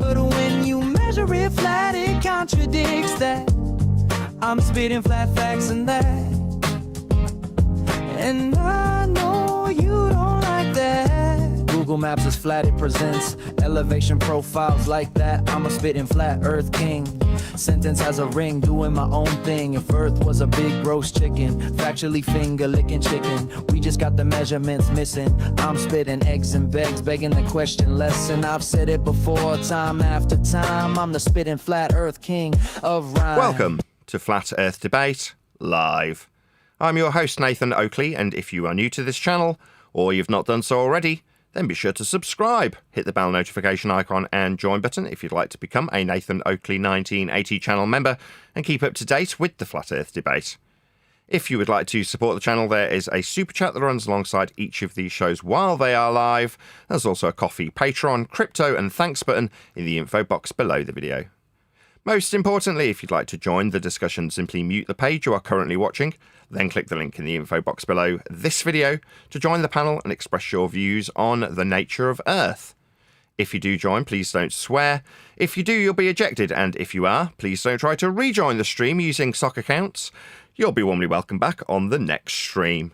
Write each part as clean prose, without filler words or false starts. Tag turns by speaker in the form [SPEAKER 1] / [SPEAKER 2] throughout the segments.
[SPEAKER 1] But when you measure it flat, it contradicts that. I'm spitting flat facts and that. And I know you don't like that. Google Maps is flat, it presents elevation profiles like that. I'm a spitting flat earth king. Sentence has a ring, doing my own thing. If earth was a big roast chicken, factually finger licking chicken, we just got the measurements missing. I'm spitting eggs and begs, begging the question lesson. I've said it before, time after time. I'm the spitting flat earth king of rhyme.
[SPEAKER 2] Welcome to Flat Earth Debate Live. I'm your host Nathan Oakley, and if you are new to this channel, or you've not done so already, then be sure to subscribe, hit the bell notification icon and join button if you'd like to become a Nathan Oakley 1980 channel member and keep up to date with the Flat Earth debate. If you would like to support the channel, there is a super chat that runs alongside each of these shows while they are live. There's also a coffee, Patreon, crypto and thanks button in the info box below the video. Most importantly, if you'd like to join the discussion, simply mute the page you are currently watching, then click the link in the info box below this video to join the panel and express your views on the nature of Earth. If you do join, please don't swear. If you do, you'll be ejected, and if you are, please don't try to rejoin the stream using sock accounts. You'll be warmly welcome back on the next stream.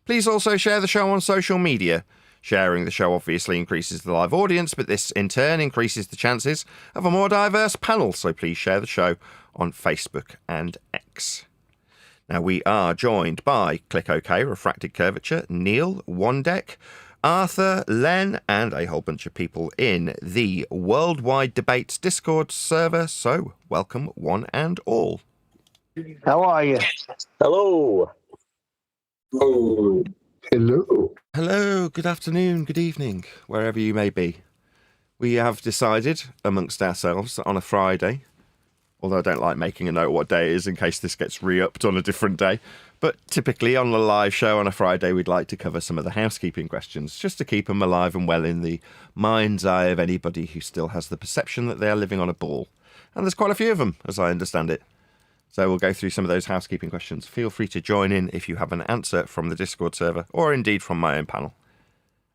[SPEAKER 2] Please also share the show on social media. Sharing the show obviously increases the live audience, but this in turn increases the chances of a more diverse panel, so please share the show on Facebook and X. Now we are joined by Click OK, Refracted Curvature, Neil, Wandek, Arthur, Len, and a whole bunch of people in the Worldwide Debates Discord server, so welcome one and all.
[SPEAKER 3] How are you?
[SPEAKER 4] Hello.
[SPEAKER 3] Oh, hello.
[SPEAKER 2] Hello, good afternoon, good evening, wherever you may be. We have decided amongst ourselves that on a Friday, although I don't like making a note what day it is in case this gets re-upped on a different day, but typically on the live show on a Friday we'd like to cover some of the housekeeping questions, just to keep them alive and well in the mind's eye of anybody who still has the perception that they are living on a ball. And there's quite a few of them, as I understand it. So we'll go through some of those housekeeping questions. Feel free to join in if you have an answer from the Discord server, or indeed from my own panel.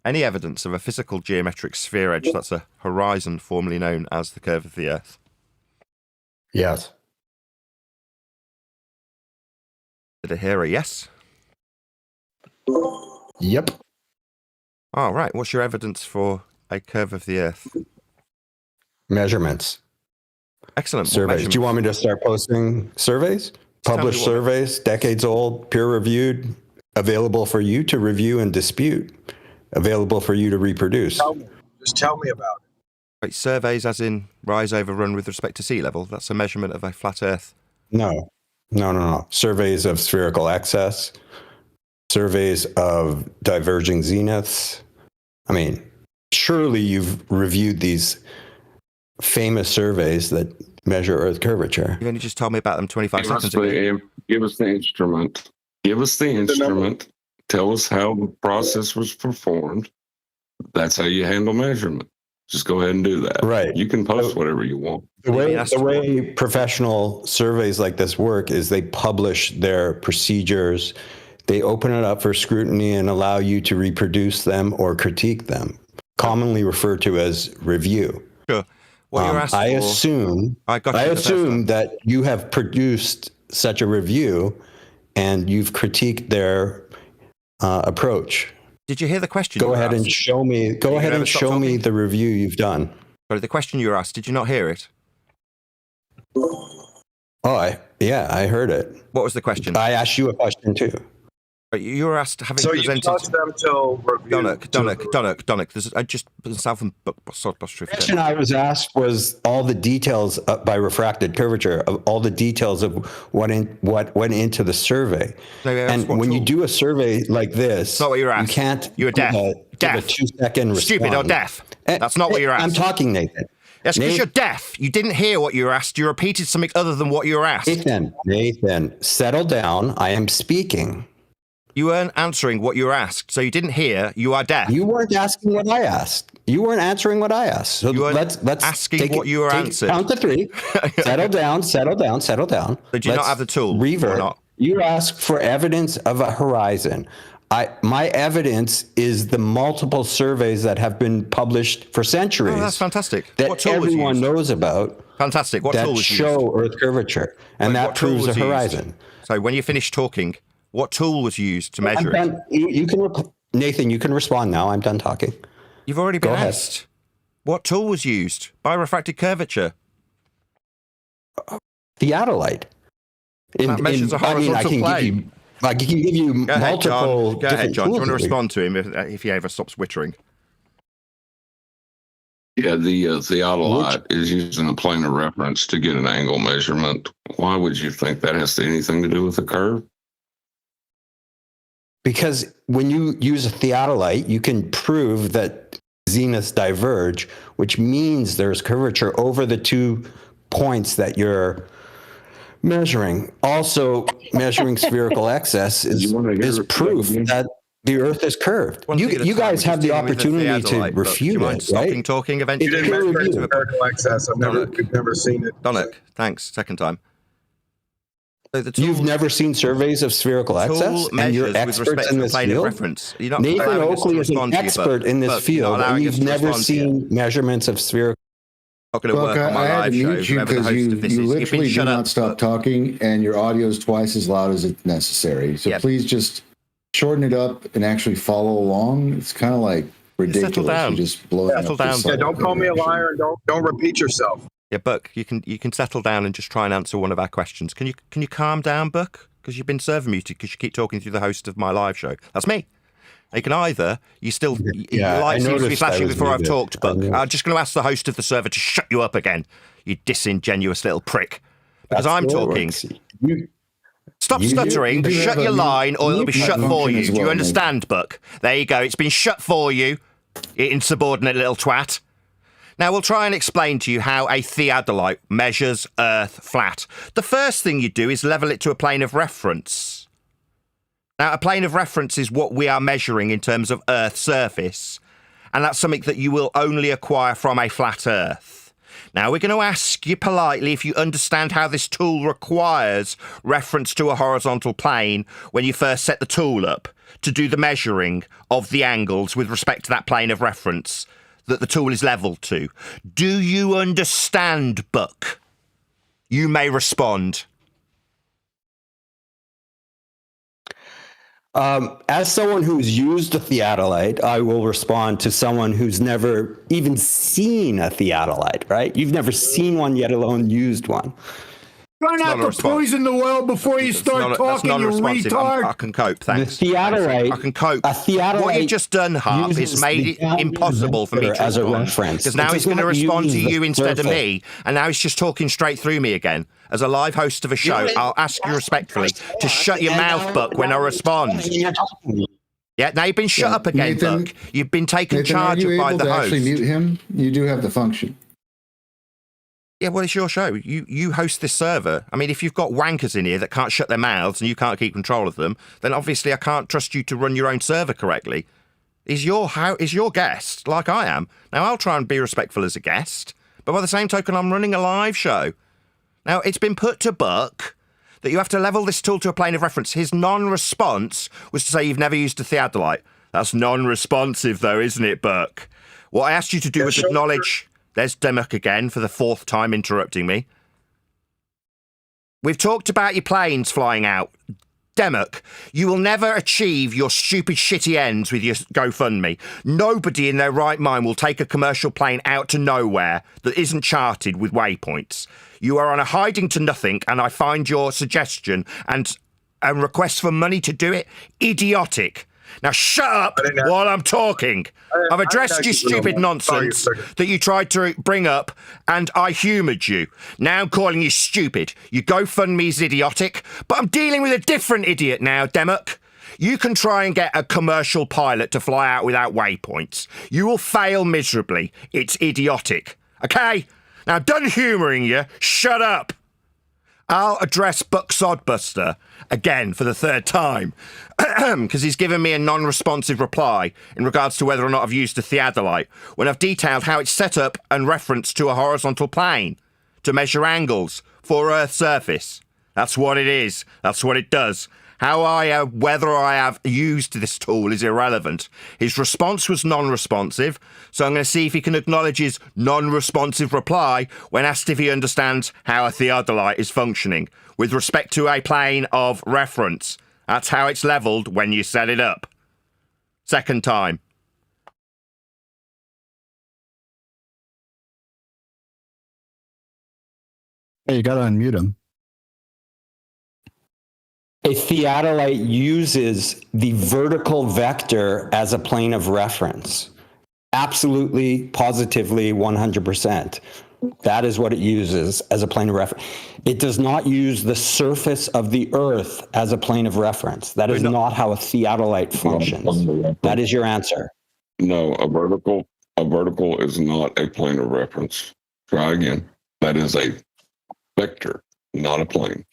[SPEAKER 2] Any evidence of a physical geometric sphere edge, that's a horizon formerly known as the curve of the Earth?
[SPEAKER 3] Yes.
[SPEAKER 2] Did I hear a yes?
[SPEAKER 3] Yep.
[SPEAKER 2] All right, what's your evidence for a curve of the Earth?
[SPEAKER 3] Measurements.
[SPEAKER 2] Excellent.
[SPEAKER 3] Surveys. Do you want me to start posting surveys? Published surveys, decades old, peer reviewed, available for you to review and dispute, available for you to reproduce.
[SPEAKER 5] Just tell me about it.
[SPEAKER 2] Wait, surveys as in rise over run with respect to sea level? That's a measurement of a flat Earth?
[SPEAKER 3] No. Surveys of spherical excess, surveys of diverging zeniths. I mean, surely you've reviewed these famous surveys that measure Earth curvature.
[SPEAKER 2] You only just told me about them 25 seconds ago.
[SPEAKER 6] Give us the instrument. Give us the instrument. Tell us how the process was performed. That's how you handle measurement. Just go ahead and do that.
[SPEAKER 3] Right.
[SPEAKER 6] You can post whatever you want.
[SPEAKER 3] The way professional surveys like this work is they publish their procedures. They open it up for scrutiny and allow you to reproduce them or critique them, commonly referred to as review.
[SPEAKER 2] Sure. What you're asking
[SPEAKER 3] I assume that you have produced such a review and you've critiqued their approach.
[SPEAKER 2] Did you hear the question?
[SPEAKER 3] Go ahead and show me. Go ahead and show me the review you've done.
[SPEAKER 2] Sorry, the question you were asked. Did you not hear it?
[SPEAKER 3] Oh, yeah, I heard it.
[SPEAKER 2] What was the question?
[SPEAKER 3] I asked you a question too.
[SPEAKER 2] You were asked, having
[SPEAKER 5] So
[SPEAKER 2] presented.
[SPEAKER 5] you touched them till review.
[SPEAKER 2] Donnock. There's just South and Sodbuster.
[SPEAKER 3] The question I was asked was all the details by refracted curvature of all the details of what went into the survey. And when you do a survey like this,
[SPEAKER 2] that's not what you're asked.
[SPEAKER 3] You can't.
[SPEAKER 2] You're deaf.
[SPEAKER 3] Give a 2-second response.
[SPEAKER 2] Stupid or deaf. That's not what you're asked.
[SPEAKER 3] I'm talking, Nathan.
[SPEAKER 2] Yes, because you're deaf. You didn't hear what you were asked. You repeated something other than what you were asked.
[SPEAKER 3] Nathan, settle down. I am speaking.
[SPEAKER 2] You weren't answering what you were asked, so you didn't hear. You are deaf.
[SPEAKER 3] You weren't asking what I asked. You weren't answering what I asked. So let's
[SPEAKER 2] asking what you were answered.
[SPEAKER 3] Count to 3. Settle down.
[SPEAKER 2] Did you not have the tool?
[SPEAKER 3] Revert. You asked for evidence of a horizon. My evidence is the multiple surveys that have been published for centuries.
[SPEAKER 2] Oh, that's fantastic.
[SPEAKER 3] That
[SPEAKER 2] What tool was
[SPEAKER 3] everyone
[SPEAKER 2] used?
[SPEAKER 3] knows about.
[SPEAKER 2] Fantastic. What
[SPEAKER 3] that
[SPEAKER 2] tool was
[SPEAKER 3] show
[SPEAKER 2] used?
[SPEAKER 3] Earth curvature, and
[SPEAKER 2] Wait,
[SPEAKER 3] that
[SPEAKER 2] what tool
[SPEAKER 3] proves a
[SPEAKER 2] was used?
[SPEAKER 3] horizon.
[SPEAKER 2] So when you finish talking, what tool was used to measure it?
[SPEAKER 3] You can, Nathan, you can respond now. I'm done talking.
[SPEAKER 2] You've already been
[SPEAKER 3] Go ahead.
[SPEAKER 2] asked. What tool was used? Birefracted curvature.
[SPEAKER 3] Theodolite.
[SPEAKER 2] That measures a horizontal plane.
[SPEAKER 3] I can give you
[SPEAKER 2] Go ahead,
[SPEAKER 3] multiple.
[SPEAKER 2] John. Go ahead, John. Do you want to
[SPEAKER 3] tools.
[SPEAKER 2] respond to him if he ever stops wittering?
[SPEAKER 6] Yeah, the theodolite is using a plane of reference to get an angle measurement. Why would you think that has anything to do with the curve?
[SPEAKER 3] Because when you use a theodolite, you can prove that zeniths diverge, which means there's curvature over the 2 points that you're measuring. Also, measuring spherical excess is proof that the Earth is curved. You guys have the opportunity to refute it, right?
[SPEAKER 2] Talking eventually.
[SPEAKER 5] You didn't measure spherical excess. We've never seen it.
[SPEAKER 2] Dominic, thanks. Second time. So
[SPEAKER 3] You've never seen surveys of spherical excess, and you're experts in this field. Nathan Oakley is an expert in this field, and you've never seen measurements of spherical.
[SPEAKER 2] Not going to work on my
[SPEAKER 4] I had
[SPEAKER 2] live
[SPEAKER 4] to
[SPEAKER 2] show.
[SPEAKER 4] mute you
[SPEAKER 2] Whoever the
[SPEAKER 4] because
[SPEAKER 2] host of this
[SPEAKER 4] you
[SPEAKER 2] is.
[SPEAKER 4] literally do not stop talking, and your audio is twice as loud as it's necessary. So please just shorten it up and actually follow along. It's kind of like ridiculous.
[SPEAKER 2] Settle down.
[SPEAKER 4] You just blow
[SPEAKER 2] Settle down.
[SPEAKER 5] Yeah, don't call me a liar and don't repeat yourself.
[SPEAKER 2] Yeah, Buck, you can settle down and just try and answer one of our questions. Can you calm down, Buck? Because you've been server muted because you keep talking through the host of my live show. That's me. You can either, your light seems to be flashing before I've talked, Buck. I'm just going to ask the host of the server to shut you up again, you disingenuous little prick. Because I'm talking. Stop stuttering, shut your line, or it'll be shut for you. Do you understand, Buck? There you go. It's been shut for you, you insubordinate little twat. Now, we'll try and explain to you how a theodolite measures Earth flat. The first thing you do is level it to a plane of reference. Now, a plane of reference is what we are measuring in terms of Earth's surface, and that's something that you will only acquire from a flat Earth. Now, we're going to ask you politely if you understand how this tool requires reference to a horizontal plane when you first set the tool up to do the measuring of the angles with respect to that plane of reference that the tool is leveled to. Do you understand, Buck? You may respond.
[SPEAKER 3] As someone who's used a theodolite, I will respond to someone who's never even seen a theodolite, right? You've never seen one, yet alone used one.
[SPEAKER 7] Try not to poison the well before you start talking, you retard.
[SPEAKER 2] I can cope, thanks.
[SPEAKER 3] The theodolite,
[SPEAKER 2] I can cope.
[SPEAKER 3] A theodolite
[SPEAKER 2] what you've just done, Harp, is made it impossible for me to
[SPEAKER 3] as a
[SPEAKER 2] respond.
[SPEAKER 3] reference.
[SPEAKER 2] Because now he's going to respond to you instead of me, and now he's just talking straight through me again. As a live host of a show, I'll ask you respectfully to shut your mouth, Buck, when I respond. Yeah, now you've been shut up again,
[SPEAKER 4] Nathan,
[SPEAKER 2] Buck. You've been taken
[SPEAKER 4] Nathan,
[SPEAKER 2] charge of by the host.
[SPEAKER 4] Actually mute him? You do have the function.
[SPEAKER 2] Yeah, well, it's your show. You host this server. I mean, if you've got wankers in here that can't shut their mouths and you can't keep control of them, then obviously I can't trust you to run your own server correctly. Is your guest, like I am. Now, I'll try and be respectful as a guest, but by the same token, I'm running a live show. Now, it's been put to Buck that you have to level this tool to a plane of reference. His non-response was to say you've never used a theodolite. That's non-responsive, though, isn't it, Buck? What I asked you to do was acknowledge... There's Demuck again for the 4th time interrupting me. We've talked about your planes flying out. Demuck, you will never achieve your stupid shitty ends with your GoFundMe. Nobody in their right mind will take a commercial plane out to nowhere that isn't charted with waypoints. You are on a hiding to nothing, and I find your suggestion and request for money to do it idiotic. Now shut up while I'm talking. I've addressed your stupid nonsense that you tried to bring up, and I humoured you. Now I'm calling you stupid. Your GoFundMe's idiotic, but I'm dealing with a different idiot now, Demuck. You can try and get a commercial pilot to fly out without waypoints. You will fail miserably. It's idiotic. Okay? Now done humouring you. Shut up. I'll address Buck Sodbuster again for the 3rd time because he's given me a non-responsive reply in regards to whether or not I've used a theodolite when I've detailed how it's set up and referenced to a horizontal plane to measure angles for Earth's surface. That's what it is. That's what it does. Whether I have used this tool is irrelevant. His response was non-responsive, so I'm going to see if he can acknowledge his non-responsive reply when asked if he understands how a theodolite is functioning with respect to a plane of reference. That's how it's leveled when you set it up. Second time.
[SPEAKER 8] Hey, you got to unmute him.
[SPEAKER 3] A theodolite uses the vertical vector as a plane of reference. Absolutely, positively, 100%. That is what it uses as a plane of reference. It does not use the surface of the Earth as a plane of reference. That is not how a theodolite functions. That is your answer.
[SPEAKER 6] No, a vertical is not a plane of reference. Try again. That is a vector, not a plane.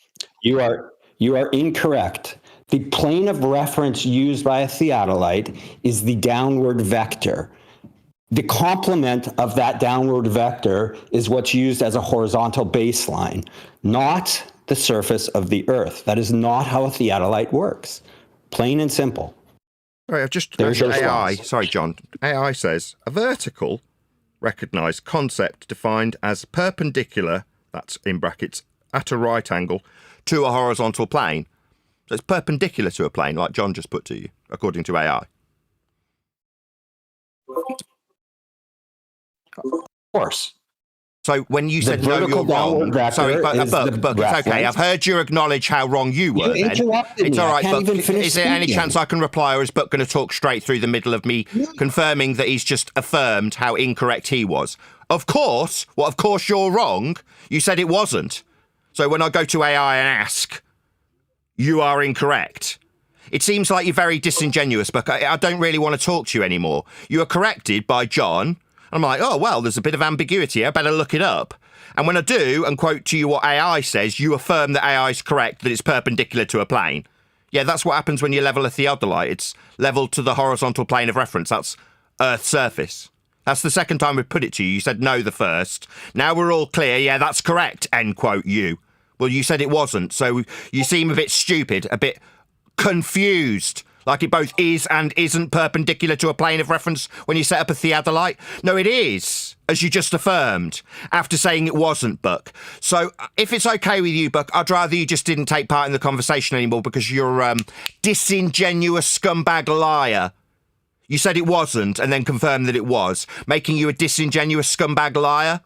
[SPEAKER 3] You are incorrect. The plane of reference used by a theodolite is the downward vector. The complement of that downward vector is what's used as a horizontal baseline, not the surface of the Earth. That is not how a theodolite works. Plain and simple.
[SPEAKER 2] Right, I've just
[SPEAKER 3] There's your
[SPEAKER 2] AI.
[SPEAKER 3] response.
[SPEAKER 2] Sorry, John. AI says a vertical recognized concept defined as perpendicular, that's in brackets, at a right angle, to a horizontal plane. So it's perpendicular to a plane, like John just put to you, according to AI.
[SPEAKER 3] Of course.
[SPEAKER 2] So when you said no, you're wrong. Sorry, but Buck, it's okay. I've heard you acknowledge how wrong you were.
[SPEAKER 3] You interrupted me.
[SPEAKER 2] It's all right,
[SPEAKER 3] I can't
[SPEAKER 2] Buck.
[SPEAKER 3] even finish
[SPEAKER 2] Is there any
[SPEAKER 3] speaking.
[SPEAKER 2] chance I can reply, or is Buck going to talk straight through the middle of me confirming that he's just affirmed how incorrect he was? Of course. Well, of course you're wrong. You said it wasn't. So when I go to AI and ask, you are incorrect. It seems like you're very disingenuous, Buck. I don't really want to talk to you anymore. You were corrected by John. I'm like, oh, well, there's a bit of ambiguity here. I better look it up. And when I do and quote to you what AI says, you affirm that AI is correct, that it's perpendicular to a plane. Yeah, that's what happens when you level a theodolite. It's leveled to the horizontal plane of reference. That's Earth's surface. That's the second time we put it to you. You said no the first. Now we're all clear. Yeah, that's correct, end quote, you. Well, you said it wasn't. So you seem a bit stupid, a bit confused. Like it both is and isn't perpendicular to a plane of reference when you set up a theodolite? No, it is, as you just affirmed, after saying it wasn't, Buck. So if it's okay with you, Buck, I'd rather you just didn't take part in the conversation anymore because you're a disingenuous scumbag liar. You said it wasn't and then confirmed that it was, making you a disingenuous scumbag liar?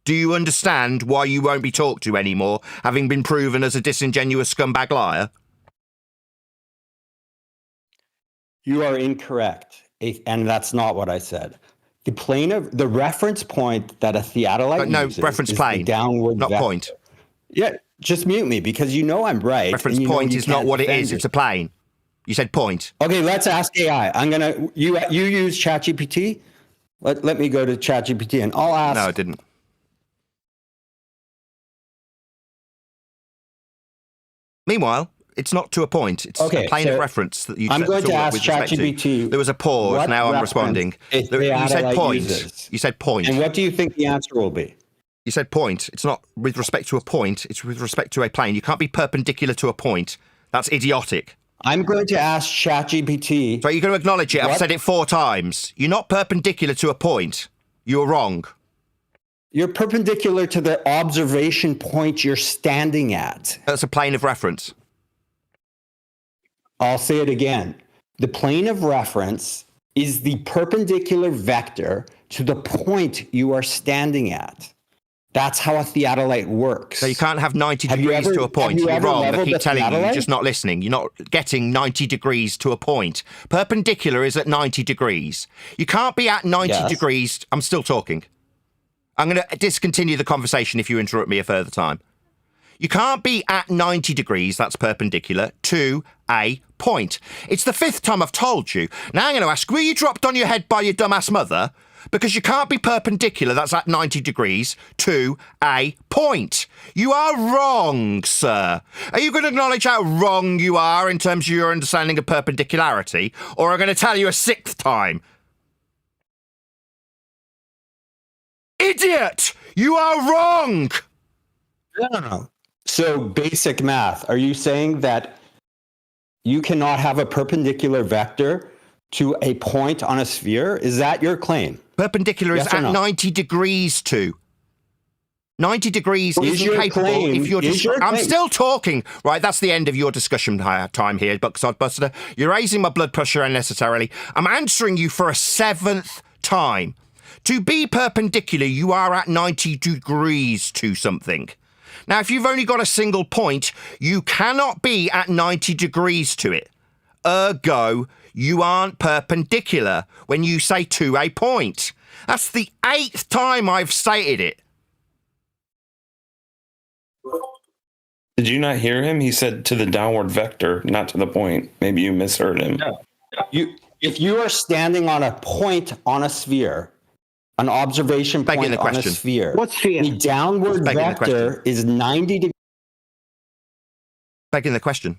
[SPEAKER 2] Do you understand why you won't be talked to anymore, having been proven as a disingenuous scumbag liar?
[SPEAKER 3] You are incorrect, and that's not what I said. The plane of the reference point that a theodolite uses
[SPEAKER 2] reference
[SPEAKER 3] is
[SPEAKER 2] plane,
[SPEAKER 3] the downward
[SPEAKER 2] not
[SPEAKER 3] vector.
[SPEAKER 2] point.
[SPEAKER 3] Yeah, just mute me because you know I'm right.
[SPEAKER 2] Reference point is not what it is. It's a plane. You said point.
[SPEAKER 3] Okay, let's ask AI. You use ChatGPT. Let me go to ChatGPT and I'll ask.
[SPEAKER 2] No, I didn't. Meanwhile, it's not to a point. It's a plane of reference that you.
[SPEAKER 3] I'm going to ask ChatGPT.
[SPEAKER 2] There was a pause. Now I'm responding. You said point.
[SPEAKER 3] Uses.
[SPEAKER 2] You said point.
[SPEAKER 3] And what do you think the answer will be?
[SPEAKER 2] You said point. It's not with respect to a point. It's with respect to a plane. You can't be perpendicular to a point. That's idiotic.
[SPEAKER 3] I'm going to ask ChatGPT.
[SPEAKER 2] So you're going to acknowledge it. I've said it 4 times. You're not perpendicular to a point. You're wrong.
[SPEAKER 3] You're perpendicular to the observation point you're standing at.
[SPEAKER 2] That's a plane of reference.
[SPEAKER 3] I'll say it again. The plane of reference is the perpendicular vector to the point you are standing at. That's how a theodolite works.
[SPEAKER 2] So you can't have 90 degrees to a point. You're wrong. I keep telling you, you're just not listening. You're not getting 90 degrees to a point. Perpendicular is at 90 degrees. You can't be at 90 degrees. I'm still talking. I'm going to discontinue the conversation if you interrupt me a further time. You can't be at 90 degrees, that's perpendicular, to a point. It's the 5th time I've told you. Now I'm going to ask, were you dropped on your head by your dumbass mother? Because you can't be perpendicular, that's at 90 degrees, to a point. You are wrong, sir. Are you going to acknowledge how wrong you are in terms of your understanding of perpendicularity? Or am I going to tell you a 6th time? Idiot! You are wrong!
[SPEAKER 3] No. So basic math. Are you saying that you cannot have a perpendicular vector to a point on a sphere? Is that your claim?
[SPEAKER 2] Perpendicular
[SPEAKER 3] Yes
[SPEAKER 2] is
[SPEAKER 3] or
[SPEAKER 2] at
[SPEAKER 3] no?
[SPEAKER 2] 90 degrees to. 90 degrees
[SPEAKER 3] Is
[SPEAKER 2] is
[SPEAKER 3] your
[SPEAKER 2] incapable
[SPEAKER 3] claim-
[SPEAKER 2] if you're...
[SPEAKER 3] is your
[SPEAKER 2] I'm
[SPEAKER 3] claim-
[SPEAKER 2] still talking. Right, that's the end of your discussion time here, Sodbuster. You're raising my blood pressure unnecessarily. I'm answering you for a 7th time. To be perpendicular, you are at 90 degrees to something. Now, if you've only got a single point, you cannot be at 90 degrees to it. Ergo, you aren't perpendicular when you say to a point. That's the 8th time I've stated it.
[SPEAKER 9] Did you not hear him? He said to the downward vector, not to the point. Maybe you misheard him.
[SPEAKER 3] No. If you are standing on a point on a sphere, an observation
[SPEAKER 2] Begging
[SPEAKER 3] point
[SPEAKER 2] the
[SPEAKER 3] on a
[SPEAKER 2] question.
[SPEAKER 3] sphere,
[SPEAKER 7] What sphere?
[SPEAKER 3] the downward
[SPEAKER 2] Begging the
[SPEAKER 3] vector
[SPEAKER 2] question.
[SPEAKER 3] is 90 degrees.
[SPEAKER 2] Begging the question.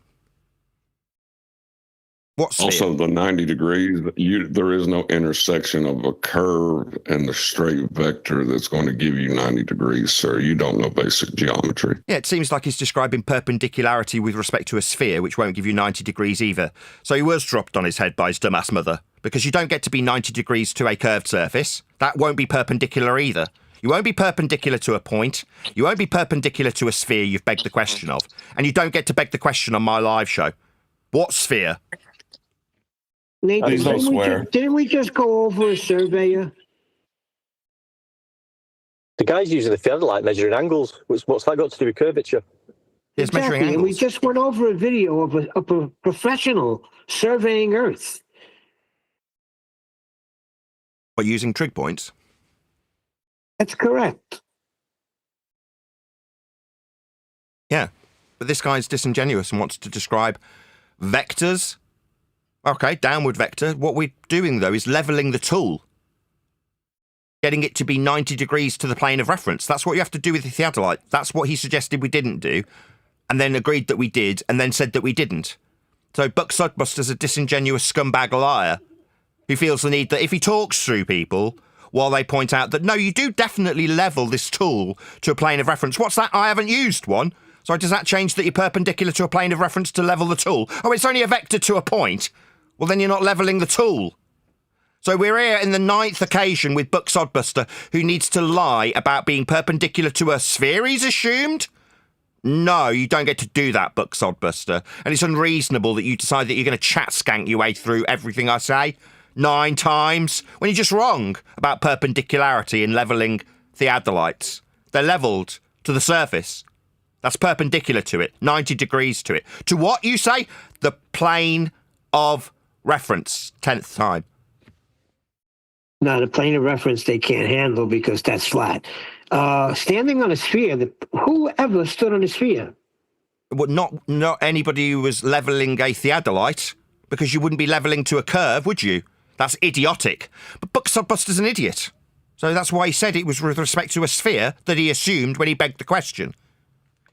[SPEAKER 2] What sphere?
[SPEAKER 6] Also, the 90 degrees, there is no intersection of a curve and the straight vector that's going to give you 90 degrees, sir. You don't know basic geometry.
[SPEAKER 2] Yeah, it seems like he's describing perpendicularity with respect to a sphere, which won't give you 90 degrees either. So he was dropped on his head by his dumbass mother, because you don't get to be 90 degrees to a curved surface. That won't be perpendicular either. You won't be perpendicular to a point. You won't be perpendicular to a sphere you've begged the question of. And you don't get to beg the question on my live show. What sphere?
[SPEAKER 7] Nathan,
[SPEAKER 9] Please don't swear.
[SPEAKER 7] didn't we just go over a surveyor?
[SPEAKER 10] The guy's using the theodolite measuring angles. What's that got to do with curvature?
[SPEAKER 2] It's measuring
[SPEAKER 7] And we
[SPEAKER 2] angles.
[SPEAKER 7] just went over a video of a professional surveying Earth.
[SPEAKER 2] By using trig points.
[SPEAKER 7] That's correct.
[SPEAKER 2] Yeah. But this guy's disingenuous and wants to describe vectors. Okay, downward vector. What we're doing, though, is levelling the tool. Getting it to be 90 degrees to the plane of reference. That's what you have to do with the theodolite. That's what he suggested we didn't do, and then agreed that we did, and then said that we didn't. So Buck Sodbuster's a disingenuous scumbag liar who feels the need that if he talks through people while they point out that, no, you do definitely level this tool to a plane of reference. What's that? I haven't used one. So does that change that you're perpendicular to a plane of reference to level the tool? Oh, it's only a vector to a point. Well, then you're not levelling the tool. So we're here in the 9th occasion with Buck Sodbuster, who needs to lie about being perpendicular to a sphere, he's assumed? No, you don't get to do that, Buck Sodbuster. And it's unreasonable that you decide that you're going to chat skank your way through everything I say 9 times, when you're just wrong about perpendicularity and levelling theodolites. They're levelled to the surface. That's perpendicular to it, 90 degrees to it. To what, you say? The plane of reference, 10th time.
[SPEAKER 7] Now, the plane of reference they can't handle because that's flat. Standing on a sphere, whoever stood on a sphere?
[SPEAKER 2] Well, not anybody who was levelling a theodolite, because you wouldn't be levelling to a curve, would you? That's idiotic. But Buck Sodbuster's an idiot. So that's why he said it was with respect to a sphere that he assumed when he begged the question.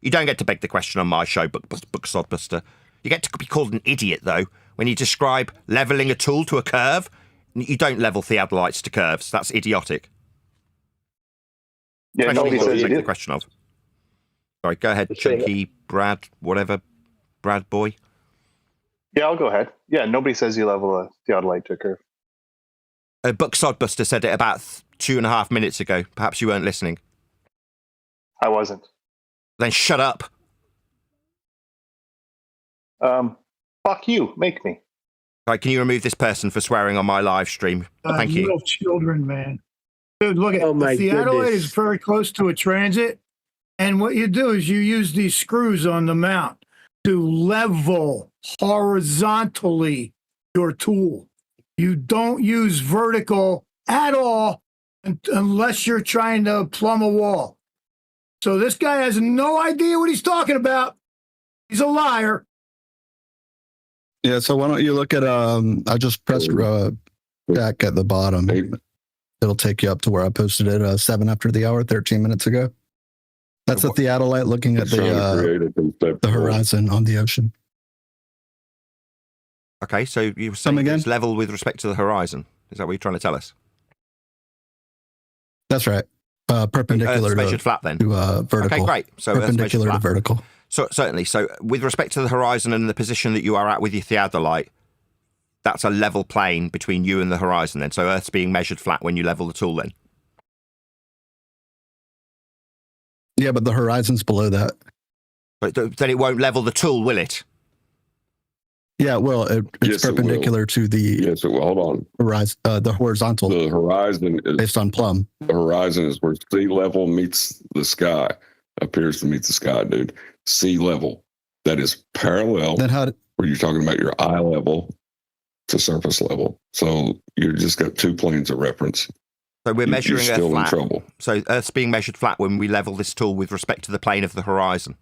[SPEAKER 2] You don't get to beg the question on my show, Buck Sodbuster. You get to be called an idiot, though, when you describe levelling a tool to a curve. You don't level theodolites to curves. That's idiotic.
[SPEAKER 10] Yeah, nobody says you
[SPEAKER 2] beg the
[SPEAKER 10] did.
[SPEAKER 2] question of. Sorry, go ahead, Chunky, Brad, whatever, Brad boy.
[SPEAKER 10] Yeah, I'll go ahead. Yeah, nobody says you level a theodolite to a curve.
[SPEAKER 2] Buck Sodbuster said it about 2.5 minutes ago. Perhaps you weren't listening.
[SPEAKER 10] I wasn't.
[SPEAKER 2] Then shut up.
[SPEAKER 10] Fuck you. Make me.
[SPEAKER 2] Right, can you remove this person for swearing on my live stream? Thank you.
[SPEAKER 7] Little children, man. Dude, look at Oh, my the theodolite goodness. is very close to a transit. And what you do is you use these screws on the mount to level horizontally your tool. You don't use vertical at all unless you're trying to plumb a wall. So this guy has no idea what he's talking about. He's a liar.
[SPEAKER 8] Yeah, so why don't you look at I just pressed back at the bottom. It'll take you up to where I posted it 7 after the hour, 13 minutes ago. That's the theodolite looking at the horizon on the ocean.
[SPEAKER 2] Okay, so you were saying it's level with respect to the horizon. Is that what you're trying to tell us?
[SPEAKER 8] That's right. Perpendicular
[SPEAKER 2] measured flat then.
[SPEAKER 8] to vertical.
[SPEAKER 2] Okay, great. So
[SPEAKER 8] perpendicular to vertical.
[SPEAKER 2] So certainly. So with respect to the horizon and the position that you are at with your theodolite, that's a level plane between you and the horizon then. So Earth's being measured flat when you level the tool then.
[SPEAKER 8] Yeah, but the horizon's below that.
[SPEAKER 2] But then it won't level the tool, will it?
[SPEAKER 8] Yeah, well, it's
[SPEAKER 6] Yes, it
[SPEAKER 8] perpendicular to the
[SPEAKER 6] Yes, it will. Hold on.
[SPEAKER 8] horizon, the horizontal,
[SPEAKER 6] The horizon is
[SPEAKER 8] based on plumb.
[SPEAKER 6] the horizon is where sea level meets the sky, appears to meet the sky, dude. Sea level. That is parallel
[SPEAKER 8] Then how?
[SPEAKER 6] where you're talking about your eye level to surface level. So you just got two planes of reference.
[SPEAKER 2] So we're measuring
[SPEAKER 6] you're
[SPEAKER 2] Earth
[SPEAKER 6] still in
[SPEAKER 2] flat.
[SPEAKER 6] trouble.
[SPEAKER 2] So Earth's being measured flat when we level this tool with respect to the plane of the horizon.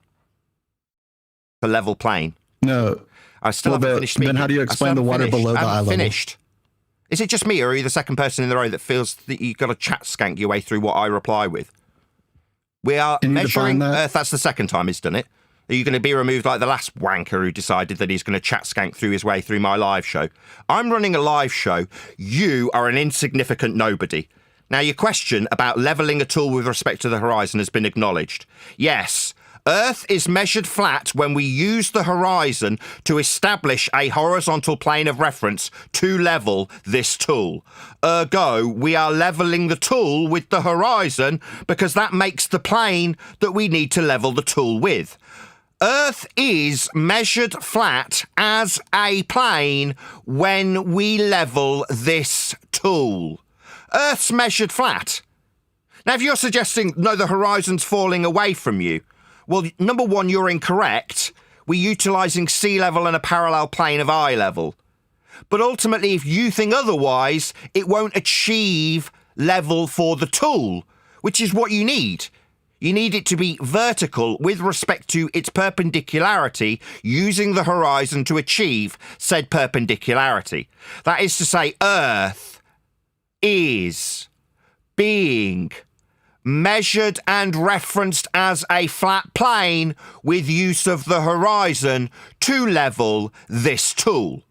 [SPEAKER 2] The level plane.
[SPEAKER 8] No.
[SPEAKER 2] I still haven't finished speaking.
[SPEAKER 8] Then how do you explain the water below the eye level?
[SPEAKER 2] Finished. Is it just me, or are you the second person in the row that feels that you've got to chat skank your way through what I reply with? We are
[SPEAKER 8] Can you
[SPEAKER 2] measuring
[SPEAKER 8] define that?
[SPEAKER 2] Earth. That's the second time he's done it. Are you going to be removed like the last wanker who decided that he's going to chat skank through his way through my live show? I'm running a live show. You are an insignificant nobody. Now, your question about levelling a tool with respect to the horizon has been acknowledged. Yes, Earth is measured flat when we use the horizon to establish a horizontal plane of reference to level this tool. Ergo, we are levelling the tool with the horizon because that makes the plane that we need to level the tool with. Earth is measured flat as a plane when we level this tool. Earth's measured flat. Now, if you're suggesting, no, the horizon's falling away from you, well, number one, you're incorrect. We're utilising sea level and a parallel plane of eye level. But ultimately, if you think otherwise, it won't achieve level for the tool, which is what you need. You need it to be vertical with respect to its perpendicularity, using the horizon to achieve said perpendicularity. That is to say, Earth is being measured and referenced as a flat plane with use of the horizon to level this tool.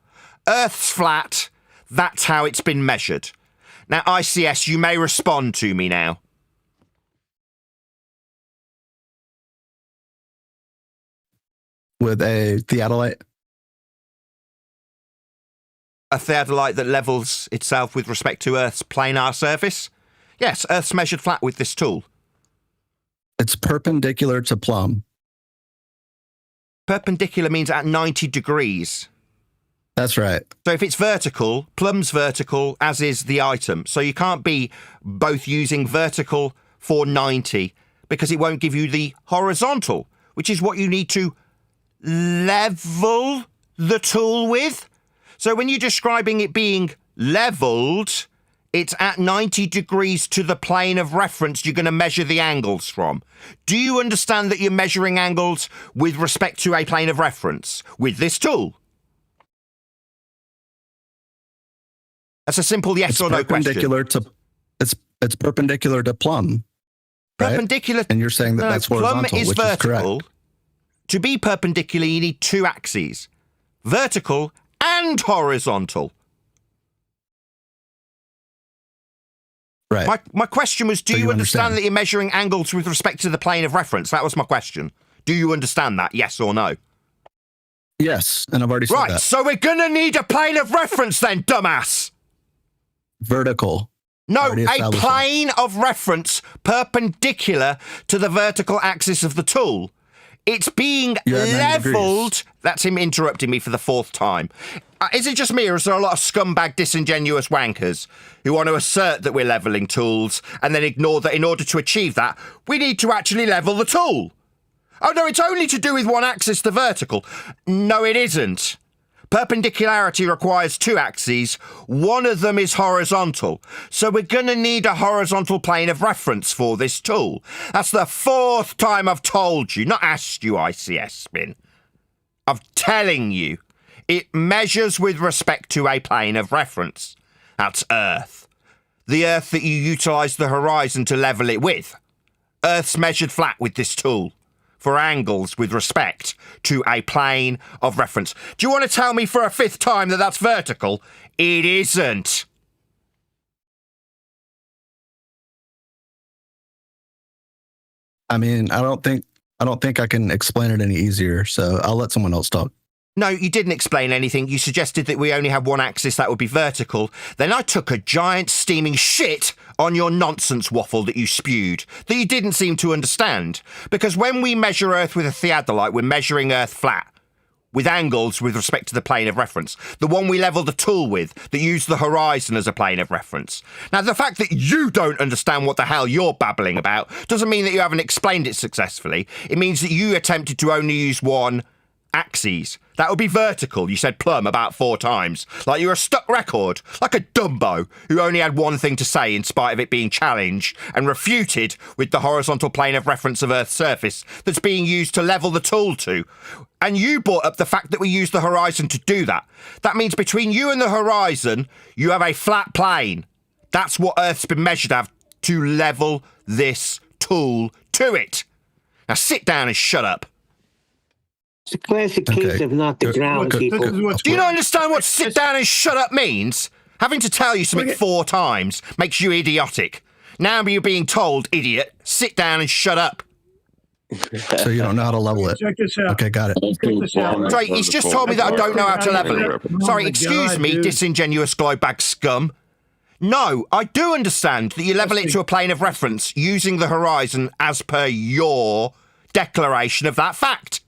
[SPEAKER 2] Earth's flat, that's how it's been measured. Now, ICS, you may respond to me now.
[SPEAKER 8] With a theodolite?
[SPEAKER 2] A theodolite that levels itself with respect to Earth's planar surface? Yes, Earth's measured flat with this tool.
[SPEAKER 8] It's perpendicular to plumb.
[SPEAKER 2] Perpendicular means at 90 degrees.
[SPEAKER 8] That's right.
[SPEAKER 2] So if it's vertical, plumb's vertical, as is the item. So you can't be both using vertical for 90 because it won't give you the horizontal, which is what you need to level the tool with. So when you're describing it being leveled, it's at 90 degrees to the plane of reference you're going to measure the angles from. Do you understand that you're measuring angles with respect to a plane of reference with this tool? That's a simple yes or no question.
[SPEAKER 8] It's perpendicular to plumb. Right?
[SPEAKER 2] Perpendicular.
[SPEAKER 8] And you're saying that that's horizontal,
[SPEAKER 2] plumb is
[SPEAKER 8] which
[SPEAKER 2] vertical.
[SPEAKER 8] is correct.
[SPEAKER 2] To be perpendicular, you need two axes, vertical and horizontal.
[SPEAKER 8] Right.
[SPEAKER 2] My question was, do you understand that you're measuring angles with respect to the plane of reference? That was my question. Do you understand that, yes or no?
[SPEAKER 8] Yes, and I've already said that.
[SPEAKER 2] Right, so we're going to need a plane of reference then, dumbass.
[SPEAKER 8] Vertical.
[SPEAKER 2] No, a plane of reference perpendicular to the vertical axis of the tool. It's being leveled. That's him interrupting me for the fourth time. Is it just me, or is there a lot of scumbag, disingenuous wankers who want to assert that we're leveling tools and then ignore that in order to achieve that, we need to actually level the tool? Oh, no, it's only to do with one axis, the vertical. No, it isn't. Perpendicularity requires two axes. One of them is horizontal. So we're going to need a horizontal plane of reference for this tool. That's the fourth time I've told you, not asked you, ICS Spin. I'm telling you, it measures with respect to a plane of reference. That's Earth. The Earth that you utilise the horizon to level it with. Earth's measured flat with this tool for angles with respect to a plane of reference. Do you want to tell me for a fifth time that that's vertical? It isn't.
[SPEAKER 8] I mean, I don't think I can explain it any easier, so I'll let someone else talk.
[SPEAKER 2] No, you didn't explain anything. You suggested that we only have one axis that would be vertical. Then I took a giant steaming shit on your nonsense waffle that you spewed, that you didn't seem to understand. Because when we measure Earth with a theodolite, we're measuring Earth flat, with angles with respect to the plane of reference. The one we level the tool with, that used the horizon as a plane of reference. Now, the fact that you don't understand what the hell you're babbling about doesn't mean that you haven't explained it successfully. It means that you attempted to only use one axes. That would be vertical. You said plumb about 4 times. Like you're a stuck record. Like a Dumbo who only had one thing to say in spite of it being challenged and refuted with the horizontal plane of reference of Earth's surface that's being used to level the tool to. And you brought up the fact that we use the horizon to do that. That means between you and the horizon, you have a flat plane. That's what Earth's been measured at to level this tool to it. Now sit down and shut up.
[SPEAKER 11] It's a classic case of not the ground people.
[SPEAKER 2] Do you not understand what sit down and shut up means? Having to tell you something 4 times makes you idiotic. Now you're being told, idiot, sit down and shut up.
[SPEAKER 8] So you don't know how to level it.
[SPEAKER 7] Check this out.
[SPEAKER 8] Okay, got it.
[SPEAKER 2] Sorry, he's just told me that I don't know how to level it. Sorry, excuse me, disingenuous glowbag scum. No, I do understand that you level it to a plane of reference using the horizon as per your declaration of that fact.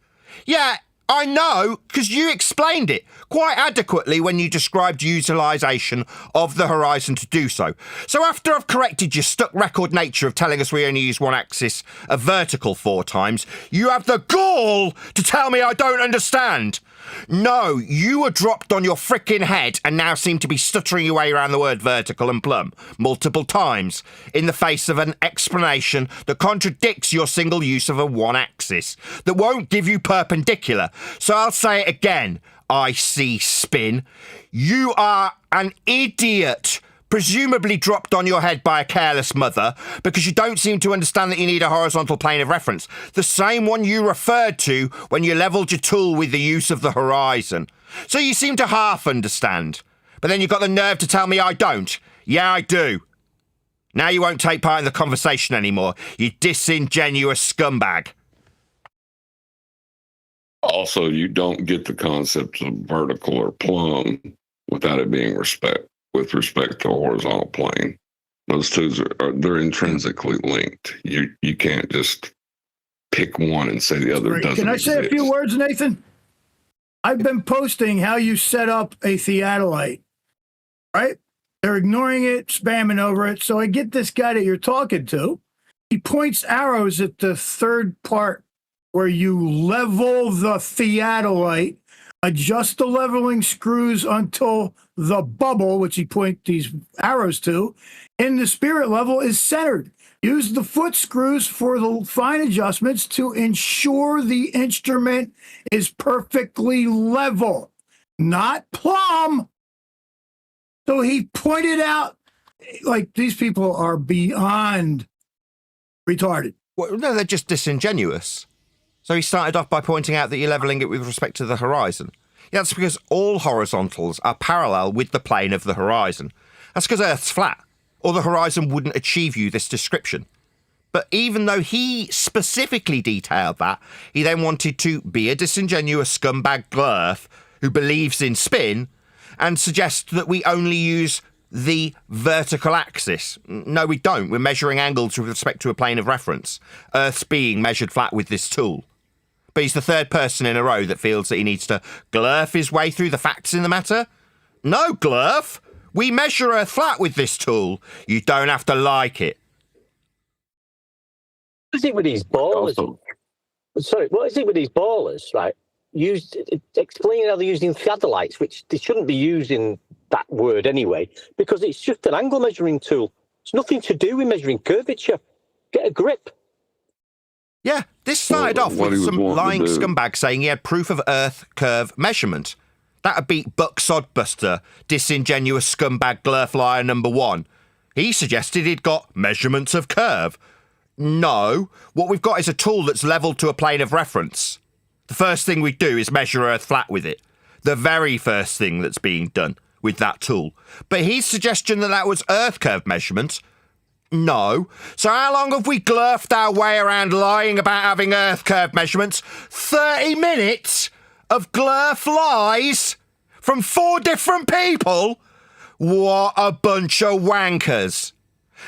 [SPEAKER 2] Yeah, I know, because you explained it quite adequately when you described utilisation of the horizon to do so. So after I've corrected your stuck record nature of telling us we only use one axis of vertical 4 times, you have the gall to tell me I don't understand. No, you were dropped on your frickin' head and now seem to be stuttering your way around the word vertical and plumb multiple times in the face of an explanation that contradicts your single use of a one axis, that won't give you perpendicular. So I'll say it again. I see spin. You are an idiot, presumably dropped on your head by a careless mother, because you don't seem to understand that you need a horizontal plane of reference, the same one you referred to when you levelled your tool with the use of the horizon. So you seem to half understand. But then you've got the nerve to tell me I don't. Yeah, I do. Now you won't take part in the conversation anymore, you disingenuous scumbag.
[SPEAKER 6] Also, you don't get the concept of vertical or plumb without it being with respect to a horizontal plane. Those two they're intrinsically linked. You can't just pick one and say the other doesn't
[SPEAKER 7] Can I say
[SPEAKER 6] exist.
[SPEAKER 7] a few words, Nathan? I've been posting how you set up a theodolite, right? They're ignoring it, spamming over it. So I get this guy that you're talking to. He points arrows at the third part where you level the theodolite, adjust the leveling screws until the bubble, which he points these arrows to, in the spirit level is centered. Use the foot screws for the fine adjustments to ensure the instrument is perfectly level, not plumb. So he pointed out, like, these people are beyond retarded.
[SPEAKER 2] Well, no, they're just disingenuous. So he started off by pointing out that you're levelling it with respect to the horizon. Yeah, that's because all horizontals are parallel with the plane of the horizon. That's because Earth's flat, or the horizon wouldn't achieve you this description. But even though he specifically detailed that, he then wanted to be a disingenuous scumbag glurf who believes in spin and suggest that we only use the vertical axis. No, we don't. We're measuring angles with respect to a plane of reference. Earth's being measured flat with this tool. But he's the third person in a row that feels that he needs to glurf his way through the facts in the matter. No, glurf. We measure Earth flat with this tool. You don't have to like it.
[SPEAKER 11] What is it with these ballers? Sorry, what is it with these ballers, right? Explain how they're using theodolites, which they shouldn't be using that word anyway, because it's just an angle measuring tool. It's nothing to do with measuring curvature. Get a grip.
[SPEAKER 2] Yeah, this started off with some lying scumbag saying he had proof of Earth curve measurement. That'd beat Buck Sodbuster, disingenuous scumbag glurf liar number 1. He suggested he'd got measurements of curve. No, what we've got is a tool that's levelled to a plane of reference. The first thing we do is measure Earth flat with it. The very first thing that's being done with that tool. But his suggestion that that was Earth curve measurement, No. So how long have we glurfed our way around lying about having Earth curve measurements? 30 minutes of glurf lies from 4 different people? What a bunch of wankers.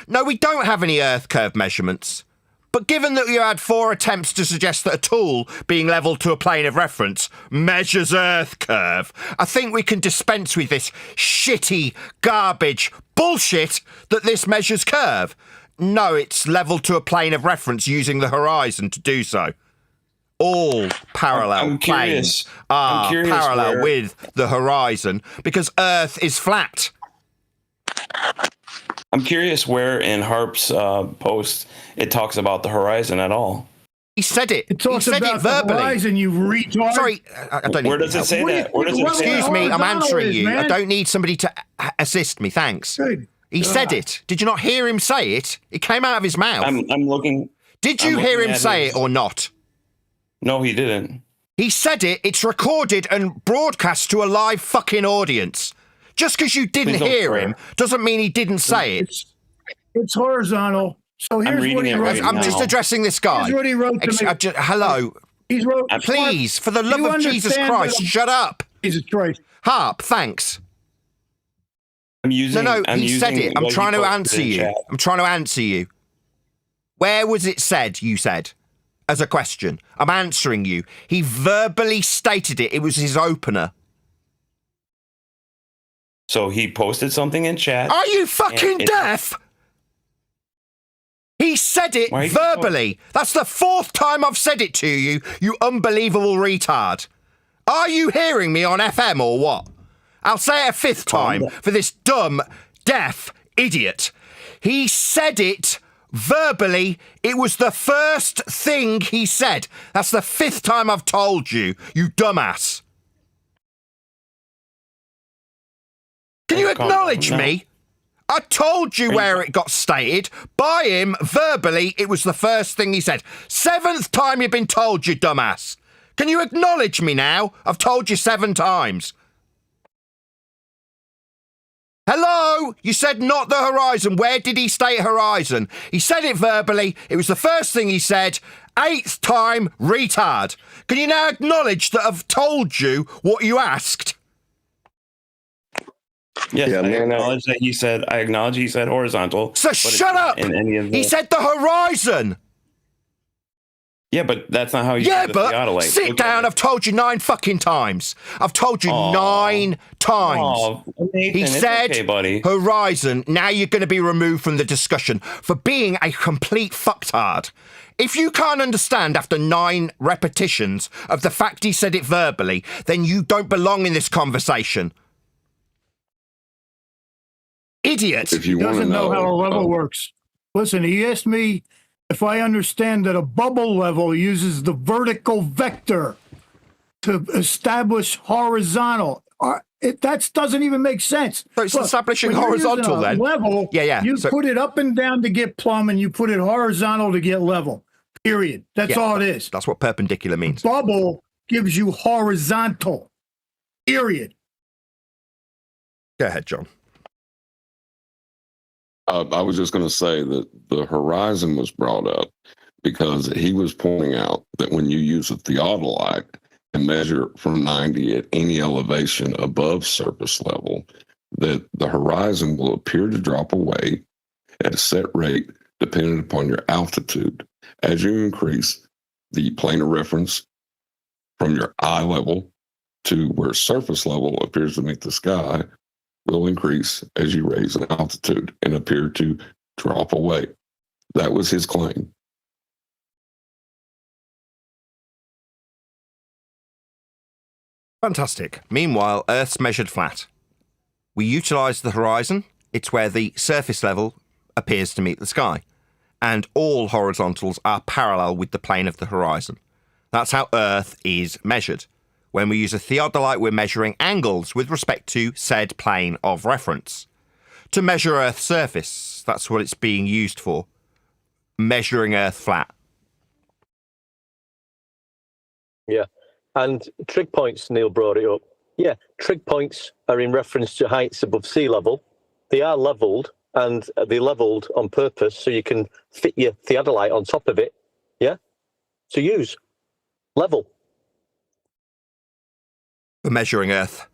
[SPEAKER 2] No, we don't have any Earth curve measurements. But given that you had 4 attempts to suggest that a tool being levelled to a plane of reference measures Earth curve, I think we can dispense with this shitty, garbage bullshit that this measures curve. No, it's levelled to a plane of reference using the horizon to do so. All parallel planes are parallel with the horizon because Earth is flat.
[SPEAKER 9] I'm curious where in Harp's post it talks about the horizon at all.
[SPEAKER 2] He said it.
[SPEAKER 7] It talks
[SPEAKER 2] he said
[SPEAKER 7] about
[SPEAKER 2] it verbally.
[SPEAKER 7] the horizon, you retard.
[SPEAKER 2] Sorry, I don't.
[SPEAKER 9] Where does it say that? Where does it say
[SPEAKER 2] Excuse
[SPEAKER 9] that?
[SPEAKER 2] me, I'm answering
[SPEAKER 7] is,
[SPEAKER 2] you.
[SPEAKER 7] man.
[SPEAKER 2] I don't need somebody to assist me. Thanks.
[SPEAKER 7] Good
[SPEAKER 2] He
[SPEAKER 7] God.
[SPEAKER 2] said it. Did you not hear him say it? It came out of his mouth.
[SPEAKER 9] I'm looking.
[SPEAKER 2] Did you
[SPEAKER 9] I'm
[SPEAKER 2] hear
[SPEAKER 9] looking
[SPEAKER 2] him
[SPEAKER 9] at
[SPEAKER 2] say
[SPEAKER 9] his-
[SPEAKER 2] it or not?
[SPEAKER 9] No, he didn't.
[SPEAKER 2] He said it. It's recorded and broadcast to a live fucking audience. Just because you didn't
[SPEAKER 9] Please don't
[SPEAKER 2] hear
[SPEAKER 9] swear.
[SPEAKER 2] him doesn't mean he didn't say it.
[SPEAKER 7] It's horizontal. So here's
[SPEAKER 9] reading
[SPEAKER 7] what he
[SPEAKER 9] it
[SPEAKER 7] wrote.
[SPEAKER 9] right
[SPEAKER 7] to
[SPEAKER 2] I'm
[SPEAKER 7] me.
[SPEAKER 2] just addressing this guy.
[SPEAKER 7] Here's what he wrote to me.
[SPEAKER 2] Hello.
[SPEAKER 7] He's wrote,
[SPEAKER 2] Please, for the love
[SPEAKER 7] you
[SPEAKER 2] of Jesus
[SPEAKER 7] understand
[SPEAKER 2] Christ,
[SPEAKER 7] that-
[SPEAKER 2] shut up.
[SPEAKER 7] Jesus Christ.
[SPEAKER 2] Harp, thanks.
[SPEAKER 9] I'm using.
[SPEAKER 2] No,
[SPEAKER 9] I'm
[SPEAKER 2] he said
[SPEAKER 9] using
[SPEAKER 2] it. I'm
[SPEAKER 9] what he
[SPEAKER 2] trying to
[SPEAKER 9] posted
[SPEAKER 2] answer
[SPEAKER 9] in
[SPEAKER 2] you.
[SPEAKER 9] chat.
[SPEAKER 2] I'm trying to answer you. Where was it said, you said, as a question? I'm answering you. He verbally stated it. It was his opener.
[SPEAKER 9] So he posted something in chat.
[SPEAKER 2] Are you fucking
[SPEAKER 9] And it-
[SPEAKER 2] deaf? He said it
[SPEAKER 9] Why are you-
[SPEAKER 2] verbally. That's the 4th time I've said it to you, you unbelievable retard. Are you hearing me on FM or what? I'll say it a 5th time for this dumb, deaf idiot. He said it verbally. It was the first thing he said. That's the 5th time I've told you, you dumbass. Can you acknowledge me? I told you where it got stated. By him, verbally, it was the first thing he said. 7th time you've been told, you dumbass. Can you acknowledge me now? I've told you 7 times. Hello? You said not the horizon. Where did he state horizon? He said it verbally. It was the first thing he said. 8th time, retard. Can you now acknowledge that I've told you what you asked?
[SPEAKER 9] Yes,
[SPEAKER 10] Yeah,
[SPEAKER 9] I
[SPEAKER 10] man,
[SPEAKER 9] acknowledge that he said. I acknowledge he said horizontal.
[SPEAKER 2] So
[SPEAKER 9] but it's
[SPEAKER 2] shut
[SPEAKER 9] not
[SPEAKER 2] up.
[SPEAKER 9] In any of the,
[SPEAKER 2] He said the horizon.
[SPEAKER 9] Yeah, but that's not how you
[SPEAKER 2] Yeah,
[SPEAKER 9] use the
[SPEAKER 2] but
[SPEAKER 9] theodolite.
[SPEAKER 2] sit
[SPEAKER 9] Look at
[SPEAKER 2] down.
[SPEAKER 9] it.
[SPEAKER 2] I've told you 9 fucking times. I've told you
[SPEAKER 9] Aw.
[SPEAKER 2] 9 times.
[SPEAKER 9] Oh, Nathan,
[SPEAKER 2] He
[SPEAKER 9] it's
[SPEAKER 2] said
[SPEAKER 9] okay, buddy.
[SPEAKER 2] horizon. Now you're going to be removed from the discussion for being a complete fucktard. If you can't understand after 9 repetitions of the fact he said it verbally, then you don't belong in this conversation. Idiot.
[SPEAKER 6] If you want to
[SPEAKER 7] Doesn't know how a level
[SPEAKER 6] know,
[SPEAKER 7] works. Listen, he asked me if I understand that a bubble level uses the vertical vector to establish horizontal. That doesn't even make sense.
[SPEAKER 2] So it's establishing
[SPEAKER 7] when you're using
[SPEAKER 2] horizontal
[SPEAKER 7] a
[SPEAKER 2] then?
[SPEAKER 7] level,
[SPEAKER 2] Yeah.
[SPEAKER 7] you
[SPEAKER 2] So-
[SPEAKER 7] put it up and down to get plumb, and you put it horizontal to get level. Period. That's
[SPEAKER 2] Yeah,
[SPEAKER 7] all it is.
[SPEAKER 2] That's what perpendicular means.
[SPEAKER 7] Bubble gives you horizontal. Period.
[SPEAKER 2] Go ahead, John.
[SPEAKER 6] I was just going to say that the horizon was brought up because he was pointing out that when you use a theodolite and measure from 90 at any elevation above surface level, that the horizon will appear to drop away at a set rate dependent upon your altitude. As you increase the plane of reference from your eye level to where surface level appears to meet the sky, will increase as you raise in altitude and appear to drop away. That was his claim.
[SPEAKER 2] Fantastic. Meanwhile, Earth's measured flat. We utilise the horizon. It's where the surface level appears to meet the sky. And all horizontals are parallel with the plane of the horizon. That's how Earth is measured. When we use a theodolite, we're measuring angles with respect to said plane of reference. To measure Earth's surface, that's what it's being used for. Measuring Earth flat.
[SPEAKER 11] Yeah. And trig points, Neil brought it up. Yeah, trig points are in reference to heights above sea level. They are levelled and they're leveled on purpose so you can fit your theodolite on top of it. Yeah, to use level
[SPEAKER 2] For measuring Earth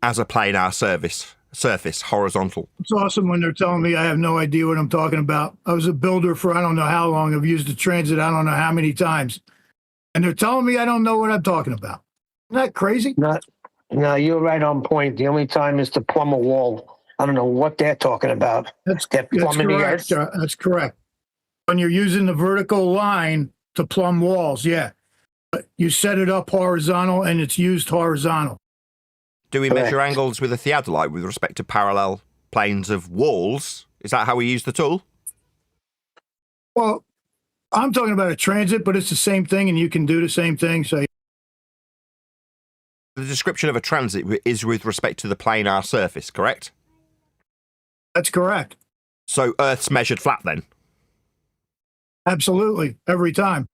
[SPEAKER 2] as a planar surface, horizontal.
[SPEAKER 7] It's awesome when they're telling me I have no idea what I'm talking about. I was a builder for I don't know how long. I've used the transit I don't know how many times. And they're telling me I don't know what I'm talking about. Isn't that crazy?
[SPEAKER 12] No, you're right on point. The only time is to plumb a wall. I don't know what they're talking about. They're plumbing the
[SPEAKER 7] correct.
[SPEAKER 12] earth.
[SPEAKER 7] That's correct. When you're using the vertical line to plumb walls, yeah. But you set it up horizontal and it's used horizontal.
[SPEAKER 2] Do we measure angles with a theodolite with respect to parallel planes of walls? Is that how we use the tool?
[SPEAKER 7] Well, I'm talking about a transit, but it's the same thing and you can do the same thing. So
[SPEAKER 2] The description of a transit is with respect to the planar surface, correct?
[SPEAKER 7] that's correct.
[SPEAKER 2] So Earth's measured flat then?
[SPEAKER 7] Absolutely. Every time.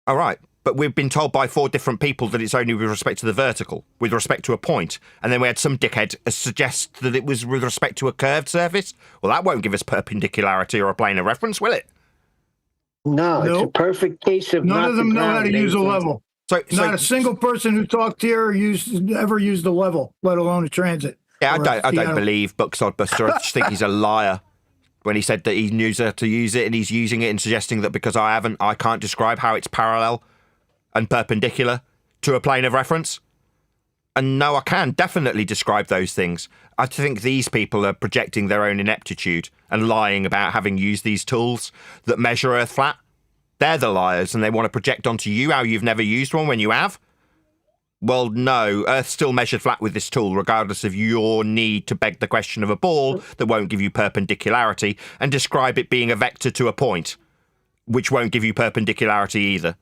[SPEAKER 2] All right. But we've been told by 4 different people that it's only with respect to the vertical, with respect to a point. And then we had some dickhead suggest that it was with respect to a curved surface. Well, that won't give us perpendicularity or a plane of reference, will it?
[SPEAKER 12] No, it's a perfect case of
[SPEAKER 7] None of them know how to use a
[SPEAKER 12] Nathan.
[SPEAKER 7] level.
[SPEAKER 2] So
[SPEAKER 7] Not a single person who talked here ever used a level, let alone a transit.
[SPEAKER 2] Yeah, I don't believe Buck Sodbuster. I just think he's a liar when he said that he knew how to use it and he's using it and suggesting that because I haven't, I can't describe how it's parallel and perpendicular to a plane of reference. And no, I can definitely describe those things. I think these people are projecting their own ineptitude and lying about having used these tools that measure Earth flat. They're the liars and they want to project onto you how you've never used one when you have. Well, no, Earth's still measured flat with this tool, regardless of your need to beg the question of a ball that won't give you perpendicularity and describe it being a vector to a point, which won't give you perpendicularity either.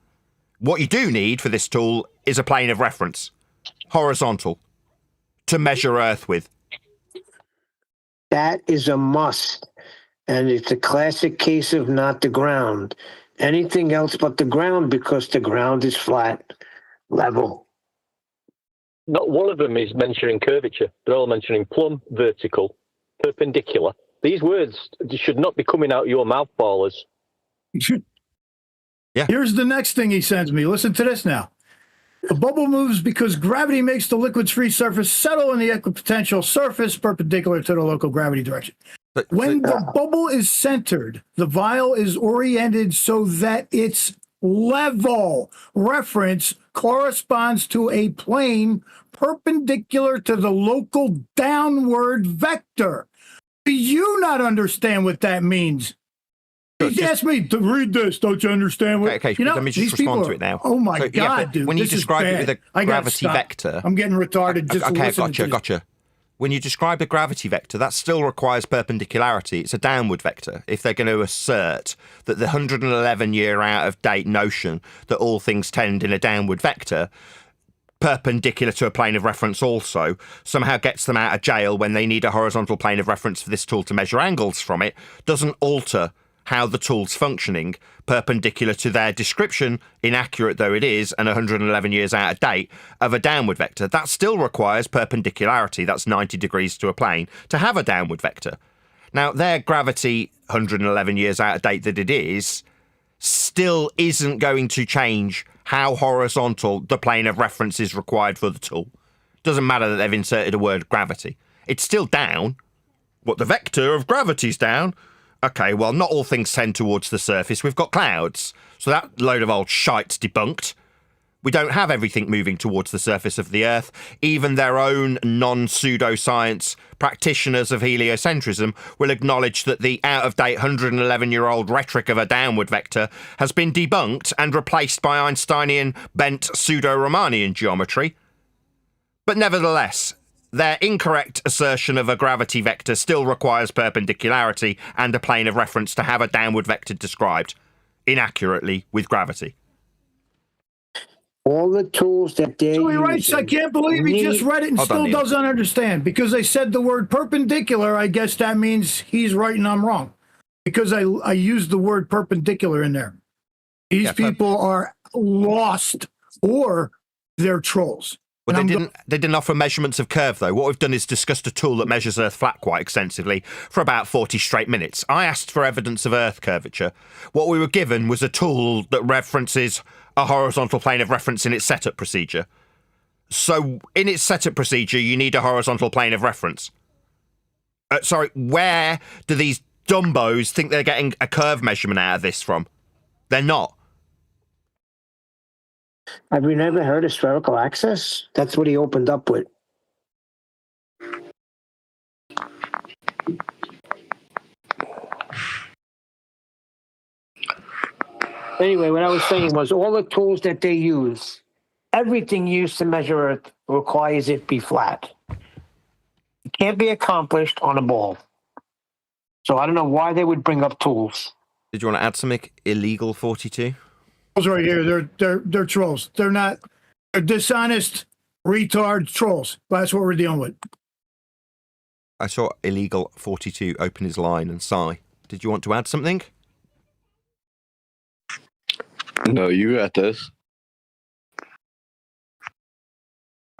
[SPEAKER 2] What you do need for this tool is a plane of reference, horizontal, to measure Earth with.
[SPEAKER 12] That is a must. And it's a classic case of not the ground. Anything else but the ground because the ground is flat, level.
[SPEAKER 11] Not one of them is mentioning curvature. They're all mentioning plumb, vertical, perpendicular. These words should not be coming out your mouth, ballers.
[SPEAKER 2] Yeah.
[SPEAKER 7] Here's the next thing he sends me. Listen to this now. The bubble moves because gravity makes the liquid's free surface settle in the equipotential surface perpendicular to the local gravity direction. When the bubble is centered, the vial is oriented so that its level reference corresponds to a plane perpendicular to the local downward vector. Do you not understand what that means? He asked me to read this. Don't you understand what?
[SPEAKER 2] Okay, let me just respond to it now.
[SPEAKER 7] Oh my God, dude!
[SPEAKER 2] When you
[SPEAKER 7] this is
[SPEAKER 2] describe it
[SPEAKER 7] bad.
[SPEAKER 2] with a gravity vector,
[SPEAKER 7] I'm getting retarded. Just
[SPEAKER 2] okay,
[SPEAKER 7] listening
[SPEAKER 2] gotcha. When you describe a gravity vector, that still requires perpendicularity. It's a downward vector. If they're going to assert that the 111-year out-of-date notion that all things tend in a downward vector, perpendicular to a plane of reference also, somehow gets them out of jail when they need a horizontal plane of reference for this tool to measure angles from it, doesn't alter how the tool's functioning, perpendicular to their description, inaccurate though it is, and 111 years out of date, of a downward vector. That still requires perpendicularity, that's 90 degrees to a plane, to have a downward vector. Now, their gravity, 111 years out of date that it is, still isn't going to change how horizontal the plane of reference is required for the tool. Doesn't matter that they've inserted a word gravity. It's still down. What, the vector of gravity's down? Okay, well, not all things tend towards the surface. We've got clouds. So that load of old shite's debunked. We don't have everything moving towards the surface of the Earth. Even their own non-pseudoscience practitioners of heliocentrism will acknowledge that the out-of-date 111-year-old rhetoric of a downward vector has been debunked and replaced by Einsteinian bent pseudo-Riemannian geometry. But nevertheless, their incorrect assertion of a gravity vector still requires perpendicularity and a plane of reference to have a downward vector described inaccurately with gravity.
[SPEAKER 12] All the tools that they
[SPEAKER 7] So he writes, I can't believe he just read it and still doesn't understand. Because they said the word perpendicular, I guess that means he's right and I'm wrong. Because I used the word perpendicular in there. These people are lost or they're trolls.
[SPEAKER 2] Well, they didn't offer measurements of curve, though. What we've done is discussed a tool that measures Earth flat quite extensively for about 40 straight minutes. I asked for evidence of Earth curvature. What we were given was a tool that references a horizontal plane of reference in its setup procedure. So, in its setup procedure, you need a horizontal plane of reference. Where do these dumbos think they're getting a curve measurement out of this from? They're not.
[SPEAKER 12] Have you never heard of spherical axis? That's what he opened up with. Anyway, what I was saying was all the tools that they use, everything used to measure Earth requires it be flat. It can't be accomplished on a ball. So I don't know why they would bring up tools.
[SPEAKER 2] Did you want to add something? Illegal 42?
[SPEAKER 7] Right here, they're trolls. They're dishonest, retard trolls. That's what we're dealing with.
[SPEAKER 2] I saw Illegal 42 open his line and sigh. Did you want to add something?
[SPEAKER 13] No, you got this.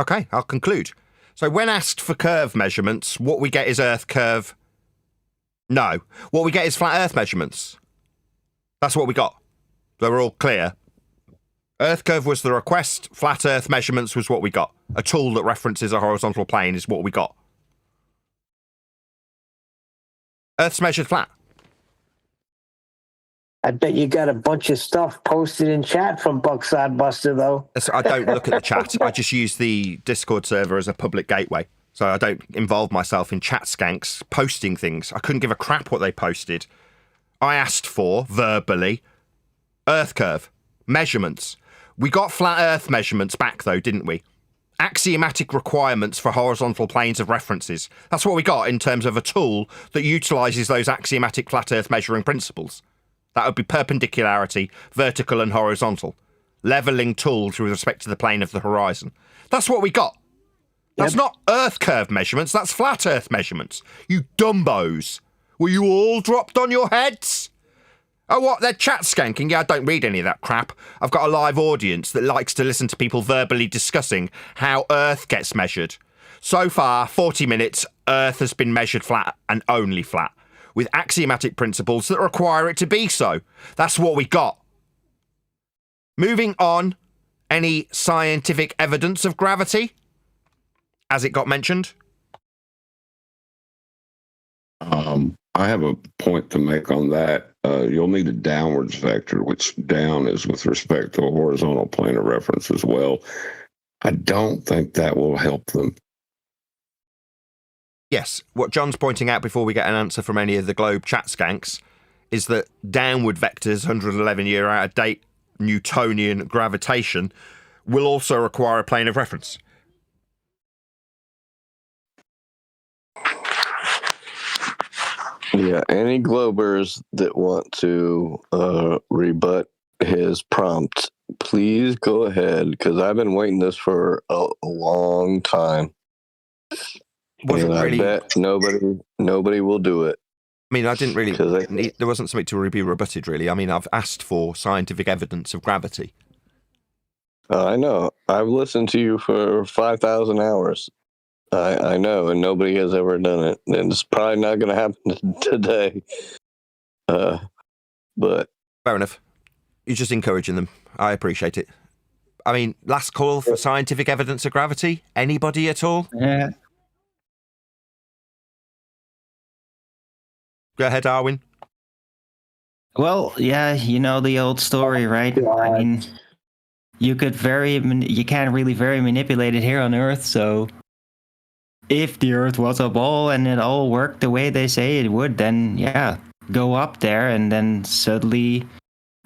[SPEAKER 2] Okay, I'll conclude. So when asked for curve measurements, what we get is Earth curve. No. What we get is flat Earth measurements. That's what we got. So we're all clear. Earth curve was the request. Flat Earth measurements was what we got. A tool that references a horizontal plane is what we got. Earth's measured flat.
[SPEAKER 12] I bet you got a bunch of stuff posted in chat from Buck Sodbuster, though.
[SPEAKER 2] I don't look at the chat. I just use the Discord server as a public gateway. So I don't involve myself in chat skanks posting things. I couldn't give a crap what they posted. I asked for, verbally, Earth curve, measurements. We got flat Earth measurements back, though, didn't we? Axiomatic requirements for horizontal planes of references. That's what we got in terms of a tool that utilises those axiomatic flat Earth measuring principles. That would be perpendicularity, vertical and horizontal. Levelling tools with respect to the plane of the horizon. That's what we got. That's not Earth curve measurements, that's flat Earth measurements. You dumbos. Were you all dropped on your heads? Oh, what? They're chat skanking? Yeah, I don't read any of that crap. I've got a live audience that likes to listen to people verbally discussing how Earth gets measured. So far, 40 minutes, Earth has been measured flat and only flat, with axiomatic principles that require it to be so. That's what we got. Moving on, any scientific evidence of gravity? As it got mentioned?
[SPEAKER 6] I have a point to make on that. You'll need a downwards vector, which down is with respect to a horizontal plane of reference as well. I don't think that will help them.
[SPEAKER 2] Yes, what John's pointing out before we get an answer from any of the Globe chat skanks is that downward vectors, 111-year out-of-date Newtonian gravitation, will also require a plane of reference.
[SPEAKER 13] Yeah, any Globers that want to rebut his prompt, please go ahead, because I've been waiting this for a long time. And I bet nobody will do it.
[SPEAKER 2] I mean, I didn't really... there wasn't something to be rebutted, really. I mean, I've asked for scientific evidence of gravity.
[SPEAKER 13] I know. I've listened to you for 5,000 hours. I know, and nobody has ever done it. And it's probably not going to happen today. But
[SPEAKER 2] fair enough. You're just encouraging them. I appreciate it. I mean, last call for scientific evidence of gravity? Anybody at all?
[SPEAKER 14] Yeah.
[SPEAKER 2] Go ahead, Arwin.
[SPEAKER 14] Well, yeah, you know the old story, right? I mean, you can't really very manipulate it here on Earth, so if the Earth was a ball and it all worked the way they say it would, then yeah, go up there and then suddenly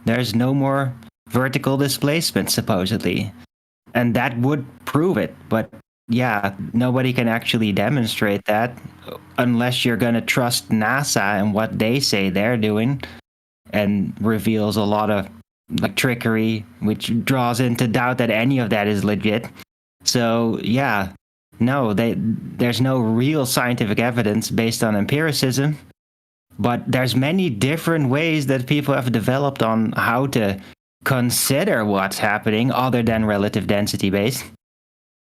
[SPEAKER 14] there's no more vertical displacement, supposedly. And that would prove it, but yeah, nobody can actually demonstrate that unless you're going to trust NASA and what they say they're doing, and reveals a lot of trickery, which draws into doubt that any of that is legit. So yeah, no, there's no real scientific evidence based on empiricism, but there's many different ways that people have developed on how to consider what's happening other than relative density based.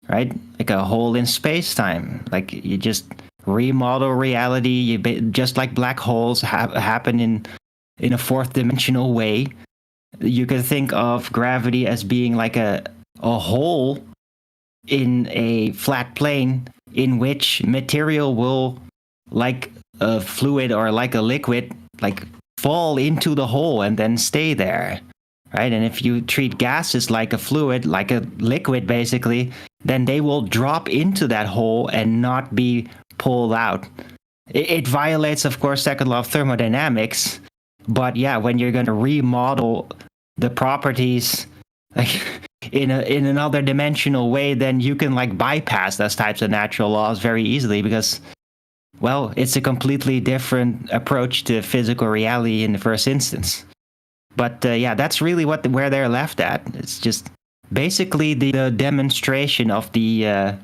[SPEAKER 14] right? Like a hole in space-time. Like you just remodel reality. Just like black holes happen in a fourth dimensional way. You could think of gravity as being like a hole in a flat plane in which material will, like a fluid or like a liquid, like fall into the hole and then stay there, right? And if you treat gases like a fluid, like a liquid basically, then they will drop into that hole and not be pulled out. It violates, of course, second law of thermodynamics, but yeah, when you're going to remodel the properties like in another dimensional way, then you can like bypass those types of natural laws very easily because, well, it's a completely different approach to physical reality in the first instance. But yeah, that's really where they're left at. It's just basically the demonstration of the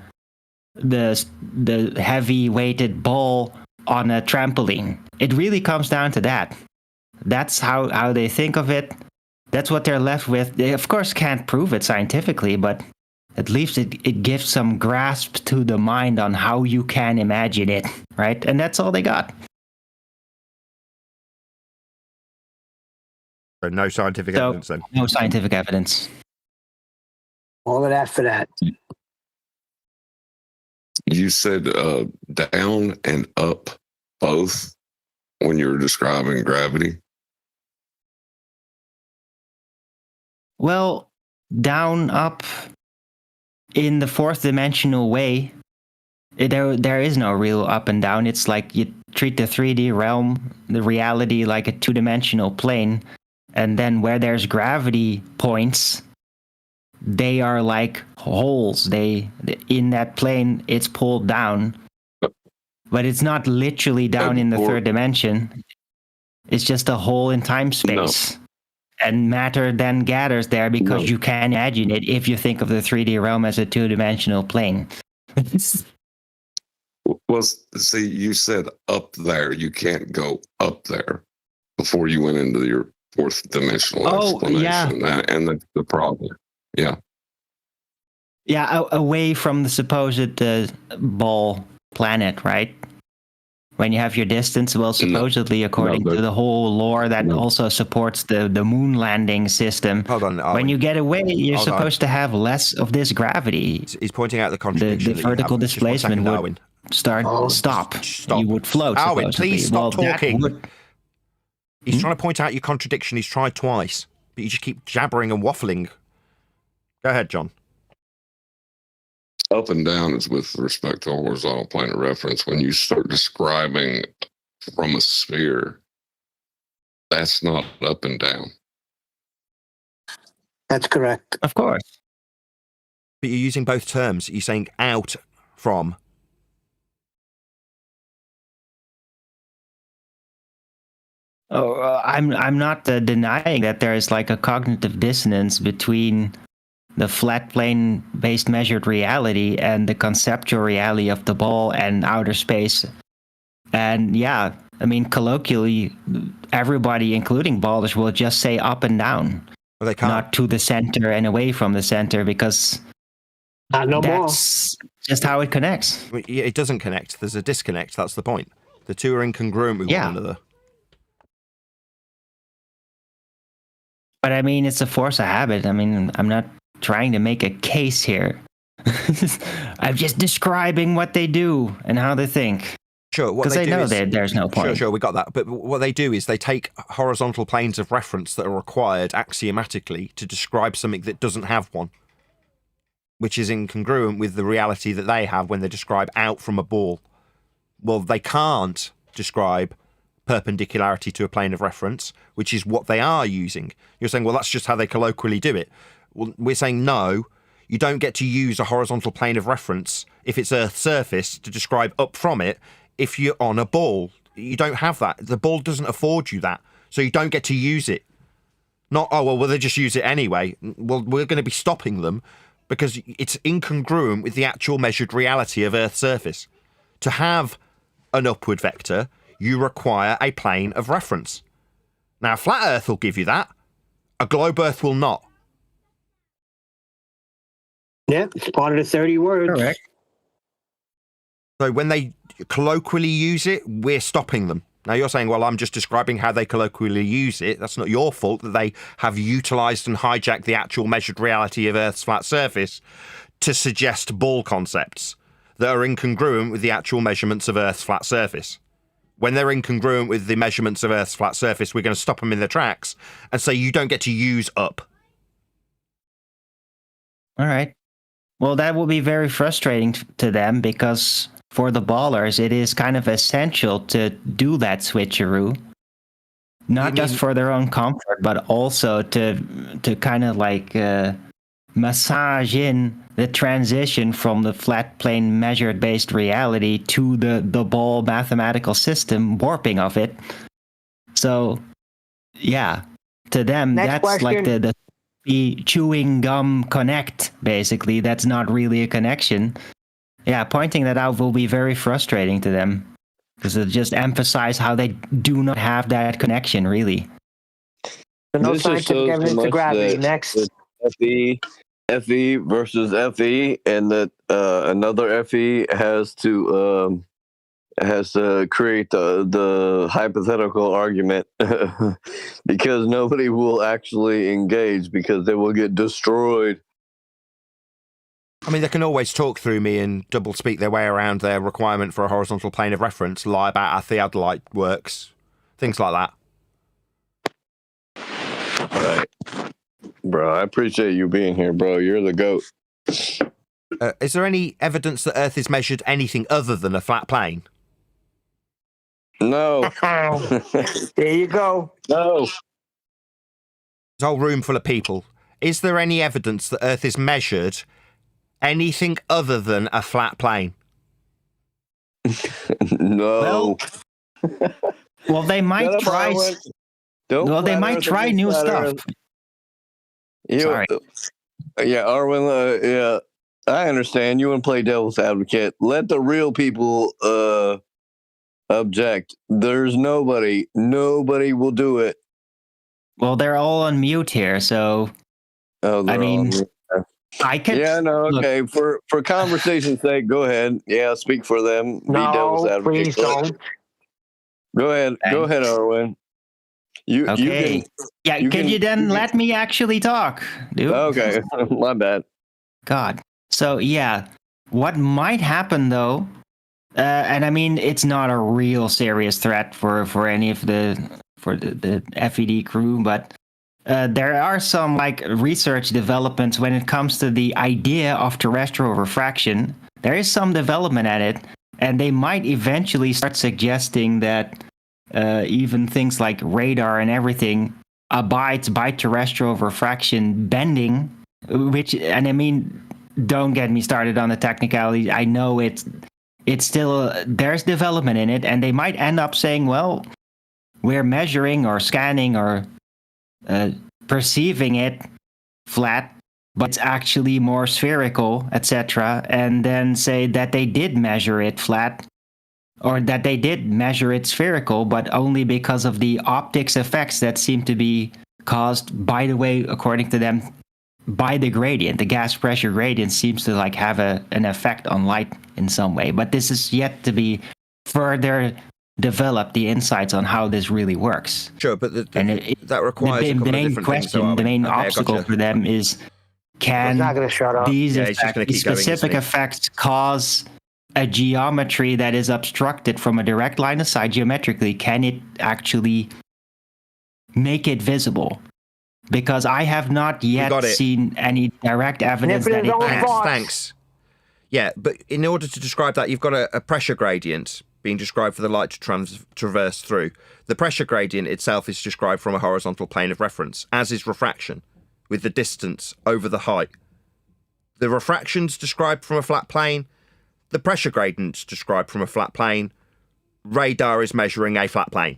[SPEAKER 14] heavy weighted ball on a trampoline. It really comes down to that. That's how they think of it. That's what they're left with. They, of course, can't prove it scientifically, but at least it gives some grasp to the mind on how you can imagine it, right? And that's all they got.
[SPEAKER 2] So no scientific evidence then?
[SPEAKER 14] No scientific evidence.
[SPEAKER 12] All of that for that.
[SPEAKER 6] You said down and up both when you were describing gravity?
[SPEAKER 14] Well, down, up, in the fourth dimensional way, there is no real up and down. It's like you treat the 3D realm, the reality, like a two-dimensional plane, and then where there's gravity points, they are like holes. In that plane, it's pulled down, but it's not literally down in the third dimension. It's just a hole in time-space. No. And matter then gathers there because you can imagine it if you think of the 3D realm as a two-dimensional plane.
[SPEAKER 6] Well, see, you said up there. You can't go up there before you went into your fourth dimensional explanation.
[SPEAKER 14] Yeah.
[SPEAKER 6] And that's the problem. Yeah.
[SPEAKER 14] Yeah, away from the supposed ball planet, right? When you have your distance, well, supposedly, according to the whole lore that also supports the moon landing system,
[SPEAKER 2] hold on,
[SPEAKER 14] when you get away, you're supposed to have less of this gravity.
[SPEAKER 2] He's pointing out the contradiction.
[SPEAKER 14] The vertical displacement would stop. You would float.
[SPEAKER 2] Alwyn, please stop talking. He's trying to point out your contradiction. He's tried twice, but you just keep jabbering and waffling. Go ahead, John.
[SPEAKER 6] Up and down is with respect to a horizontal plane of reference. When you start describing from a sphere, that's not up and down.
[SPEAKER 12] That's correct.
[SPEAKER 14] Of course.
[SPEAKER 2] But you're using both terms. You're saying out from.
[SPEAKER 14] I'm not denying that there is like a cognitive dissonance between the flat plane based measured reality and the conceptual reality of the ball and outer space. And yeah, I mean, colloquially, everybody, including ballers, will just say up and down.
[SPEAKER 2] Well, they can't.
[SPEAKER 14] Not to the center and away from the center, because that's just how it connects.
[SPEAKER 2] It doesn't connect. There's a disconnect. That's the point. The two are incongruent with one another.
[SPEAKER 14] But I mean, it's a force of habit. I mean, I'm not trying to make a case here. I'm just describing what they do and how they think.
[SPEAKER 2] Sure,
[SPEAKER 14] because they know that there's no point.
[SPEAKER 2] Sure, we got that. But what they do is they take horizontal planes of reference that are required axiomatically to describe something that doesn't have one, which is incongruent with the reality that they have when they describe out from a ball. Well, they can't describe perpendicularity to a plane of reference, which is what they are using. You're saying, well, that's just how they colloquially do it. Well, we're saying, no, you don't get to use a horizontal plane of reference if it's Earth's surface to describe up from it if you're on a ball. You don't have that. The ball doesn't afford you that. So you don't get to use it. Not, oh, well, they just use it anyway. Well, we're going to be stopping them because it's incongruent with the actual measured reality of Earth's surface. To have an upward vector, you require a plane of reference. Now, flat Earth will give you that. A globe Earth will not.
[SPEAKER 12] Yep, it's part of the 30 words.
[SPEAKER 14] Correct.
[SPEAKER 2] So when they colloquially use it, we're stopping them. Now you're saying, well, I'm just describing how they colloquially use it. That's not your fault that they have utilised and hijacked the actual measured reality of Earth's flat surface to suggest ball concepts that are incongruent with the actual measurements of Earth's flat surface. When they're incongruent with the measurements of Earth's flat surface, we're going to stop them in their tracks and say you don't get to use up.
[SPEAKER 14] All right. Well, that will be very frustrating to them because for the ballers, it is kind of essential to do that switcheroo. Not just for their own comfort, but also to kind of like massage in the transition from the flat plane measured based reality to the ball mathematical system, warping of it. So, yeah, to them,
[SPEAKER 12] Next
[SPEAKER 14] that's like
[SPEAKER 12] question.
[SPEAKER 14] the chewing gum connect, basically. That's not really a connection. Yeah, pointing that out will be very frustrating to them because it just emphasize how they do not have that connection, really.
[SPEAKER 12] No
[SPEAKER 13] This just
[SPEAKER 12] scientific
[SPEAKER 13] shows
[SPEAKER 12] evidence
[SPEAKER 13] so
[SPEAKER 12] to
[SPEAKER 13] much
[SPEAKER 12] gravity.
[SPEAKER 13] that
[SPEAKER 12] Next.
[SPEAKER 13] FE versus FE, and that another FE has to create the hypothetical argument because nobody will actually engage because they will get destroyed.
[SPEAKER 2] I mean, they can always talk through me and double speak their way around their requirement for a horizontal plane of reference, lie about how theodolite works, things like that.
[SPEAKER 13] Right. Bro, I appreciate you being here, bro. You're the GOAT.
[SPEAKER 2] Is there any evidence that Earth is measured anything other than a flat plane?
[SPEAKER 13] No.
[SPEAKER 12] There you go.
[SPEAKER 13] No.
[SPEAKER 2] There's a whole room full of people. Is there any evidence that Earth is measured anything other than a flat plane?
[SPEAKER 13] No.
[SPEAKER 14] Well, they might try. Well, they might try new stuff.
[SPEAKER 13] Sorry. Yeah, Arwen, yeah, I understand. You want to play devil's advocate. Let the real people object. There's nobody will do it.
[SPEAKER 14] Well, they're all on mute here, so I mean, I can.
[SPEAKER 13] Yeah, no, okay. For conversation's sake, go ahead. Yeah, speak for them. Be devil's advocate.
[SPEAKER 12] Please don't.
[SPEAKER 13] Go ahead. Go ahead, Arwen. You can.
[SPEAKER 14] Yeah, can you then let me actually talk, dude?
[SPEAKER 13] Okay, my bad.
[SPEAKER 14] God. So yeah, what might happen though, and I mean it's not a real serious threat for any of the FED crew, but there are some like research developments when it comes to the idea of terrestrial refraction. There is some development at it, and they might eventually start suggesting that even things like radar and everything abides by terrestrial refraction bending, which, and I mean, don't get me started on the technicalities. I know it's still, there's development in it, and they might end up saying, well, we're measuring or scanning or perceiving it flat, but it's actually more spherical, etc., and then say that they did measure it flat, or that they did measure it spherical, but only because of the optics effects that seem to be caused, by the way, according to them, by the gradient. The gas pressure gradient seems to like have an effect on light in some way, but this is yet to be further developed, the insights on how this really works.
[SPEAKER 2] Sure, but that requires
[SPEAKER 14] the main question, the main obstacle for them is, can these specific effects cause a geometry that is obstructed from a direct line of sight geometrically? Can it actually make it visible? Because I have not yet seen any direct evidence that it can.
[SPEAKER 2] Thanks. Yeah, but in order to describe that, you've got a pressure gradient being described for the light to traverse through. The pressure gradient itself is described from a horizontal plane of reference, as is refraction, with the distance over the height. The refraction's described from a flat plane. The pressure gradient's described from a flat plane. Radar is measuring a flat plane.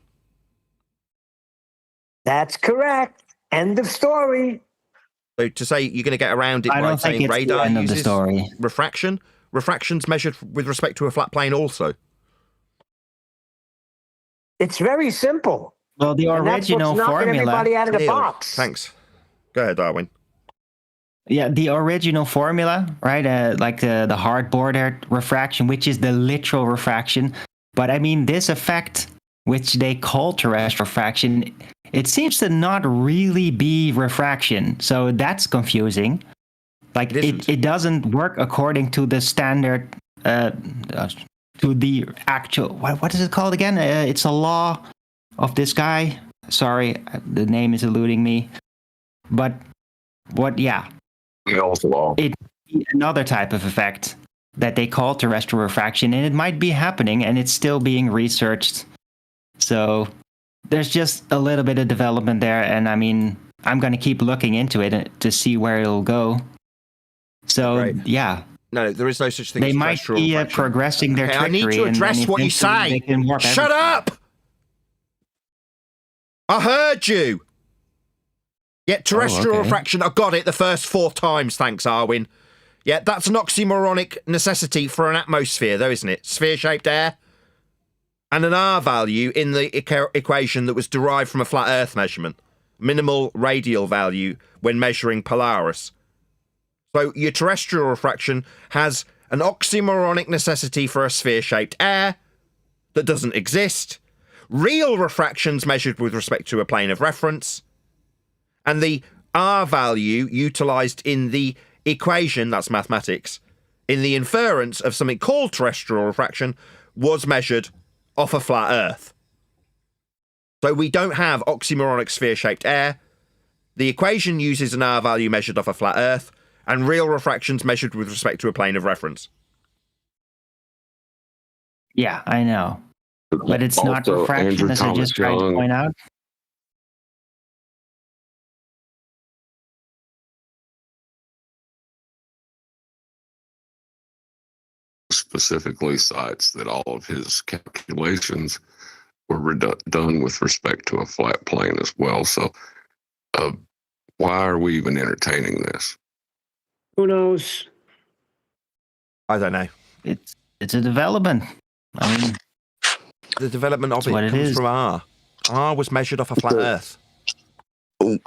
[SPEAKER 12] That's correct. End of story.
[SPEAKER 2] So to say you're going to get around it by saying radar uses refraction, refraction's measured with respect to a flat plane also.
[SPEAKER 12] It's very simple.
[SPEAKER 14] Well, the original formula.
[SPEAKER 12] Everybody out of the box.
[SPEAKER 2] Thanks. Go ahead, Darwin.
[SPEAKER 14] Yeah, the original formula, right? Like the hard border refraction, which is the literal refraction. But I mean, this effect, which they call terrestrial refraction, it seems to not really be refraction. So that's confusing. Like it doesn't work according to the standard, to the actual, what is it called again? It's a law of this guy. Sorry, the name is eluding me. But yeah. It's another type of effect that they call terrestrial refraction, and it might be happening, and it's still being researched. So there's just a little bit of development there, and I mean, I'm going to keep looking into it to see where it'll go. So, yeah.
[SPEAKER 2] No, there is no such thing
[SPEAKER 14] they
[SPEAKER 2] as
[SPEAKER 14] might be progressing their trickery.
[SPEAKER 2] I need to address what you say. Shut up! I heard you! Yeah, terrestrial refraction, I got it the first 4 times, thanks, Arwin. Yeah, that's an oxymoronic necessity for an atmosphere, though, isn't it? Sphere-shaped air. And an R value in the equation that was derived from a flat Earth measurement. Minimal radial value when measuring Polaris. So your terrestrial refraction has an oxymoronic necessity for a sphere-shaped air that doesn't exist. Real refractions measured with respect to a plane of reference. And the R value utilised in the equation, that's mathematics, in the inference of something called terrestrial refraction was measured off a flat Earth. So we don't have oxymoronic sphere-shaped air. The equation uses an R value measured off a flat Earth, and real refractions measured with respect to a plane of reference.
[SPEAKER 14] Yeah, I know. But it's also not refraction, as I just tried to point out.
[SPEAKER 6] Specifically cites that all of his calculations were done with respect to a flat plane as well. So why are we even entertaining this?
[SPEAKER 12] Who knows?
[SPEAKER 2] I don't know.
[SPEAKER 14] It's a development. I mean,
[SPEAKER 2] the development of it comes from R. R was measured off a flat Earth.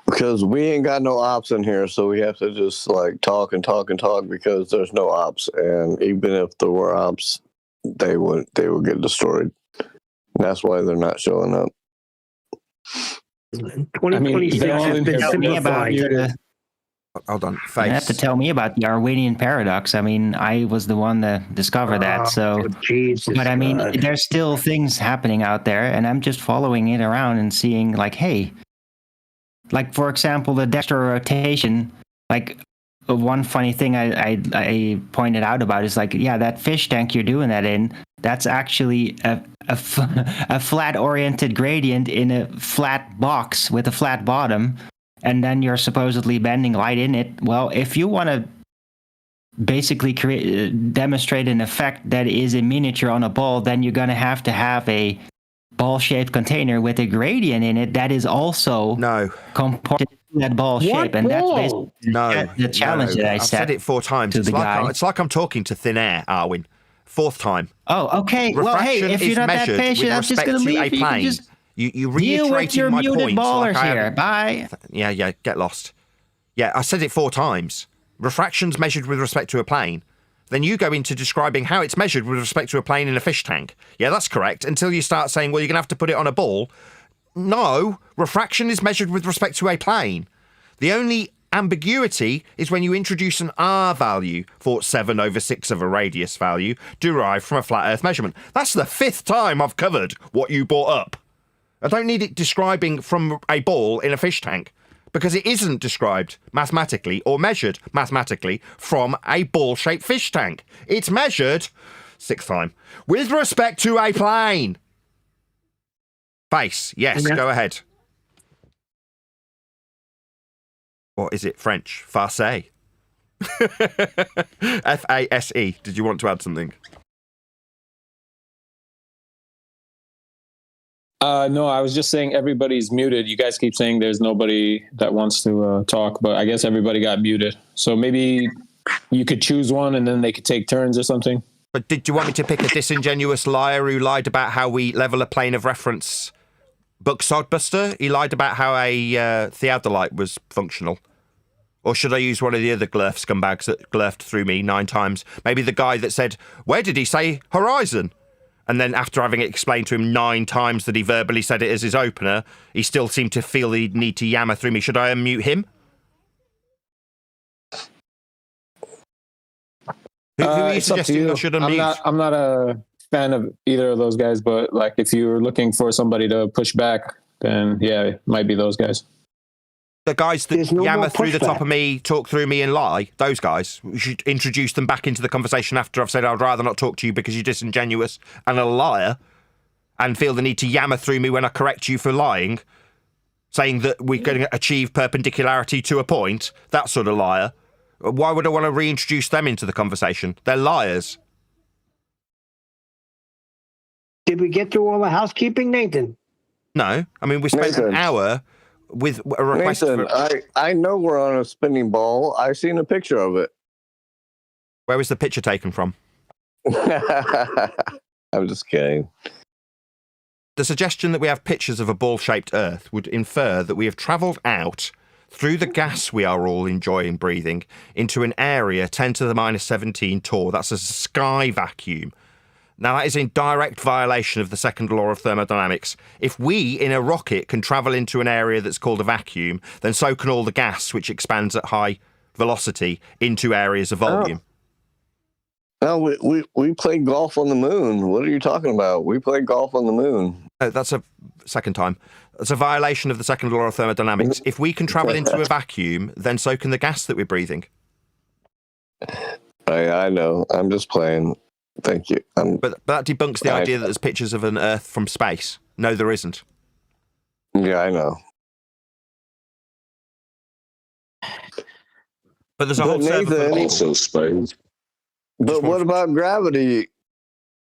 [SPEAKER 13] Because we ain't got no ops in here, so we have to just like talk and talk and talk because there's no ops, and even if there were ops, they would get destroyed. That's why they're not showing up.
[SPEAKER 12] 2026 has been simplified.
[SPEAKER 2] Hold on,
[SPEAKER 14] you have to tell me about the Arwinian paradox. I mean, I was the one that discovered that. So, but I mean, there's still things happening out there, and I'm just following it around and seeing, like, hey, like for example, the dextral rotation. Like one funny thing I pointed out about is like, yeah, that fish tank you're doing that in, that's actually a flat-oriented gradient in a flat box with a flat bottom. And then you're supposedly bending light in it. Well, if you want to basically demonstrate an effect that is a miniature on a ball, then you're going to have a ball-shaped container with a gradient in it that is also comported to that ball shape. And that's basically the challenge that I set.
[SPEAKER 2] I've said it 4 times. It's like I'm talking to thin air, Arwin. 4th time.
[SPEAKER 14] Oh, okay. Well, hey, if you're not that patient, I'm just going to leave. You can just
[SPEAKER 2] You reiterating my point.
[SPEAKER 14] Ballers here. Bye.
[SPEAKER 2] Yeah, get lost. Yeah, I said it 4 times. Refraction's measured with respect to a plane. Then you go into describing how it's measured with respect to a plane in a fish tank. Yeah, that's correct, until you start saying, well, you're going to have to put it on a ball. No, refraction is measured with respect to a plane. The only ambiguity is when you introduce an R value for 7/6 of a radius value derived from a flat Earth measurement. That's the 5th time I've covered what you brought up. I don't need it describing from a ball in a fish tank, because it isn't described mathematically or measured mathematically from a ball-shaped fish tank. It's measured, 6th time, with respect to a plane. Face, yes, go ahead. Or is it French? Farce. F-A-S-E. Did you want to add something?
[SPEAKER 15] No, I was just saying everybody's muted. You guys keep saying there's nobody that wants to talk, but I guess everybody got muted. So maybe you could choose one and then they could take turns or something.
[SPEAKER 2] But did you want me to pick a disingenuous liar who lied about how we level a plane of reference? Book Sodbuster? He lied about how a theodolite was functional. Or should I use one of the other glurf scumbags that glurfed through me 9 times? Maybe the guy that said, where did he say Horizon? And then after having explained to him 9 times that he verbally said it as his opener, he still seemed to feel the need to yammer through me. Should I unmute him? Who are you suggesting I should unmute?
[SPEAKER 15] I'm not a fan of either of those guys, but like if you're looking for somebody to push back, then yeah, it might be those guys.
[SPEAKER 2] The guys that yammer through the top of me, talk through me and lie, those guys, we should introduce them back into the conversation after I've said I'd rather not talk to you because you're disingenuous and a liar, and feel the need to yammer through me when I correct you for lying, saying that we're going to achieve perpendicularity to a point, that sort of liar. Why would I want to reintroduce them into the conversation? They're liars.
[SPEAKER 12] Did we get through all the housekeeping, Nathan?
[SPEAKER 2] No. I mean, we spent an hour with a request
[SPEAKER 13] Nathan, I know we're on a spinning ball. I've seen a picture of it.
[SPEAKER 2] Where was the picture taken from?
[SPEAKER 13] I'm just kidding.
[SPEAKER 2] The suggestion that we have pictures of a ball-shaped Earth would infer that we have travelled out through the gas we are all enjoying breathing into an area 10 to the minus 17 tall. That's a sky vacuum. Now, that is in direct violation of the second law of thermodynamics. If we, in a rocket, can travel into an area that's called a vacuum, then so can all the gas, which expands at high velocity into areas of volume.
[SPEAKER 13] No, we played golf on the moon. What are you talking about? We played golf on the moon.
[SPEAKER 2] That's a second time. That's a violation of the second law of thermodynamics. If we can travel into a vacuum, then so can the gas that we're breathing.
[SPEAKER 13] I know. I'm just playing. Thank you.
[SPEAKER 2] But that debunks the idea that there's pictures of an Earth from space. No, there isn't.
[SPEAKER 13] Yeah, I know.
[SPEAKER 2] But there's a whole
[SPEAKER 13] Nathan,
[SPEAKER 6] also space.
[SPEAKER 13] But what about gravity?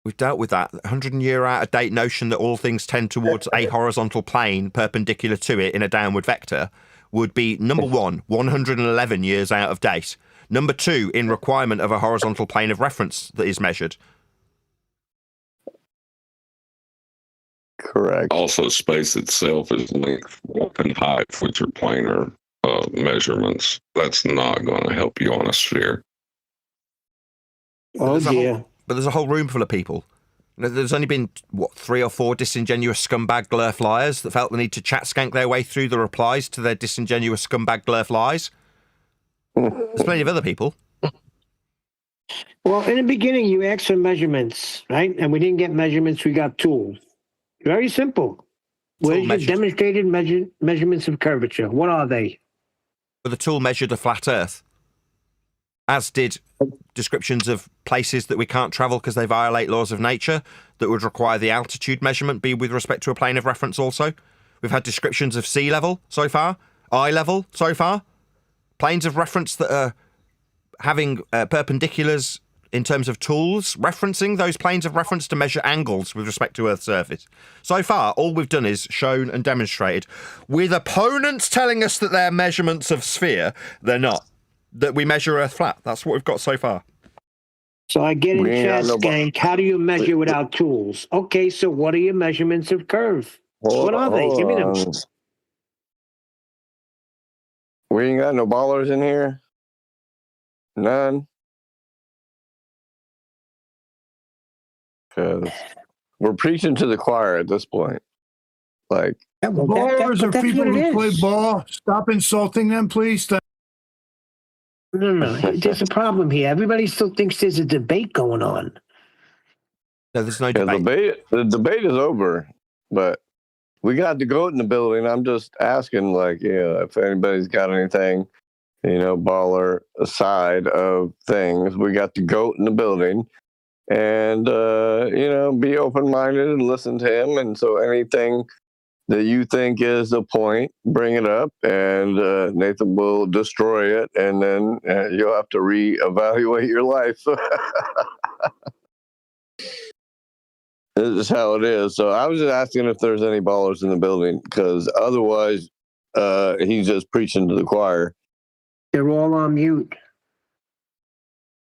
[SPEAKER 2] We've dealt with that 100-year out-of-date notion that all things tend towards a horizontal plane perpendicular to it in a downward vector would be, number 1, 111 years out of date. Number 2, in requirement of a horizontal plane of reference that is measured.
[SPEAKER 13] Correct.
[SPEAKER 6] Also, space itself is length, width, and height, which are planar measurements. That's not going to help you on a sphere.
[SPEAKER 12] Oh, dear.
[SPEAKER 2] But there's a whole room full of people. There's only been, 3 or 4 disingenuous scumbag glurf liars that felt the need to chat skank their way through the replies to their disingenuous scumbag glurf lies. There's plenty of other people.
[SPEAKER 12] Well, in the beginning, you asked for measurements, right? And we didn't get measurements. We got tools. Very simple. Where's your demonstrated measurements of curvature? What are they?
[SPEAKER 2] But the tool measured a flat Earth, as did descriptions of places that we can't travel because they violate laws of nature that would require the altitude measurement be with respect to a plane of reference also. We've had descriptions of sea level so far, eye level so far, planes of reference that are having perpendiculars in terms of tools, referencing those planes of reference to measure angles with respect to Earth's surface. So far, all we've done is shown and demonstrated, with opponents telling us that they're measurements of sphere, they're not. That we measure Earth flat. That's what we've got so far.
[SPEAKER 12] So I get in chat skank, how do you measure without tools? Okay, so what are your measurements of curve? What are they? Give me them.
[SPEAKER 13] We ain't got no ballers in here? None? Because we're preaching to the choir at this point. Like,
[SPEAKER 7] ballers are people who play ball. Stop insulting them, please.
[SPEAKER 12] No. There's a problem here. Everybody still thinks there's a debate going on.
[SPEAKER 2] No, there's no debate.
[SPEAKER 13] The debate is over, but we got the GOAT in the building. I'm just asking, like, if anybody's got anything, baller aside of things. We got the GOAT in the building. And, be open-minded and listen to him. And so anything that you think is a point, bring it up, and Nathan will destroy it, and then you'll have to reevaluate your life. This is how it is. So I was just asking if there's any ballers in the building, because otherwise he's just preaching to the choir.
[SPEAKER 12] They're all on mute.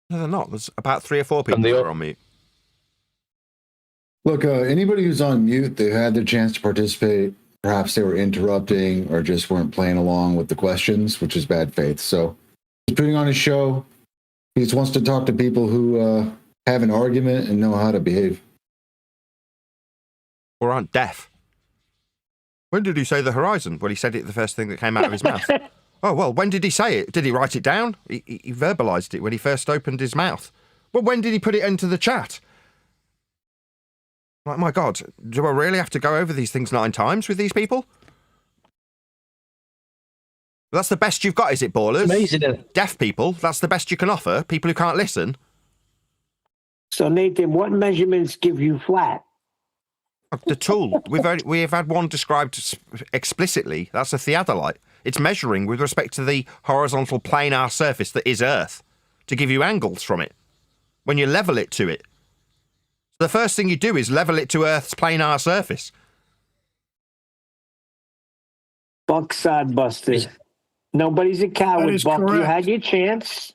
[SPEAKER 2] No, they're not. There's about 3 or 4 people that are on mute.
[SPEAKER 4] Look, anybody who's on mute, they had their chance to participate. perhaps they were interrupting or just weren't playing along with the questions, which is bad faith. So he's putting on a show. He just wants to talk to people who have an argument and know how to behave.
[SPEAKER 2] Or aren't deaf. When did he say the horizon? Well, he said it the first thing that came out of his mouth. Oh, well, when did he say it? Did he write it down? He verbalized it when he first opened his mouth. Well, when did he put it into the chat? Like, my God, do I really have to go over these things 9 times with these people? That's the best you've got, is it, ballers?
[SPEAKER 12] Amazing.
[SPEAKER 2] Deaf people, that's the best you can offer? People who can't listen?
[SPEAKER 12] So, Nathan, what measurements give you flat?
[SPEAKER 2] The tool. We have had one described explicitly. That's a theodolite. It's measuring with respect to the horizontal planar surface that is Earth to give you angles from it when you level it to it. The first thing you do is level it to Earth's planar surface.
[SPEAKER 12] Buck Sodbuster. Nobody's a coward, Buck.
[SPEAKER 7] correct.
[SPEAKER 12] You had your chance.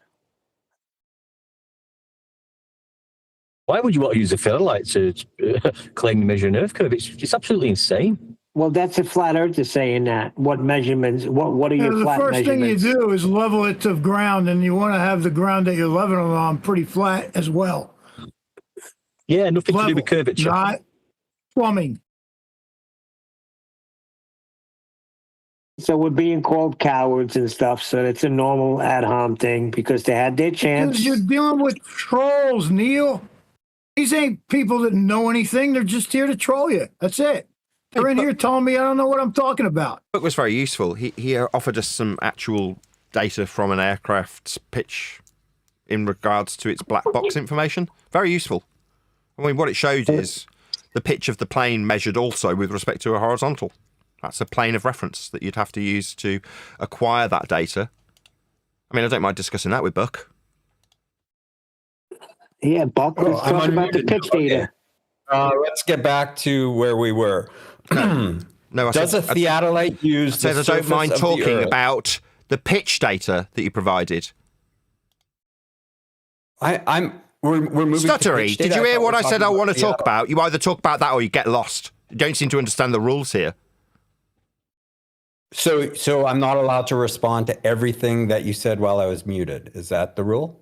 [SPEAKER 11] Why would you want to use a theodolite to claim to measure an Earth curve? It's absolutely insane.
[SPEAKER 12] Well, that's a flat earther saying that. What measurements? What are your
[SPEAKER 7] The
[SPEAKER 12] flat
[SPEAKER 7] first thing you
[SPEAKER 12] measurements?
[SPEAKER 7] do is level it to ground, and you want to have the ground that you're leveling on pretty flat as well.
[SPEAKER 11] Yeah, nothing to do
[SPEAKER 7] Level,
[SPEAKER 11] with curvature.
[SPEAKER 7] not plumbing.
[SPEAKER 12] So we're being called cowards and stuff. So it's a normal ad hom thing because they had their chance.
[SPEAKER 7] Because you're dealing with trolls, Neil. These ain't people that know anything. They're just here to troll you. That's it. They're in here telling me I don't know what I'm talking about.
[SPEAKER 2] The book was very useful. He offered us some actual data from an aircraft's pitch in regards to its black box information. Very useful. I mean, what it showed is the pitch of the plane measured also with respect to a horizontal. That's a plane of reference that you'd have to use to acquire that data. I mean, I don't mind discussing that with Buck.
[SPEAKER 12] Yeah, Buck. Let's talk about the pitch data.
[SPEAKER 3] Let's get back to where we were.
[SPEAKER 2] No,
[SPEAKER 3] Does a theodolite use the
[SPEAKER 2] I don't
[SPEAKER 3] surface
[SPEAKER 2] mind
[SPEAKER 3] of the
[SPEAKER 2] talking
[SPEAKER 3] Earth?
[SPEAKER 2] about the pitch data that you provided.
[SPEAKER 3] We're moving to
[SPEAKER 2] Stuttery,
[SPEAKER 3] pitch
[SPEAKER 2] did
[SPEAKER 3] data.
[SPEAKER 2] you hear
[SPEAKER 3] thought
[SPEAKER 2] what
[SPEAKER 3] we
[SPEAKER 2] I
[SPEAKER 3] were
[SPEAKER 2] said I
[SPEAKER 3] talking
[SPEAKER 2] want to
[SPEAKER 3] about
[SPEAKER 2] talk about? You either talk about that or you get lost. You don't seem to understand the rules here.
[SPEAKER 3] So I'm not allowed to respond to everything that you said while I was muted. Is that the rule?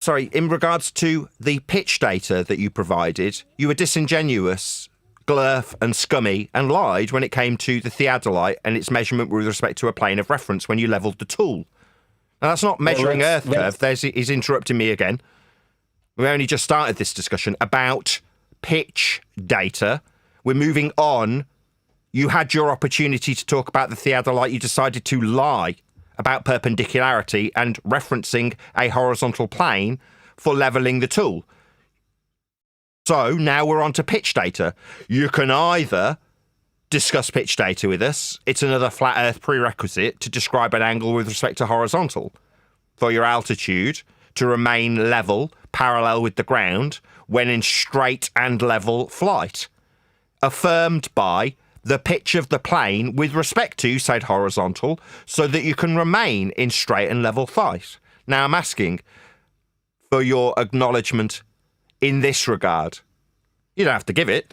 [SPEAKER 2] Sorry, in regards to the pitch data that you provided, you were disingenuous, glurf and scummy and lied when it came to the theodolite and its measurement with respect to a plane of reference when you levelled the tool. Now, that's not measuring Earth curve. He's interrupting me again. We only just started this discussion about pitch data. We're moving on. You had your opportunity to talk about the theodolite. You decided to lie about perpendicularity and referencing a horizontal plane for levelling the tool. So now we're on to pitch data. You can either discuss pitch data with us. It's another flat Earth prerequisite to describe an angle with respect to horizontal for your altitude to remain level, parallel with the ground when in straight and level flight, affirmed by the pitch of the plane with respect to said horizontal so that you can remain in straight and level flight. Now I'm asking for your acknowledgement in this regard. You don't have to give it.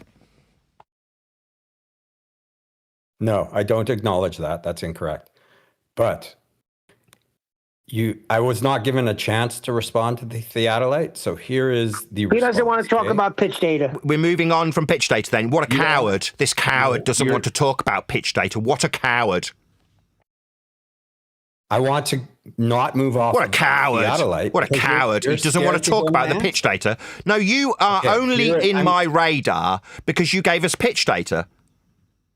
[SPEAKER 3] No, I don't acknowledge that. That's incorrect. But I was not given a chance to respond to the theodolite, so here is the
[SPEAKER 12] He doesn't want to talk about pitch data.
[SPEAKER 2] We're moving on from pitch data then. What a coward. This coward doesn't want to talk about pitch data. What a coward.
[SPEAKER 3] I want to not move off.
[SPEAKER 2] What a coward.
[SPEAKER 3] Theodolite
[SPEAKER 2] What a coward. He doesn't want to talk about the pitch data. No, you are only in my radar because you gave us pitch data.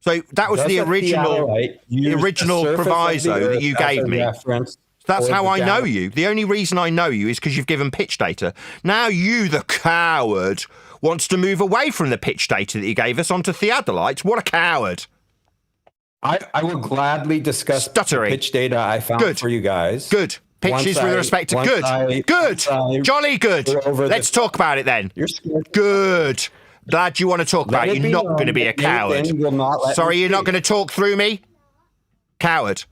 [SPEAKER 2] So that was the original proviso that you gave me. That's how I know you. The only reason I know you is because you've given pitch data. Now you, the coward, wants to move away from the pitch data that you gave us onto theodolites. What a coward.
[SPEAKER 3] I will gladly discuss
[SPEAKER 2] Stuttery.
[SPEAKER 3] the pitch data I found for you guys.
[SPEAKER 2] Good. Pitches with respect to good. Good. Jolly good. Let's talk about it then.
[SPEAKER 3] You're scared.
[SPEAKER 2] Good. Glad you want to talk about it. You're not going to be a coward. Sorry, you're not going to talk through me? Coward.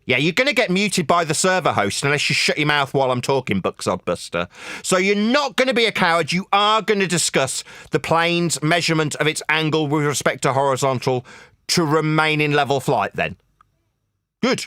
[SPEAKER 2] Yeah, you're going to get muted by the server host unless you shut your mouth while I'm talking, Sodbuster. So you're not going to be a coward. You are going to discuss the plane's measurement of its angle with respect to horizontal to remain in level flight then. Good.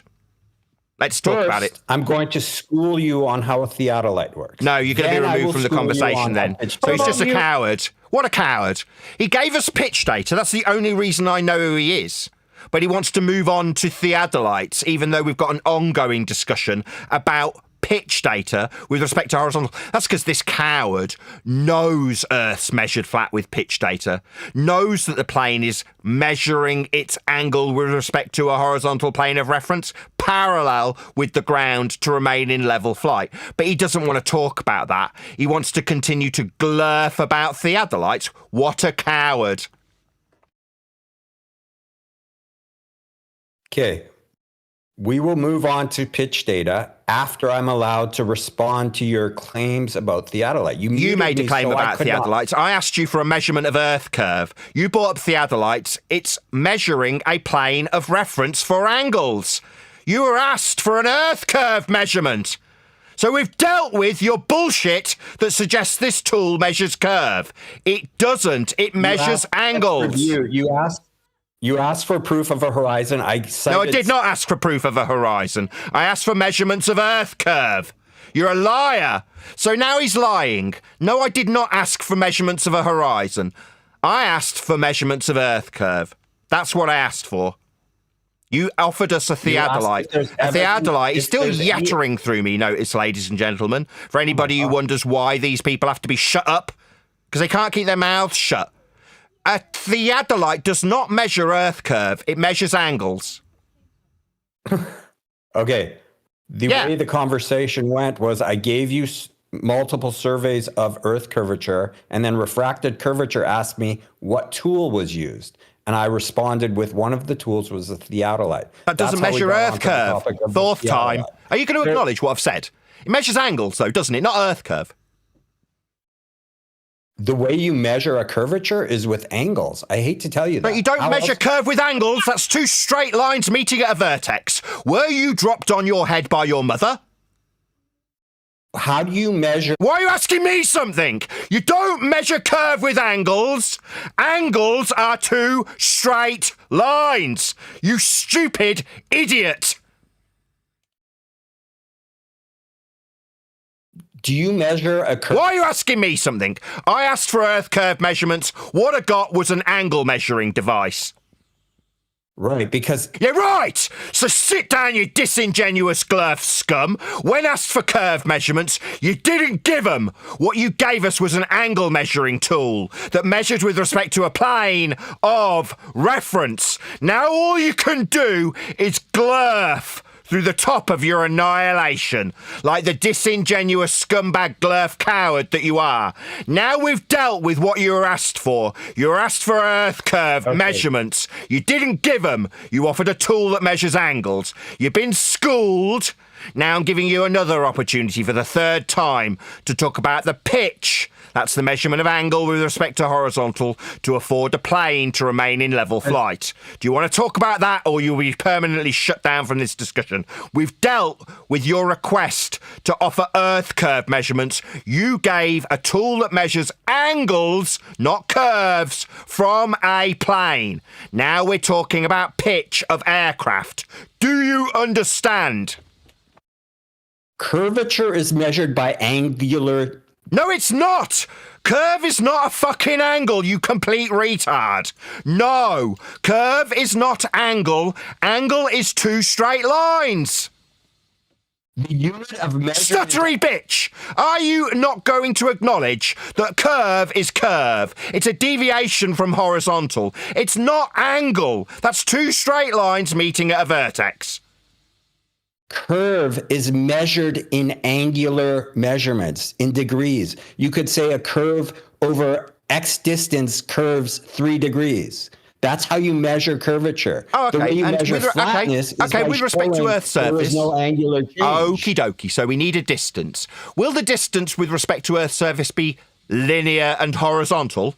[SPEAKER 2] Let's talk about it.
[SPEAKER 3] I'm going to school you on how a theodolite works.
[SPEAKER 2] No, you're going to be removed from the conversation then. So he's just a coward. What a coward. He gave us pitch data. That's the only reason I know who he is. But he wants to move on to theodolites, even though we've got an ongoing discussion about pitch data with respect to horizontal. That's because this coward knows Earth's measured flat with pitch data, knows that the plane is measuring its angle with respect to a horizontal plane of reference, parallel with the ground to remain in level flight. But he doesn't want to talk about that. He wants to continue to glurf about theodolites. What a coward.
[SPEAKER 3] Okay. We will move on to pitch data after I'm allowed to respond to your claims about theodolite. You
[SPEAKER 2] made a claim about theodolites. I asked you for a measurement of Earth curve. You brought up theodolites. It's measuring a plane of reference for angles. You were asked for an Earth curve measurement. So we've dealt with your bullshit that suggests this tool measures curve. It doesn't. It measures angles.
[SPEAKER 3] You asked for proof of a horizon. No,
[SPEAKER 2] I did not ask for proof of a horizon. I asked for measurements of Earth curve. You're a liar. So now he's lying. No, I did not ask for measurements of a horizon. I asked for measurements of Earth curve. That's what I asked for. You offered us a theodolite. A theodolite is still yattering through me, notice, ladies and gentlemen. For anybody who wonders why these people have to be shut up, because they can't keep their mouths shut. A theodolite does not measure Earth curve. It measures angles.
[SPEAKER 3] Okay. The way the conversation went was I gave you multiple surveys of Earth curvature, and then refracted curvature asked me what tool was used. And I responded with one of the tools was a theodolite.
[SPEAKER 2] That doesn't measure Earth curve. Fourth time. Are you going to acknowledge what I've said? It measures angles, though, doesn't it? Not Earth curve.
[SPEAKER 3] The way you measure a curvature is with angles. I hate to tell you that.
[SPEAKER 2] But you don't measure curve with angles. That's two straight lines meeting at a vertex. Were you dropped on your head by your mother?
[SPEAKER 3] How do you measure?
[SPEAKER 2] Why are you asking me something? You don't measure curve with angles. Angles are two straight lines. You stupid idiot.
[SPEAKER 3] Do you measure a curve?
[SPEAKER 2] Why are you asking me something? I asked for Earth curve measurements. What I got was an angle measuring device.
[SPEAKER 3] Right, because...
[SPEAKER 2] Yeah, right! So sit down, you disingenuous glurf scum. When asked for curve measurements, you didn't give them. What you gave us was an angle measuring tool that measured with respect to a plane of reference. Now all you can do is glurf through the top of your annihilation, like the disingenuous scumbag glurf coward that you are. Now we've dealt with what you were asked for. You were asked for Earth curve measurements. You didn't give them. You offered a tool that measures angles. You've been schooled. Now I'm giving you another opportunity for the third time to talk about the pitch. That's the measurement of angle with respect to horizontal to afford a plane to remain in level flight. Do you want to talk about that, or you'll be permanently shut down from this discussion? We've dealt with your request to offer Earth curve measurements. You gave a tool that measures angles, not curves, from a plane. Now we're talking about pitch of aircraft. Do you understand?
[SPEAKER 3] Curvature is measured by angular...
[SPEAKER 2] No, it's not! Curve is not a fucking angle, you complete retard. No, curve is not angle. Angle is two straight lines.
[SPEAKER 3] The unit of measurement...
[SPEAKER 2] Stuttery bitch! Are you not going to acknowledge that curve is curve? It's a deviation from horizontal. It's not angle. That's two straight lines meeting at a vertex.
[SPEAKER 3] Curve is measured in angular measurements, in degrees. You could say a curve over X distance curves 3 degrees. That's how you measure curvature.
[SPEAKER 2] Oh, okay.
[SPEAKER 3] The way you measure flatness is by
[SPEAKER 2] with respect to Earth's surface.
[SPEAKER 3] There is no angular change.
[SPEAKER 2] Okie dokie. So we need a distance. Will the distance with respect to Earth's surface be linear and horizontal?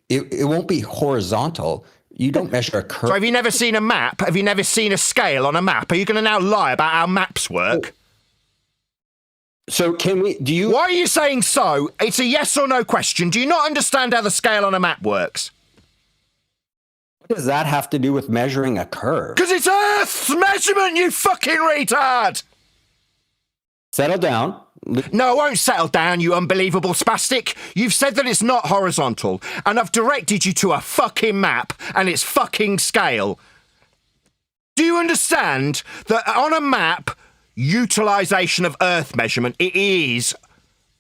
[SPEAKER 3] It won't be horizontal. You don't measure a curve.
[SPEAKER 2] So have you never seen a map? Have you never seen a scale on a map? Are you going to now lie about how maps work?
[SPEAKER 3] So
[SPEAKER 2] Why are you saying so? It's a yes or no question. Do you not understand how the scale on a map works?
[SPEAKER 3] What does that have to do with measuring a curve?
[SPEAKER 2] Because it's Earth's measurement, you fucking retard!
[SPEAKER 3] Settle down.
[SPEAKER 2] No, I won't settle down, you unbelievable spastic. You've said that it's not horizontal, and I've directed you to a fucking map and its fucking scale. Do you understand that on a map, utilisation of Earth measurement, it is,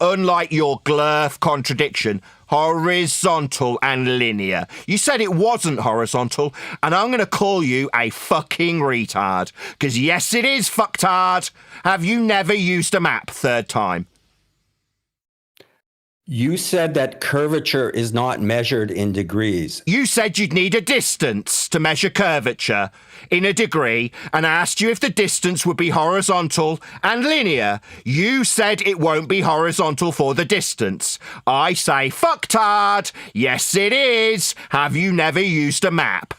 [SPEAKER 2] unlike your glurf contradiction, horizontal and linear. You said it wasn't horizontal, and I'm going to call you a fucking retard. Because yes, it is fucktard. Have you never used a map? Third time.
[SPEAKER 3] You said that curvature is not measured in degrees.
[SPEAKER 2] You said you'd need a distance to measure curvature in a degree, and I asked you if the distance would be horizontal and linear. You said it won't be horizontal for the distance. I say fucktard. Yes, it is. Have you never used a map?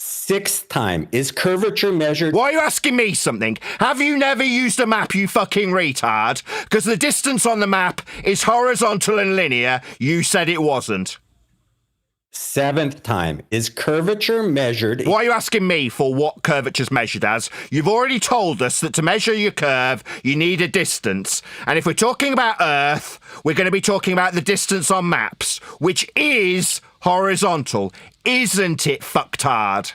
[SPEAKER 3] Sixth time. Is curvature measured?
[SPEAKER 2] Why are you asking me something? Have you never used a map, you fucking retard? Because the distance on the map is horizontal and linear. You said it wasn't.
[SPEAKER 3] Seventh time. Is curvature measured?
[SPEAKER 2] Why are you asking me for what curvature's measured as? You've already told us that to measure your curve, you need a distance. And if we're talking about Earth, we're going to be talking about the distance on maps, which is horizontal. Isn't it, fucktard?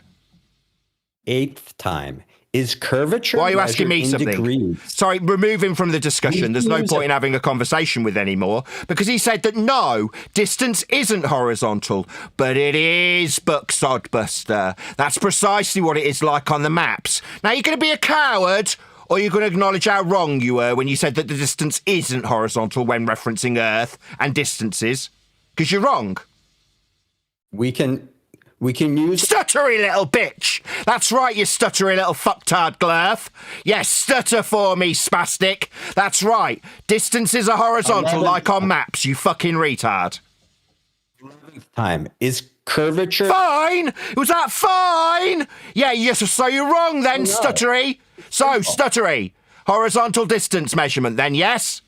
[SPEAKER 3] Eighth time. Is curvature
[SPEAKER 2] Why are you asking me
[SPEAKER 3] measured in
[SPEAKER 2] something?
[SPEAKER 3] degrees?
[SPEAKER 2] Sorry, remove him from the discussion. There's no point in having a conversation with anymore, because he said that no, distance isn't horizontal, but it is, Sodbuster. That's precisely what it is like on the maps. Now, you're going to be a coward, or you're going to acknowledge how wrong you were when you said that the distance isn't horizontal when referencing Earth and distances, because you're wrong.
[SPEAKER 3] We can use...
[SPEAKER 2] Stuttery little bitch! That's right, you stuttery little fucktard glurf. Yes, stutter for me, spastic. That's right. Distances are horizontal like on maps, you fucking retard.
[SPEAKER 3] 11th time. Is curvature...
[SPEAKER 2] Fine! Was that fine? Yeah, yes, so you're wrong then, stuttery. So, stuttery. Horizontal distance measurement then, yes?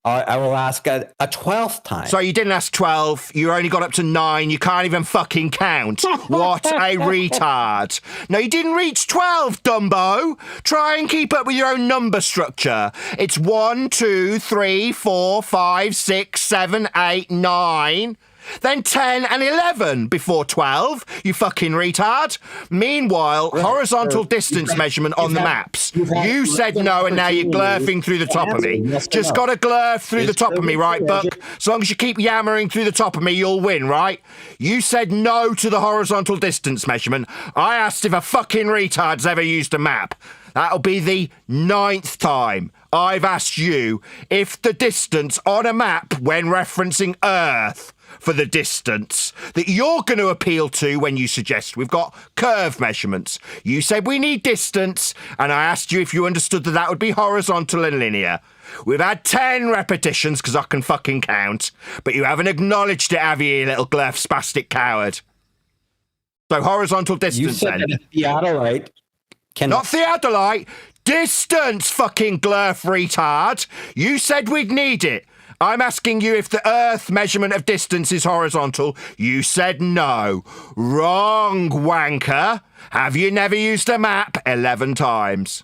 [SPEAKER 3] I will ask a 12th time.
[SPEAKER 2] So you didn't ask 12, you only got up to 9, you can't even fucking count. What a retard. No, you didn't reach 12, Dumbo. Try and keep up with your own number structure. It's 1, 2, 3, 4, 5, 6, 7, 8, 9... Then 10 and 11 before 12, you fucking retard. Meanwhile, horizontal distance measurement on the maps. You said no, and now you're glurfing through the top of me. Just got to glurf through the top of me, right, Buck? As long as you keep yammering through the top of me, you'll win, right? You said no to the horizontal distance measurement. I asked if a fucking retard's ever used a map. That'll be the 9th time I've asked you if the distance on a map when referencing Earth for the distance that you're going to appeal to when you suggest we've got curve measurements. You said we need distance, and I asked you if you understood that that would be horizontal and linear. We've had 10 repetitions because I can fucking count, but you haven't acknowledged it, have you, you little glurf spastic coward? So horizontal distance
[SPEAKER 3] you said
[SPEAKER 2] then.
[SPEAKER 3] That a theodolite
[SPEAKER 2] Not theodolite, distance, fucking glurf retard. You said we'd need it. I'm asking you if the Earth measurement of distance is horizontal. You said no. Wrong, wanker. Have you never used a map? 11 times.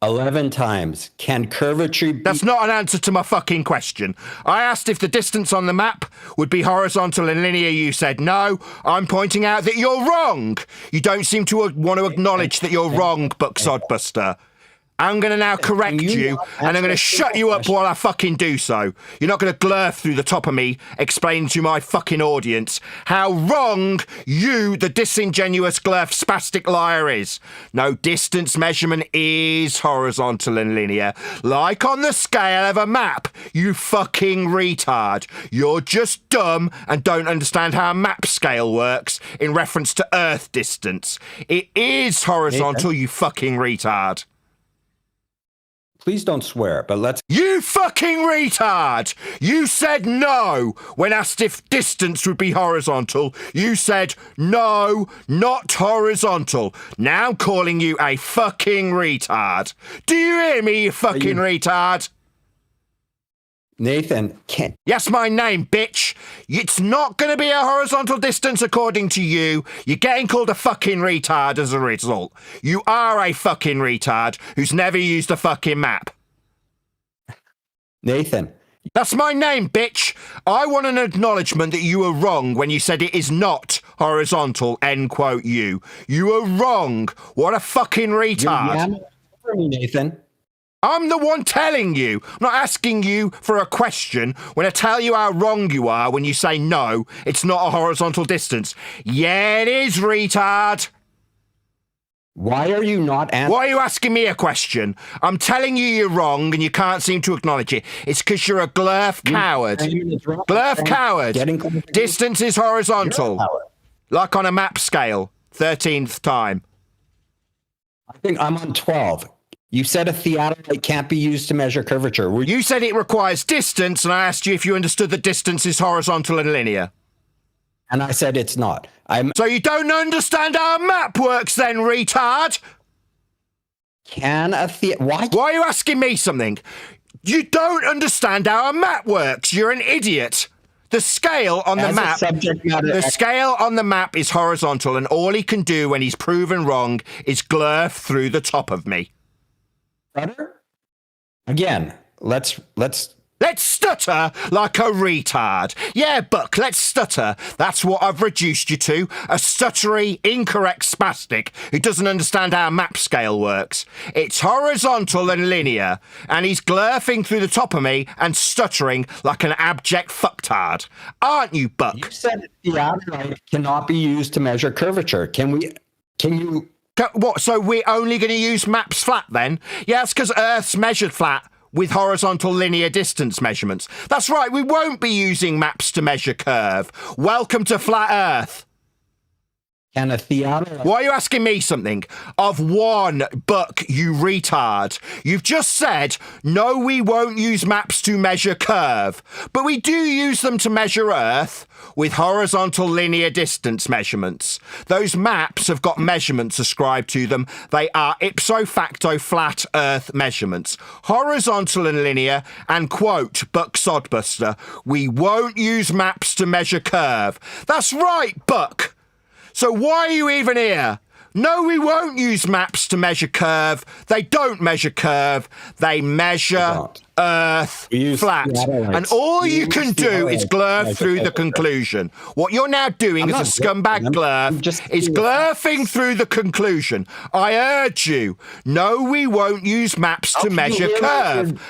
[SPEAKER 3] 11 times. Can curvature be...
[SPEAKER 2] That's not an answer to my fucking question. I asked if the distance on the map would be horizontal and linear. You said no. I'm pointing out that you're wrong. You don't seem to want to acknowledge that you're wrong, Sodbuster. I'm going to now correct you, and I'm going to shut you up while I fucking do so. You're not going to glurf through the top of me, explaining to my fucking audience how wrong you, the disingenuous glurf spastic liar, is. No, distance measurement is horizontal and linear, like on the scale of a map, you fucking retard. You're just dumb and don't understand how a map scale works in reference to Earth distance. It is horizontal, you fucking retard.
[SPEAKER 3] Please don't swear, but let's...
[SPEAKER 2] You fucking retard! You said no when asked if distance would be horizontal. You said no, not horizontal. Now I'm calling you a fucking retard. Do you hear me, you fucking retard?
[SPEAKER 3] Nathan, can't.
[SPEAKER 2] Yes, my name, bitch. It's not going to be a horizontal distance according to you. You're getting called a fucking retard as a result. You are a fucking retard who's never used a fucking map.
[SPEAKER 3] Nathan.
[SPEAKER 2] That's my name, bitch. I want an acknowledgement that you were wrong when you said it is not horizontal, end quote you. You were wrong. What a fucking retard.
[SPEAKER 3] For me, Nathan.
[SPEAKER 2] I'm the one telling you. I'm not asking you for a question when I tell you how wrong you are when you say no, it's not a horizontal distance. Yeah, it is, retard.
[SPEAKER 3] Why are you not answering?
[SPEAKER 2] Why are you asking me a question? I'm telling you you're wrong and you can't seem to acknowledge it. It's because you're a glurf coward. Glurf coward. Distance is horizontal. Like on a map scale. 13th time.
[SPEAKER 3] I think I'm on 12. You said a theodolite can't be used to measure curvature.
[SPEAKER 2] You said it requires distance, and I asked you if you understood that distance is horizontal and linear.
[SPEAKER 3] And I said it's not.
[SPEAKER 2] So you don't understand how a map works then, retard?
[SPEAKER 3] Why
[SPEAKER 2] are you asking me something? You don't understand how a map works. You're an idiot. The scale on the map, scale on the map is horizontal, and all he can do when he's proven wrong is glurf through the top of me.
[SPEAKER 3] Brother? Again, let's
[SPEAKER 2] stutter like a retard. Yeah, Buck, let's stutter. That's what I've reduced you to. A stuttery, incorrect spastic who doesn't understand how map scale works. It's horizontal and linear, and he's glurfing through the top of me and stuttering like an abject fucktard. Aren't you, Buck?
[SPEAKER 3] You said theodolite cannot be used to measure curvature. Can you...
[SPEAKER 2] What, so we're only going to use maps flat then? Yeah, it's because Earth's measured flat with horizontal linear distance measurements. That's right, we won't be using maps to measure curve. Welcome to Flat Earth.
[SPEAKER 3] Can a theodolite...
[SPEAKER 2] Why are you asking me something? Of one, Buck, you retard. You've just said, no, we won't use maps to measure curve. But we do use them to measure Earth with horizontal linear distance measurements. Those maps have got measurements ascribed to them. They are ipso facto flat Earth measurements. Horizontal and linear, and quote, Buck Sodbuster, we won't use maps to measure curve. That's right, Buck. So why are you even here? No, we won't use maps to measure curve. They don't measure curve. They measure Earth flat. And all you can do is glurf through the conclusion. What you're now doing as a scumbag glurf is glurfing through the conclusion. I urge you, no, we won't use maps to measure curve.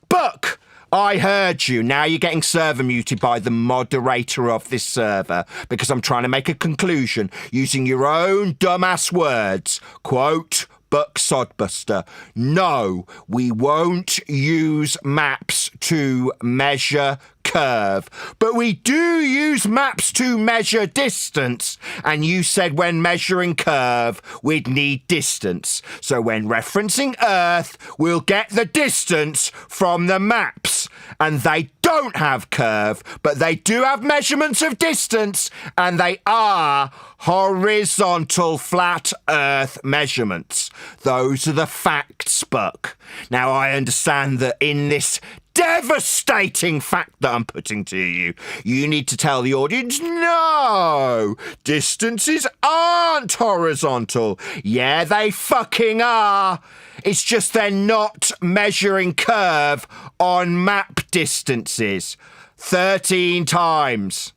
[SPEAKER 2] Buck! I heard you. Now you're getting server muted by the moderator of this server because I'm trying to make a conclusion using your own dumbass words. Quote, Buck Sodbuster. No, we won't use maps to measure curve, but we do use maps to measure distance. And you said when measuring curve, we'd need distance. So when referencing Earth, we'll get the distance from the maps. And they don't have curve, but they do have measurements of distance, and they are horizontal flat Earth measurements. Those are the facts, Buck. Now, I understand that in this devastating fact that I'm putting to you, you need to tell the audience, no, distances aren't horizontal. Yeah, they fucking are. It's just they're not measuring curve on map distances. 13 times.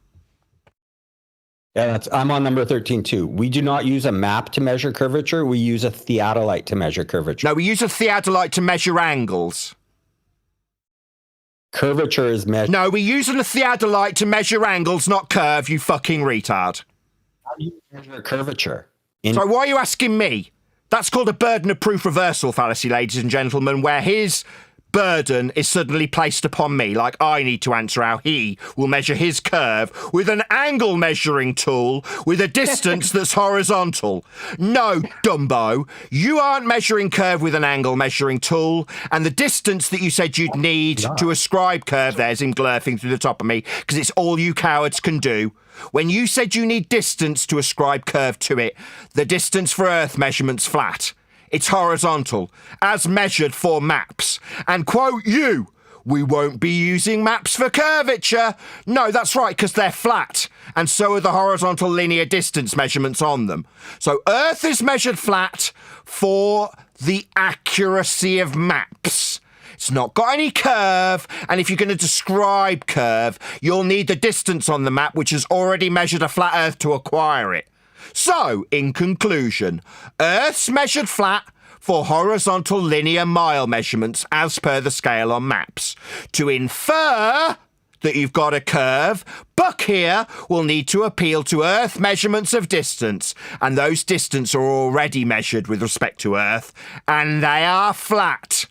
[SPEAKER 3] Yeah, I'm on number 13 too. We do not use a map to measure curvature. We use a theodolite to measure curvature.
[SPEAKER 2] No, we use a theodolite to measure angles.
[SPEAKER 3] Curvature is measured.
[SPEAKER 2] No, we're using a theodolite to measure angles, not curve, you fucking retard.
[SPEAKER 3] How do you measure curvature?
[SPEAKER 2] So why are you asking me? That's called a burden of proof reversal fallacy, ladies and gentlemen, where his burden is suddenly placed upon me, like I need to answer how he will measure his curve with an angle measuring tool with a distance that's horizontal. No, Dumbo, you aren't measuring curve with an angle measuring tool, and the distance that you said you'd need to ascribe curve, there's him glurfing through the top of me, because it's all you cowards can do. When you said you need distance to ascribe curve to it, the distance for Earth measurement's flat. It's horizontal, as measured for maps. And quote you, we won't be using maps for curvature. No, that's right, because they're flat. And so are the horizontal linear distance measurements on them. So Earth is measured flat for the accuracy of maps. It's not got any curve, and if you're going to describe curve, you'll need the distance on the map, which has already measured a flat Earth to acquire it. So, in conclusion, Earth's measured flat for horizontal linear mile measurements as per the scale on maps. To infer that you've got a curve, Buck here will need to appeal to Earth measurements of distance, and those distances are already measured with respect to Earth, and they are flat.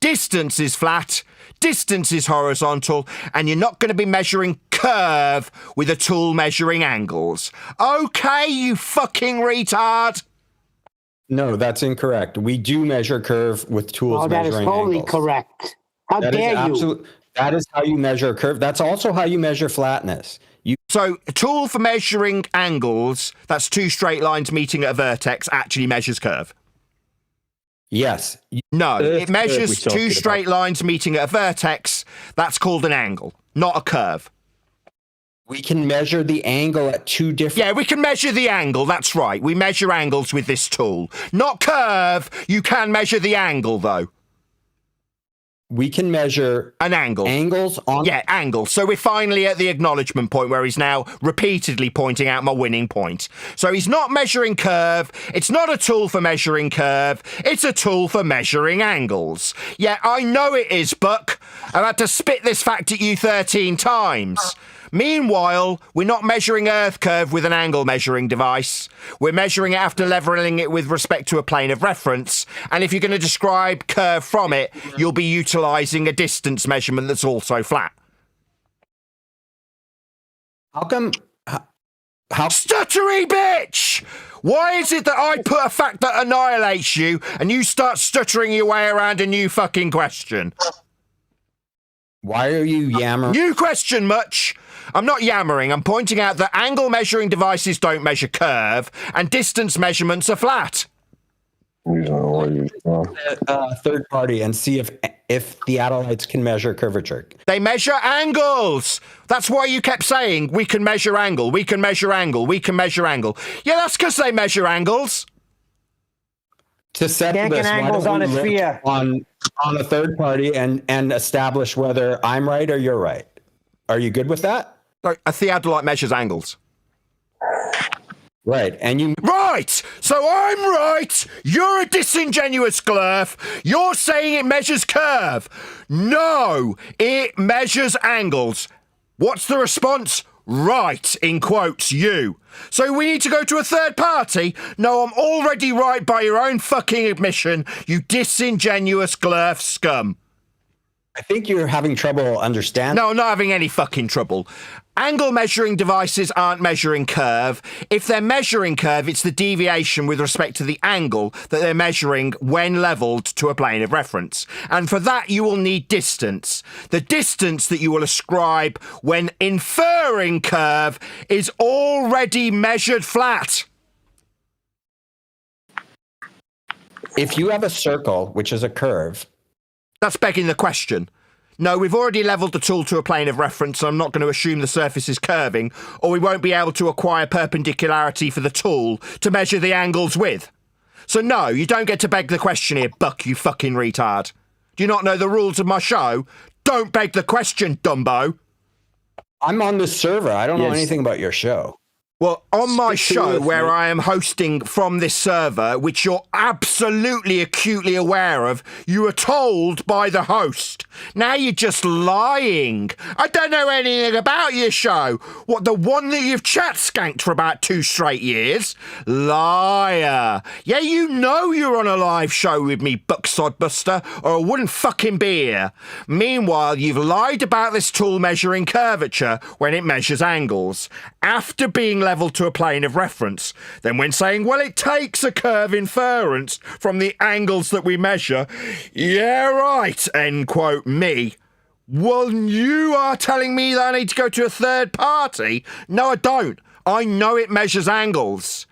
[SPEAKER 2] Distance is flat, distance is horizontal, and you're not going to be measuring curve with a tool measuring angles. Okay, you fucking retard?
[SPEAKER 3] No, that's incorrect. We do measure curve with tools measuring angles.
[SPEAKER 12] That is totally correct. How dare you?
[SPEAKER 3] That is how you measure a curve. That's also how you measure flatness.
[SPEAKER 2] So a tool for measuring angles, that's two straight lines meeting at a vertex, actually measures curve.
[SPEAKER 3] Yes.
[SPEAKER 2] No, it measures two straight lines meeting at a vertex. That's called an angle, not a curve.
[SPEAKER 3] We can measure the angle at two different...
[SPEAKER 2] Yeah, we can measure the angle, that's right. We measure angles with this tool. Not curve. You can measure the angle, though.
[SPEAKER 3] We can measure...
[SPEAKER 2] an angle.
[SPEAKER 3] Angles on...
[SPEAKER 2] Yeah, angles. So we're finally at the acknowledgement point where he's now repeatedly pointing out my winning point. So he's not measuring curve. It's not a tool for measuring curve. It's a tool for measuring angles. Yeah, I know it is, Buck. I've had to spit this fact at you 13 times. Meanwhile, we're not measuring Earth curve with an angle measuring device. We're measuring it after leveling it with respect to a plane of reference. And if you're going to describe curve from it, you'll be utilising a distance measurement that's also flat.
[SPEAKER 3] How come... How
[SPEAKER 2] stuttery bitch! Why is it that I put a fact that annihilates you and you start stuttering your way around a new fucking question?
[SPEAKER 3] Why are you yammering?
[SPEAKER 2] New question, much. I'm not yammering. I'm pointing out that angle measuring devices don't measure curve and distance measurements are flat.
[SPEAKER 3] Third party and see if theodolites can measure curvature.
[SPEAKER 2] They measure angles. That's why you kept saying we can measure angle, we can measure angle, we can measure angle. Yeah, that's because they measure angles.
[SPEAKER 3] To set this,
[SPEAKER 12] angles on a sphere.
[SPEAKER 3] On a third party and establish whether I'm right or you're right. Are you good with that?
[SPEAKER 2] A theodolite measures angles.
[SPEAKER 3] Right, and you...
[SPEAKER 2] Right! So I'm right! You're a disingenuous glurf! You're saying it measures curve! No! It measures angles. What's the response? Right, in quotes, you. So we need to go to a third party? No, I'm already right by your own fucking admission, you disingenuous glurf scum.
[SPEAKER 3] I think you're having trouble understanding.
[SPEAKER 2] No, I'm not having any fucking trouble. Angle measuring devices aren't measuring curve. If they're measuring curve, it's the deviation with respect to the angle that they're measuring when leveled to a plane of reference. And for that, you will need distance. The distance that you will ascribe when inferring curve is already measured flat.
[SPEAKER 3] If you have a circle, which is a curve...
[SPEAKER 2] That's begging the question. No, we've already levelled the tool to a plane of reference, so I'm not going to assume the surface is curving, or we won't be able to acquire perpendicularity for the tool to measure the angles with. So no, you don't get to beg the question here, Buck, you fucking retard. Do you not know the rules of my show? Don't beg the question, Dumbo.
[SPEAKER 3] I'm on this server. I don't know anything about your show.
[SPEAKER 2] Well, on my show, where I am hosting from this server, which you're absolutely acutely aware of, you were told by the host. Now you're just lying. I don't know anything about your show. What, the one that you've chat skanked for about 2 straight years? Liar. Yeah, you know you're on a live show with me, Sodbuster, or I wouldn't fucking be here. Meanwhile, you've lied about this tool measuring curvature when it measures angles, after being level to a plane of reference. Then when saying, well, it takes a curve inference from the angles that we measure, yeah, right, end quote, me. Well, you are telling me that I need to go to a third party? No, I don't. I know it measures angles.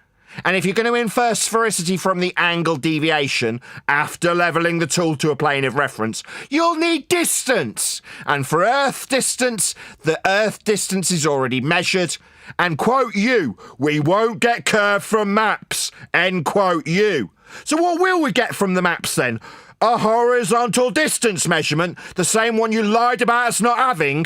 [SPEAKER 2] And if you're going to infer sphericity from the angle deviation after levelling the tool to a plane of reference, you'll need distance. And for Earth distance, the Earth distance is already measured. And quote you, we won't get curve from maps, end quote you. So what will we get from the maps then? A horizontal distance measurement, the same one you lied about us not having?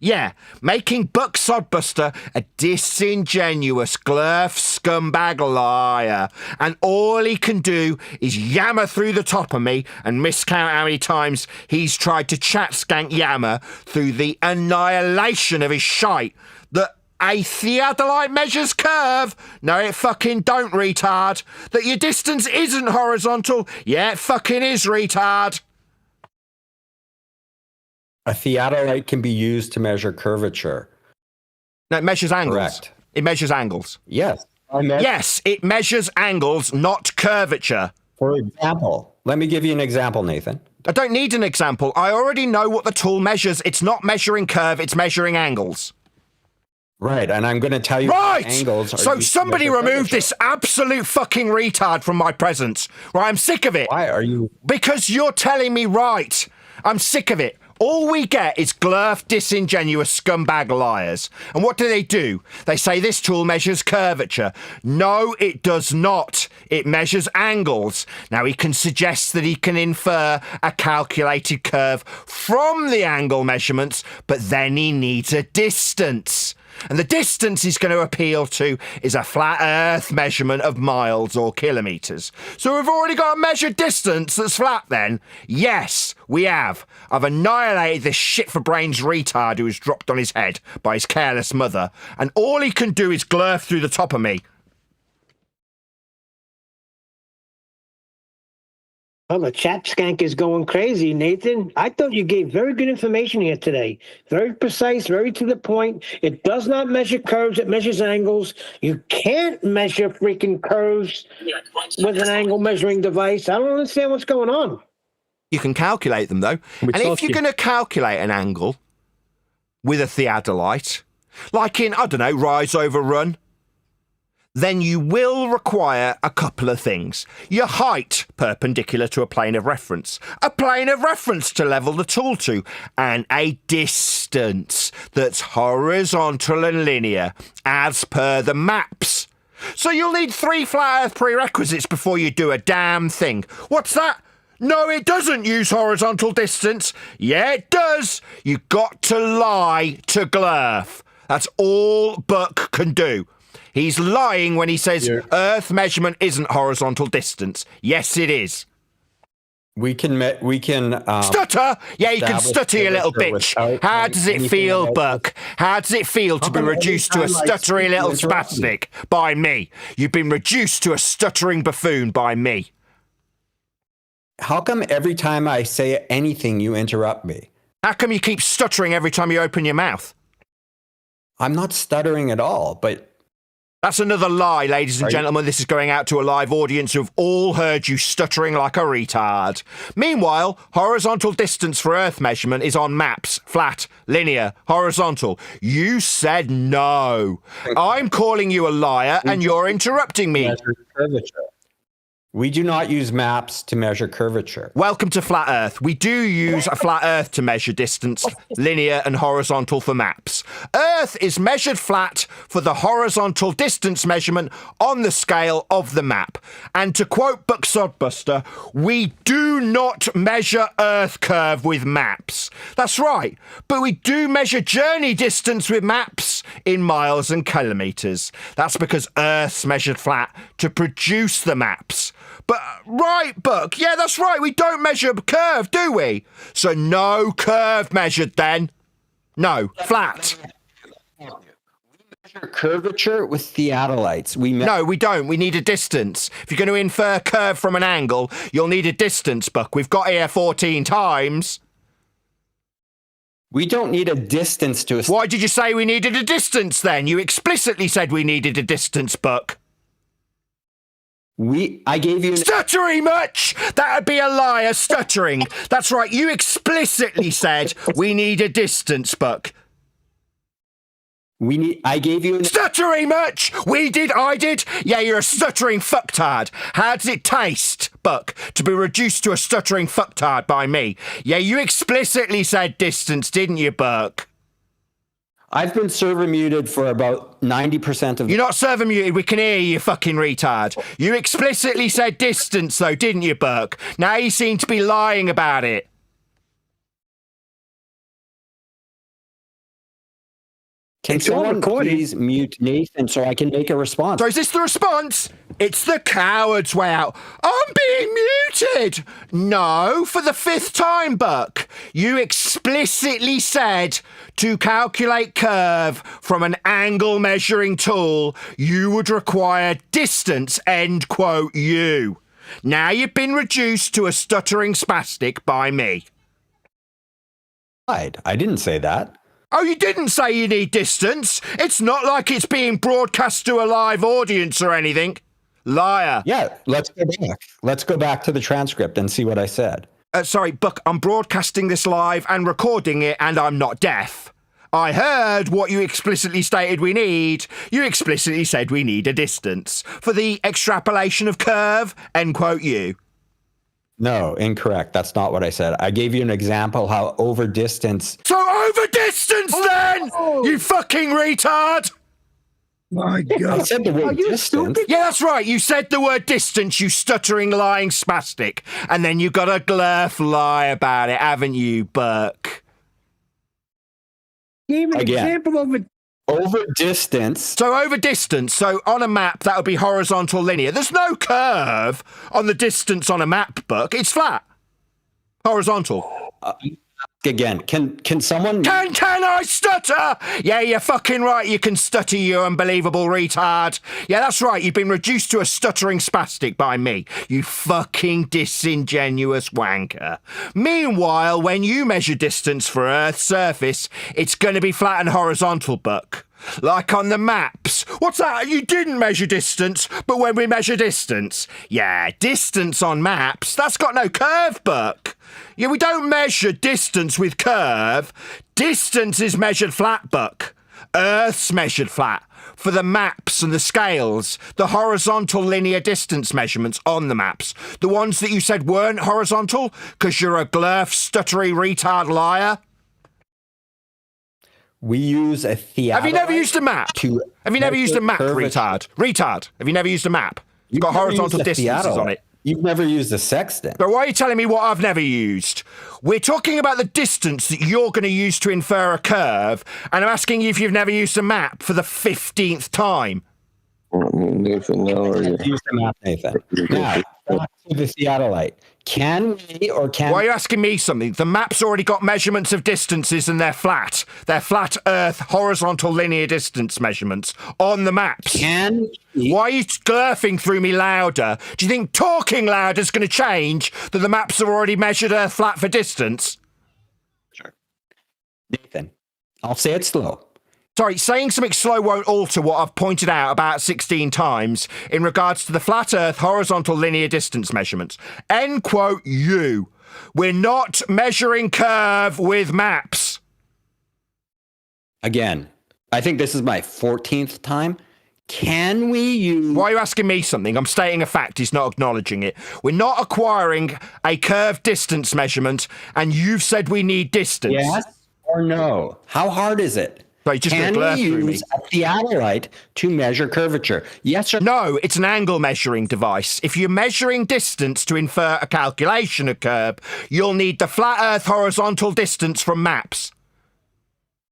[SPEAKER 2] Yeah, making Sodbuster a disingenuous, glurf, scumbag liar. And all he can do is yammer through the top of me and miscount how many times he's tried to chat skank yammer through the annihilation of his shite that a theodolite measures curve. No, it fucking don't, retard. That your distance isn't horizontal. Yeah, it fucking is, retard.
[SPEAKER 3] A theodolite can be used to measure curvature.
[SPEAKER 2] No, it measures angles.
[SPEAKER 3] Correct.
[SPEAKER 2] It measures angles.
[SPEAKER 3] Yes.
[SPEAKER 2] Yes, it measures angles, not curvature.
[SPEAKER 3] For example, let me give you an example, Nathan.
[SPEAKER 2] I don't need an example. I already know what the tool measures. It's not measuring curve, it's measuring angles.
[SPEAKER 3] Right, and I'm going to tell you angles.
[SPEAKER 2] So somebody remove this absolute fucking retard from my presence. Right, I'm sick of it.
[SPEAKER 3] Why are you?
[SPEAKER 2] Because you're telling me right. I'm sick of it. All we get is glurf, disingenuous scumbag liars. And what do? They say this tool measures curvature. No, it does not. It measures angles. Now, he can suggest that he can infer a calculated curve from the angle measurements, but then he needs a distance. And the distance he's going to appeal to is a flat Earth measurement of miles or kilometres. So we've already got a measured distance that's flat then? Yes, we have. I've annihilated this shit-for-brains retard who was dropped on his head by his careless mother, and all he can do is glurf through the top of me.
[SPEAKER 12] Well, the chat skank is going crazy, Nathan. I thought you gave very good information here today. Very precise, very to the point. It does not measure curves, it measures angles. You can't measure freaking curves with an angle measuring device. I don't understand what's going on.
[SPEAKER 2] You can calculate them, though. And if you're going to calculate an angle with a theodolite, like in, I don't know, rise over run, then you will require a couple of things. Your height, perpendicular to a plane of reference to level the tool to, and a distance that's horizontal and linear, as per the maps. So you'll need 3 flat Earth prerequisites before you do a damn thing. What's that? No, it doesn't use horizontal distance. Yeah, it does. You've got to lie to glurf. That's all Buck can do. He's lying when he says Earth measurement isn't horizontal distance. Yes, it is.
[SPEAKER 3] We can
[SPEAKER 2] stutter. Yeah, you can stutter, you little bitch. How does it feel, Buck? How does it feel to be reduced to a stuttery little spastic by me? You've been reduced to a stuttering buffoon by me.
[SPEAKER 3] How come every time I say anything, you interrupt me?
[SPEAKER 2] How come you keep stuttering every time you open your mouth?
[SPEAKER 3] I'm not stuttering at all, but...
[SPEAKER 2] That's another lie, ladies and gentlemen. This is going out to a live audience who've all heard you stuttering like a retard. Meanwhile, horizontal distance for Earth measurement is on maps. Flat, linear, horizontal. You said no. I'm calling you a liar and you're interrupting me.
[SPEAKER 3] We do not use maps to measure curvature.
[SPEAKER 2] Welcome to Flat Earth. We do use a flat Earth to measure distance, linear and horizontal for maps. Earth is measured flat for the horizontal distance measurement on the scale of the map. And to quote Sodbuster, we do not measure Earth curve with maps. That's right, but we do measure journey distance with maps. maps in miles and kilometres. That's because Earth's measured flat to produce the maps. But, right, Buck, yeah, that's right, we don't measure curve, do we? So no curve measured then. No, flat.
[SPEAKER 3] Curvature with theodolites.
[SPEAKER 2] No, we don't. We need a distance. If you're going to infer curve from an angle, you'll need a distance, Buck. We've got here 14 times.
[SPEAKER 3] We don't need a distance to...
[SPEAKER 2] Why did you say we needed a distance, then? You explicitly said we needed a distance, Buck.
[SPEAKER 3] I gave you...
[SPEAKER 2] Stuttering much? That'd be a liar, stuttering. That's right, you explicitly said we need a distance, Buck.
[SPEAKER 3] I gave you...
[SPEAKER 2] Stuttering much? We did, I did? Yeah, you're a stuttering fucktard. How does it taste, Buck, to be reduced to a stuttering fucktard by me? Yeah, you explicitly said distance, didn't you, Buck?
[SPEAKER 3] I've been server muted for about 90% of...
[SPEAKER 2] You're not server muted, we can hear you, you fucking retard. You explicitly said distance, though, didn't you, Buck? Now you seem to be lying about it.
[SPEAKER 3] Can someone please mute Nathan so I can make a response?
[SPEAKER 2] So is this the response? It's the coward's way out. I'm being muted! No, for the 5th time, Buck. You explicitly said to calculate curve from an angle measuring tool, you would require distance, end quote, you. Now you've been reduced to a stuttering spastic by me.
[SPEAKER 3] I didn't say that.
[SPEAKER 2] Oh, you didn't say you need distance. It's not like it's being broadcast to a live audience or anything. Liar.
[SPEAKER 3] Yeah, let's go back. Let's go back to the transcript and see what I said.
[SPEAKER 2] Sorry, Buck, I'm broadcasting this live and recording it, and I'm not deaf. I heard what you explicitly stated we need. You explicitly said we need a distance for the extrapolation of curve, end quote, you.
[SPEAKER 3] No, incorrect. That's not what I said. I gave you an example how over distance...
[SPEAKER 2] So over distance then, you fucking retard!
[SPEAKER 7] My God.
[SPEAKER 3] I said the word distance.
[SPEAKER 2] Yeah, that's right. You said the word distance, you stuttering, lying spastic. And then you got a glurf lie about it, haven't you, Buck?
[SPEAKER 12] Gave an example of it.
[SPEAKER 3] Over distance.
[SPEAKER 2] So over distance, so on a map, that would be horizontal linear. There's no curve on the distance on a map, Buck. It's flat. Horizontal.
[SPEAKER 3] Again, can someone...
[SPEAKER 2] Can I stutter? Yeah, you're fucking right. You can stutter, you unbelievable retard. Yeah, that's right. You've been reduced to a stuttering spastic by me. You fucking disingenuous wanker. Meanwhile, when you measure distance for Earth's surface, it's going to be flat and horizontal, Buck. Like on the maps. What's that? You didn't measure distance, but when we measure distance. Yeah, distance on maps, that's got no curve, Buck. Yeah, we don't measure distance with curve. Distance is measured flat, Buck. Earth's measured flat. For the maps and the scales, the horizontal linear distance measurements on the maps. The ones that you said weren't horizontal, because you're a glurf, stuttery, retard liar.
[SPEAKER 3] We use a theodolite.
[SPEAKER 2] Have you never used a map? Have you never used a map, retard? Retard. Have you never used a map? It's got horizontal distances on it.
[SPEAKER 3] You've never used a sextant.
[SPEAKER 2] But why are you telling me what I've never used? We're talking about the distance that you're going to use to infer a curve, and I'm asking you if you've never used a map for the 15th time.
[SPEAKER 13] Nathan, now are you?
[SPEAKER 3] Use the map, Nathan. Now, back to the theodolite. Can we or can...
[SPEAKER 2] Why are you asking me something? The map's already got measurements of distances and they're flat. They're flat Earth horizontal linear distance measurements on the maps.
[SPEAKER 3] Can we...
[SPEAKER 2] Why are you glurfing through me louder? Do you think talking louder is going to change that the maps have already measured Earth flat for distance?
[SPEAKER 3] Sure. Nathan, I'll say it slow.
[SPEAKER 2] Sorry, saying something slow won't alter what I've pointed out about 16 times in regards to the flat Earth horizontal linear distance measurements. End quote, you. We're not measuring curve with maps.
[SPEAKER 3] Again, I think this is my 14th time. Can we use...
[SPEAKER 2] Why are you asking me something? I'm stating a fact. He's not acknowledging it. We're not acquiring a curved distance measurement, and you've said we need distance.
[SPEAKER 3] Yes or no? How hard is it?
[SPEAKER 2] So just
[SPEAKER 3] can we use a theodolite to measure curvature? Yes or
[SPEAKER 2] no? It's an angle measuring device. If you're measuring distance to infer a calculation of curve, you'll need the flat Earth horizontal distance from maps.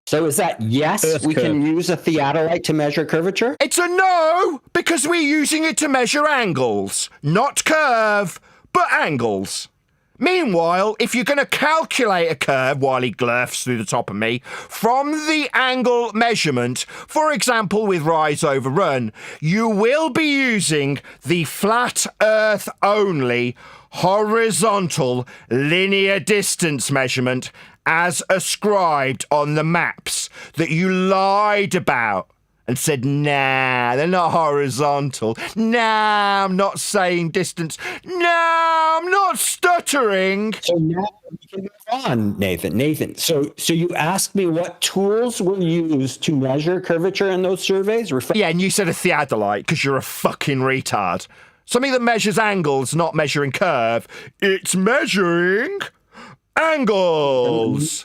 [SPEAKER 3] So is that yes, we can use a theodolite to measure curvature?
[SPEAKER 2] It's a no, because we're using it to measure angles. Not curve, but angles. Meanwhile, if you're going to calculate a curve while he glurfs through the top of me, from the angle measurement, for example with rise over run, you will be using the flat earth only horizontal linear distance measurement as ascribed on the maps that you lied about and said, nah, they're not horizontal. Nah, I'm not saying distance. Nah, I'm not stuttering.
[SPEAKER 3] So now we can move on, Nathan. So you asked me what tools were used to measure curvature in those surveys?
[SPEAKER 2] Yeah, and you said a theodolite because you're a fucking retard. Something that measures angles, not measuring curve. It's measuring angles.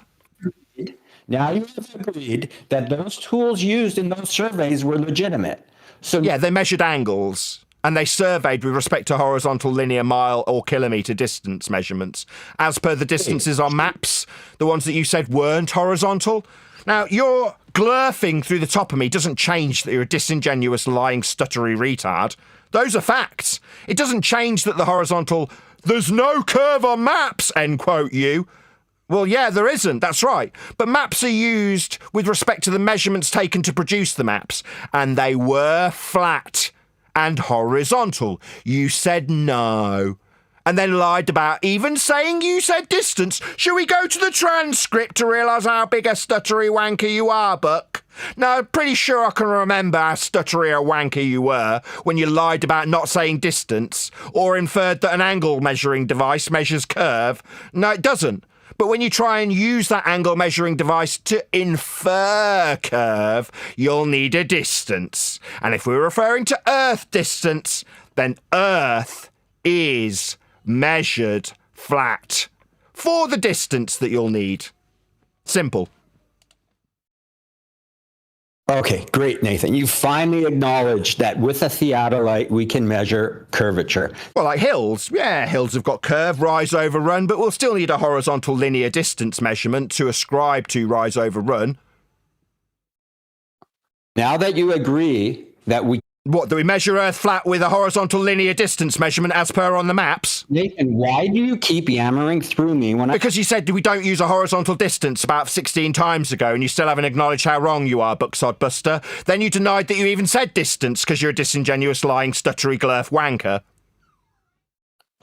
[SPEAKER 3] Now you have agreed that those tools used in those surveys were legitimate. So
[SPEAKER 2] yeah, they measured angles and they surveyed with respect to horizontal, linear, mile or kilometre distance measurements as per the distances on maps, the ones that you said weren't horizontal. Now, your glurfing through the top of me doesn't change that you're a disingenuous, lying, stuttery retard. Those are facts. It doesn't change that the horizontal, there's no curve on maps, end quote you. Well, yeah, there isn't. That's right. But maps are used with respect to the measurements taken to produce the maps, and they were flat and horizontal. You said no, and then lied about even saying you said distance. Shall we go to the transcript to realise how big a stuttery wanker you are, Buck? Now, I'm pretty sure I can remember how stuttery a wanker you were when you lied about not saying distance or inferred that an angle measuring device measures curve. No, it doesn't. But when you try and use that angle measuring device to infer curve, you'll need a distance. And if we're referring to Earth distance, then Earth is measured flat for the distance that you'll need. Simple.
[SPEAKER 3] Okay, great, Nathan. You finally acknowledged that with a theodolite, we can measure curvature.
[SPEAKER 2] Well, like hills. Yeah, hills have got curve, rise over run, but we'll still need a horizontal linear distance measurement to ascribe to rise over run.
[SPEAKER 3] Now that you agree that we...
[SPEAKER 2] What, do we measure Earth flat with a horizontal linear distance measurement as per on the maps?
[SPEAKER 3] Nathan, why do you keep yammering through me when
[SPEAKER 2] Because you said we don't use a horizontal distance about 16 times ago, and you still haven't acknowledged how wrong you are, Sodbuster. Then you denied that you even said distance because you're a disingenuous, lying, stuttery, glurf wanker.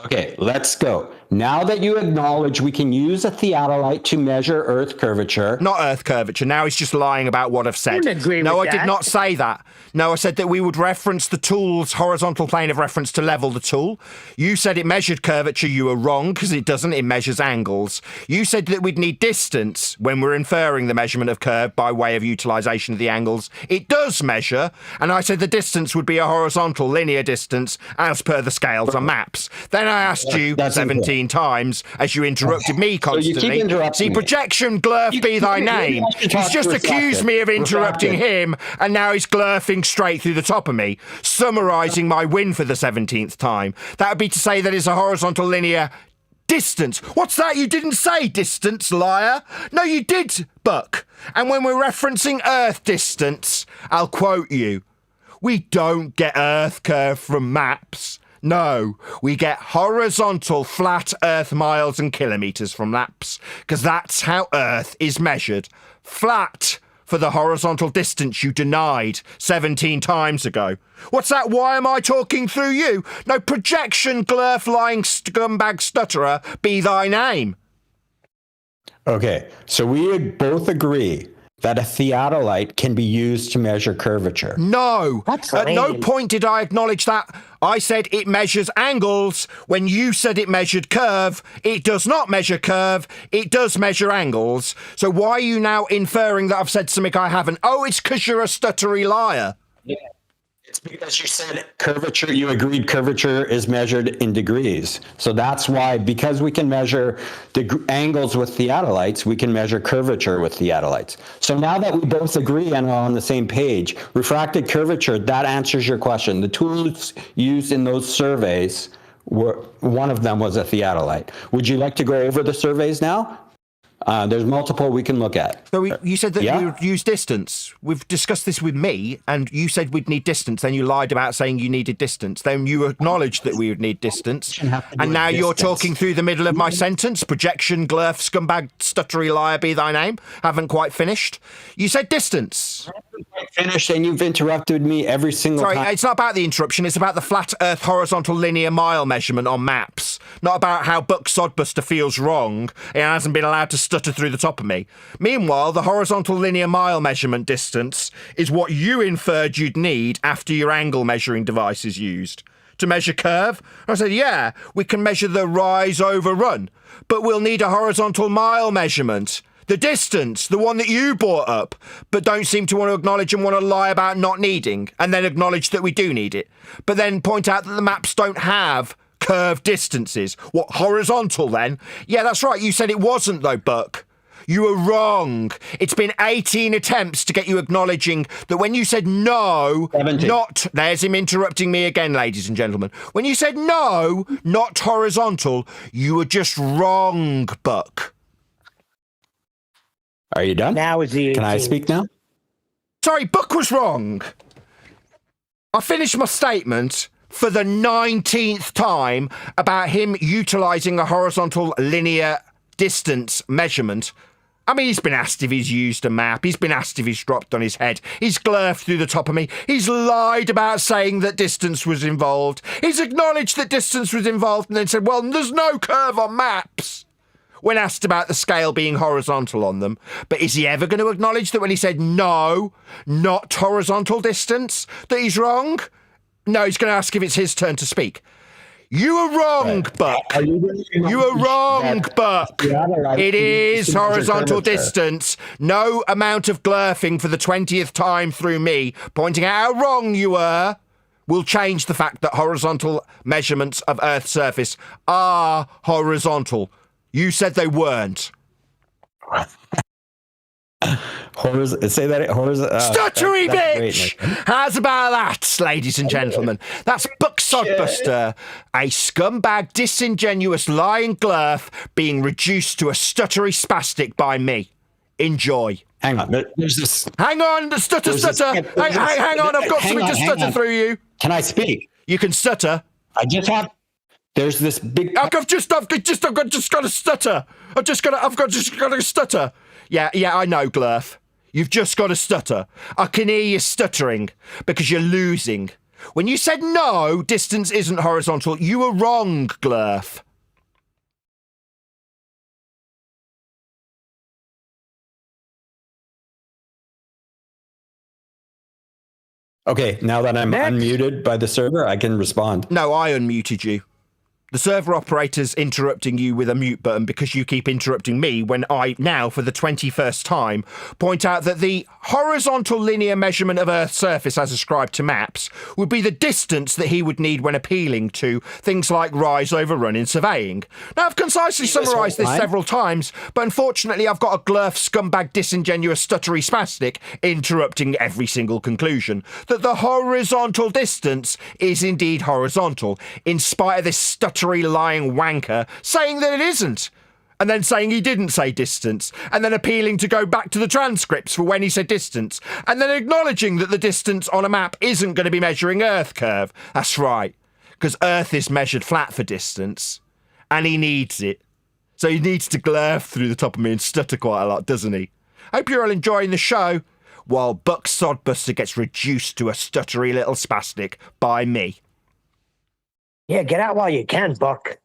[SPEAKER 3] Okay, let's go. Now that you acknowledge we can use a theodolite to measure Earth curvature...
[SPEAKER 2] Not Earth curvature. Now he's just lying about what I've said.
[SPEAKER 12] No,
[SPEAKER 2] I did not say that. No, I said that we would reference the tool's horizontal plane of reference to level the tool. You said it measured curvature. You were wrong because it doesn't. It measures angles. You said that we'd need distance when we're inferring the measurement of curve by way of utilisation of the angles. It does measure. And I said the distance would be a horizontal linear distance as per the scales on maps. Then I asked you 17 times as you interrupted me constantly. See, projection, glurf be thy name. He's just accused me of interrupting him, and now he's glurfing straight through the top of me, summarising my win for the 17th time. That would be to say that it's a horizontal linear distance. What's that? You didn't say distance, liar. No, you did, Buck. And when we're referencing Earth distance, I'll quote you. We don't get Earth curve from maps. No, we get horizontal flat Earth miles and kilometres from maps, because that's how Earth is measured. Flat for the horizontal distance you denied 17 times ago. What's that? Why am I talking through you? No, projection, glurf, lying scumbag stutterer be thy name.
[SPEAKER 3] Okay, so we both agree that a theodolite can be used to measure curvature.
[SPEAKER 2] No, at no point did I acknowledge that. I said it measures angles when you said it measured curve. It does not measure curve. It does measure angles. So why are you now inferring that I've said something I haven't? Oh, it's because you're a stuttery liar.
[SPEAKER 3] Yeah. It's because you said curvature, you agreed curvature is measured in degrees. So that's why, because we can measure angles with theodolites, we can measure curvature with theodolites. So now that we both agree and are on the same page, refracted curvature, that answers your question. The tools used in those surveys, one of them was a theodolite. Would you like to go over the surveys now? There's multiple we can look at.
[SPEAKER 2] So you said that you would use distance. We've discussed this with me, and you said we'd need distance. Then you lied about saying you needed distance. Then you acknowledged that we would need distance. And now you're talking through the middle of my sentence. Projection, glurf, scumbag, stuttery, liar be thy name. Haven't quite finished. You said distance.
[SPEAKER 3] Finished, and you've interrupted me every single time.
[SPEAKER 2] Sorry, it's not about the interruption. It's about the flat Earth horizontal linear mile measurement on maps. Not about how Buck Sodbuster feels wrong and hasn't been allowed to stutter through the top of me. Meanwhile, the horizontal linear mile measurement distance is what you inferred you'd need after your angle measuring device is used. To measure curve? I said, yeah, we can measure the rise over run, but we'll need a horizontal mile measurement. The distance, the one that you brought up, but don't seem to want to acknowledge and want to lie about not needing, and then acknowledge that we do need it. But then point out that the maps don't have curved distances. What, horizontal then? Yeah, that's right. You said it wasn't though, Buck. You were wrong. It's been 18 attempts to get you acknowledging that when you said no,
[SPEAKER 3] 17.
[SPEAKER 2] not... There's him interrupting me again, ladies and gentlemen. When you said no, not horizontal, you were just wrong, Buck.
[SPEAKER 3] Are you done?
[SPEAKER 12] Now is the 18th.
[SPEAKER 3] Can I speak now?
[SPEAKER 2] Sorry, Buck was wrong. I finished my statement for the 19th time about him utilising a horizontal linear distance measurement. I mean, he's been asked if he's used a map. He's been asked if he's dropped on his head. He's glurfed through the top of me. He's lied about saying that distance was involved. He's acknowledged that distance was involved and then said, well, there's no curve on maps, when asked about the scale being horizontal on them. But is he ever going to acknowledge that when he said no, not horizontal distance, that he's wrong? No, he's going to ask if it's his turn to speak. You were wrong, Buck. You were wrong, Buck. It is horizontal distance. No amount of glurfing for the 20th time through me, pointing out how wrong you were, will change the fact that horizontal measurements of Earth's surface are horizontal. You said they weren't.
[SPEAKER 3] Say that.
[SPEAKER 2] Stuttery bitch! How's about that, ladies and gentlemen? That's Buck Sodbuster, a scumbag, disingenuous, lying glurf being reduced to a stuttery spastic by me. Enjoy.
[SPEAKER 3] Hang on. There's this.
[SPEAKER 2] Hang on, stutter. Hang on, I've got something to stutter through you.
[SPEAKER 3] Can I speak?
[SPEAKER 2] You can stutter.
[SPEAKER 3] I just have. There's this big.
[SPEAKER 2] I've just got to stutter. I've just got to stutter. Yeah, I know, Glurf. You've just got to stutter. I can hear you stuttering because you're losing. When you said no, distance isn't horizontal, you were wrong, Glurf.
[SPEAKER 3] Okay, now that I'm unmuted by the server, I can respond.
[SPEAKER 2] No, I unmuted you. The server operator's interrupting you with a mute button because you keep interrupting me when I, now for the 21st time, point out that the horizontal linear measurement of Earth's surface as ascribed to maps would be the distance that he would need when appealing to things like rise over run in surveying. Now, I've concisely summarised this several times, but unfortunately I've got a glurf, scumbag, disingenuous, stuttery spastic interrupting every single conclusion that the horizontal distance is indeed horizontal, in spite of this stuttery lying wanker saying that it isn't, and then saying he didn't say distance, and then appealing to go back to the transcripts for when he said distance, and then acknowledging that the distance on a map isn't going to be measuring Earth curve. That's right, because Earth is measured flat for distance, and he needs it. So he needs to glurf through the top of me and stutter quite a lot, doesn't he? Hope you're all enjoying the show, while Buck Sodbuster gets reduced to a stuttery little spastic by me.
[SPEAKER 12] Yeah, get out while you can, Buck.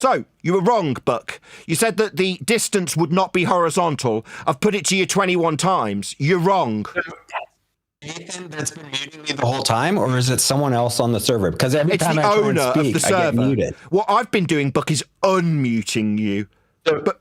[SPEAKER 2] So, you were wrong, Buck. You said that the distance would not be horizontal. I've put it to you 21 times. You're wrong.
[SPEAKER 3] Nathan that's been muting me the whole time, or is it someone else on the server? Because every time
[SPEAKER 2] the
[SPEAKER 3] I try
[SPEAKER 2] owner
[SPEAKER 3] and speak,
[SPEAKER 2] of the
[SPEAKER 3] I get
[SPEAKER 2] server.
[SPEAKER 3] muted.
[SPEAKER 2] What I've been doing, Buck, is unmuting you. But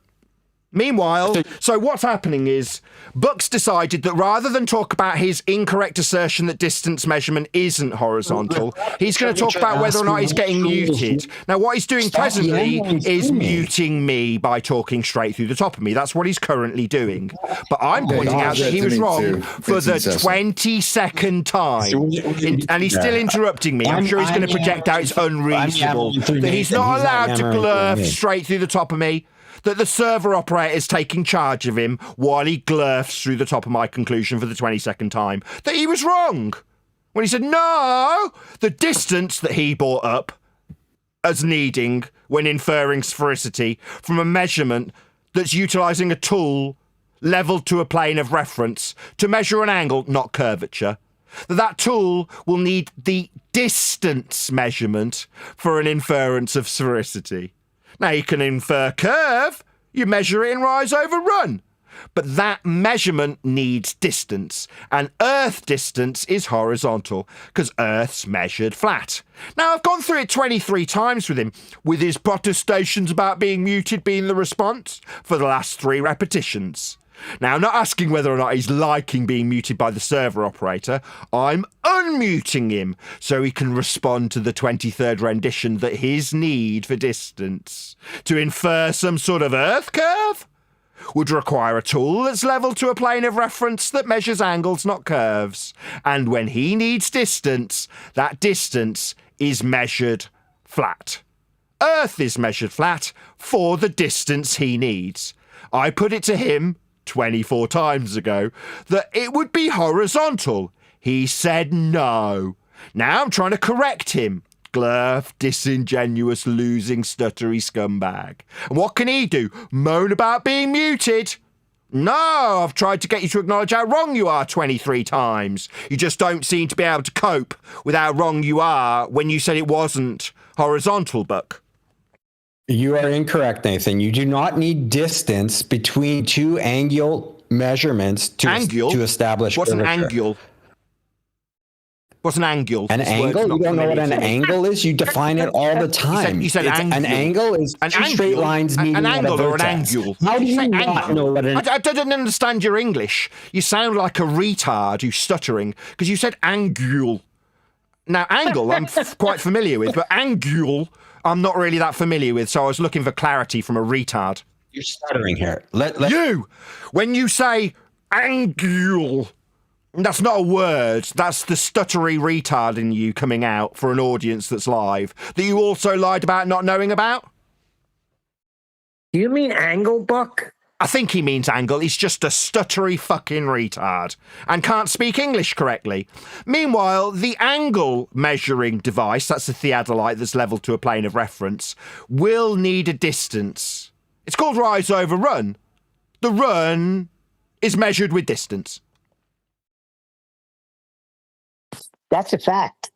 [SPEAKER 2] meanwhile, so what's happening is Buck's decided that rather than talk about his incorrect assertion that distance measurement isn't horizontal, he's going to talk about whether or not he's getting muted. Now, what he's doing presently is muting me by talking straight through the top of me. That's what he's currently doing. But I'm pointing out that he was wrong for the 22nd time. And he's still interrupting me. I'm sure he's going to project out it's unreasonable, that he's not allowed to glurf straight through the top of me, that the server operator is taking charge of him while he glurfs through the top of my conclusion for the 22nd time that he was wrong when he said, no, the distance that he brought up as needing when inferring sphericity from a measurement that's utilising a tool levelled to a plane of reference to measure an angle, not curvature, that tool will need the distance measurement for an inference of sphericity. Now, you can infer curve, you measure it in rise over run. But that measurement needs distance, and Earth distance is horizontal, because Earth's measured flat. Now, I've gone through it 23 times with him, with his protestations about being muted being the response for the last 3 repetitions. Now, I'm not asking whether or not he's liking being muted by the server operator. I'm unmuting him so he can respond to the 23rd rendition that his need for distance to infer some sort of Earth curve would require a tool that's level to a plane of reference that measures angles, not curves. And when he needs distance, that distance is measured flat. Earth is measured flat for the distance he needs. I put it to him 24 times ago that it would be horizontal. He said no. Now I'm trying to correct him. Glurf, disingenuous, losing, stuttery scumbag. And what can he do? Moan about being muted? No, I've tried to get you to acknowledge how wrong you are 23 times. You just don't seem to be able to cope with how wrong you are when you said it wasn't horizontal, Buck.
[SPEAKER 3] You are incorrect, Nathan. You do not need distance between 2 angle measurements to establish
[SPEAKER 2] What's
[SPEAKER 3] curvature.
[SPEAKER 2] an angle? What's an angle?
[SPEAKER 3] An angle? You don't know what an angle is? You define it all the time.
[SPEAKER 2] You said angle.
[SPEAKER 3] An angle is two straight lines meeting
[SPEAKER 2] an angle
[SPEAKER 3] at a
[SPEAKER 2] or an
[SPEAKER 3] vertex.
[SPEAKER 2] angle.
[SPEAKER 3] How do you not know what an...
[SPEAKER 2] I didn't understand your English. You sound like a retard who's stuttering because you said angle. Now, angle I'm quite familiar with, but angle I'm not really that familiar with, so I was looking for clarity from a retard.
[SPEAKER 3] You're stuttering here.
[SPEAKER 2] When you say angle... That's not a word. That's the stuttery retard in you coming out for an audience that's live that you also lied about not knowing about.
[SPEAKER 12] Do you mean angle, Buck?
[SPEAKER 2] I think he means angle. He's just a stuttery fucking retard and can't speak English correctly. Meanwhile, the angle measuring device, that's a theodolite that's level to a plane of reference, will need a distance. It's called rise over run. The run is measured with distance.
[SPEAKER 12] That's a fact.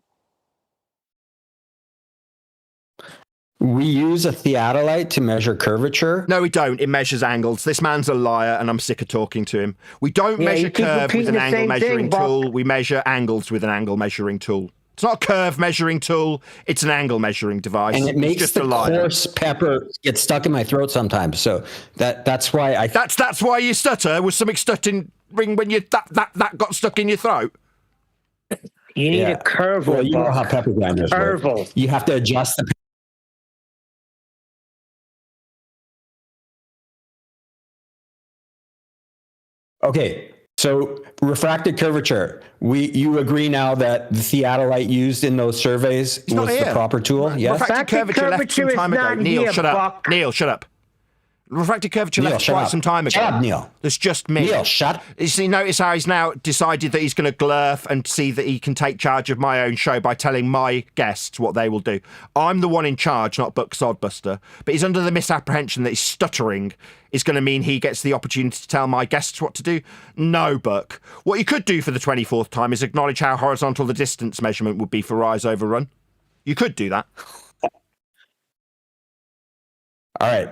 [SPEAKER 3] We use a theodolite to measure curvature.
[SPEAKER 2] No, we don't. It measures angles. This man's a liar, and I'm sick of talking to him. We don't measure curve with an angle measuring tool. We measure angles with an angle measuring tool. It's not a curve measuring tool. It's an angle measuring device.
[SPEAKER 3] And it makes
[SPEAKER 2] just
[SPEAKER 3] the coarse pepper get stuck in my throat sometimes. So that's why I...
[SPEAKER 2] That's why you stutter. Was something stuttering when you that got stuck in your throat?
[SPEAKER 12] You need a curve.
[SPEAKER 3] Well, you know how pepper grinders work. You have to adjust the... Okay, so refracted curvature. You agree now that the theodolite used in those surveys was the proper tool? Yes.
[SPEAKER 2] Refracted curvature left some time ago. Neil, shut up. Neil, shut up. Refracted curvature left quite some time ago.
[SPEAKER 3] Shut up, Neil.
[SPEAKER 2] That's just me.
[SPEAKER 3] Neil, shut.
[SPEAKER 2] You see, notice how he's now decided that he's going to glurf and see that he can take charge of my own show by telling my guests what they will do. I'm the one in charge, not Buck Sodbuster. But he's under the misapprehension that his stuttering is going to mean he gets the opportunity to tell my guests what to do. No, Buck. What you could do for the 24th time is acknowledge how horizontal the distance measurement would be for rise over run. You could do that.
[SPEAKER 3] All right.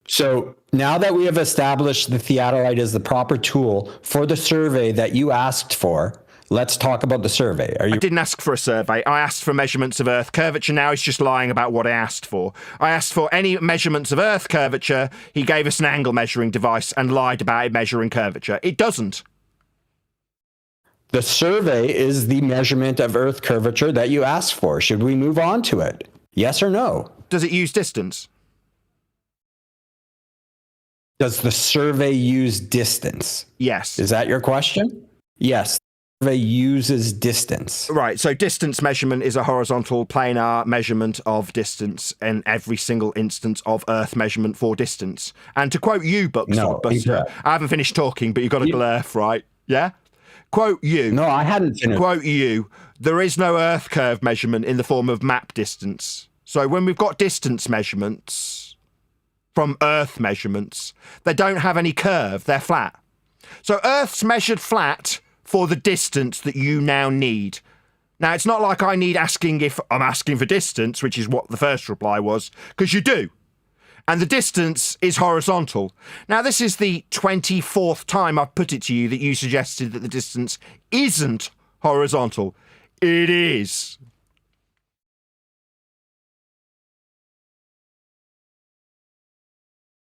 [SPEAKER 3] So now that we have established the theodolite is the proper tool for the survey that you asked for, let's talk about the survey.
[SPEAKER 2] I didn't ask for a survey. I asked for measurements of Earth curvature. Now he's just lying about what I asked for. I asked for any measurements of Earth curvature. He gave us an angle measuring device and lied about it measuring curvature. It doesn't.
[SPEAKER 3] The survey is the measurement of Earth curvature that you asked for. Should we move on to it? Yes or no?
[SPEAKER 2] Does it use distance?
[SPEAKER 3] Does the survey use distance?
[SPEAKER 2] Yes.
[SPEAKER 3] Is that your question? Yes. survey uses distance.
[SPEAKER 2] Right, so distance measurement is a horizontal planar measurement of distance in every single instance of Earth measurement for distance. And to quote you, Sodbuster, I haven't finished talking, but you've got a glyph, right? Yeah? Quote you.
[SPEAKER 3] No, I hadn't finished.
[SPEAKER 2] Quote you. There is no Earth curve measurement in the form of map distance. So when we've got distance measurements from Earth measurements, they don't have any curve. They're flat. So Earth's measured flat for the distance that you now need. Now, it's not like I need asking if I'm asking for distance, which is what the first reply was, because you do. And the distance is horizontal. Now, this is the 24th time I've put it to you that you suggested that the distance isn't horizontal. It is.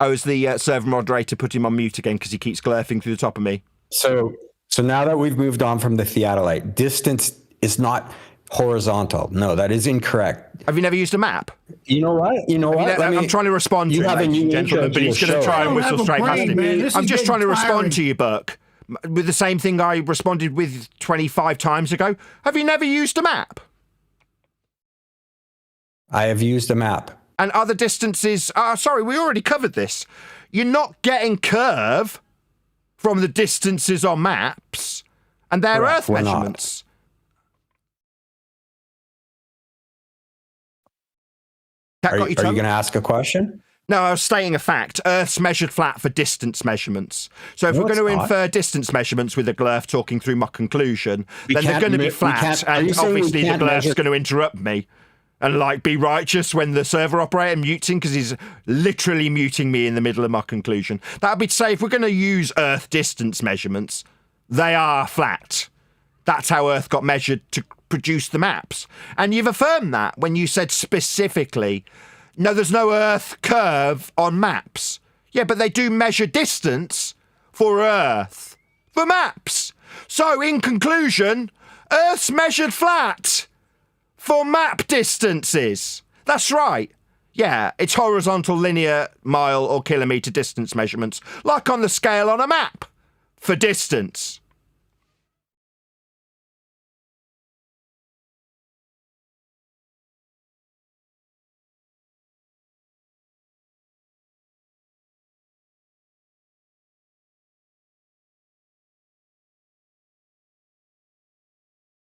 [SPEAKER 2] I was the server moderator, put him on mute again because he keeps glurfing through the top of me.
[SPEAKER 3] So now that we've moved on from the theodolite, distance is not horizontal. No, that is incorrect.
[SPEAKER 2] Have you never used a map?
[SPEAKER 3] You know what?
[SPEAKER 2] I'm trying to respond to him, ladies and gentlemen, but he's going to try and whistle straight past him. I'm just trying to respond to you, Burke, with the same thing I responded with 25 times ago. Have you never used a map?
[SPEAKER 3] I have used a map.
[SPEAKER 2] And other distances... sorry, we already covered this. You're not getting curve from the distances on maps, and they're Earth measurements.
[SPEAKER 3] Are you going to ask a question?
[SPEAKER 2] No, I was stating a fact. Earth's measured flat for distance measurements. So if we're going to infer distance measurements with a glurf talking through my conclusion, then they're going to be flat, and obviously the glurf's going to interrupt me and be righteous when the server operator mutes him because he's literally muting me in the middle of my conclusion. That would be to say, if we're going to use Earth distance measurements, they are flat. That's how Earth got measured to produce the maps. And you've affirmed that when you said specifically, no, there's no Earth curve on maps. Yeah, but they do measure distance for Earth for maps. So in conclusion, Earth's measured flat for map distances. That's right. Yeah, it's horizontal, linear, mile or kilometre distance measurements, like on the scale on a map for distance.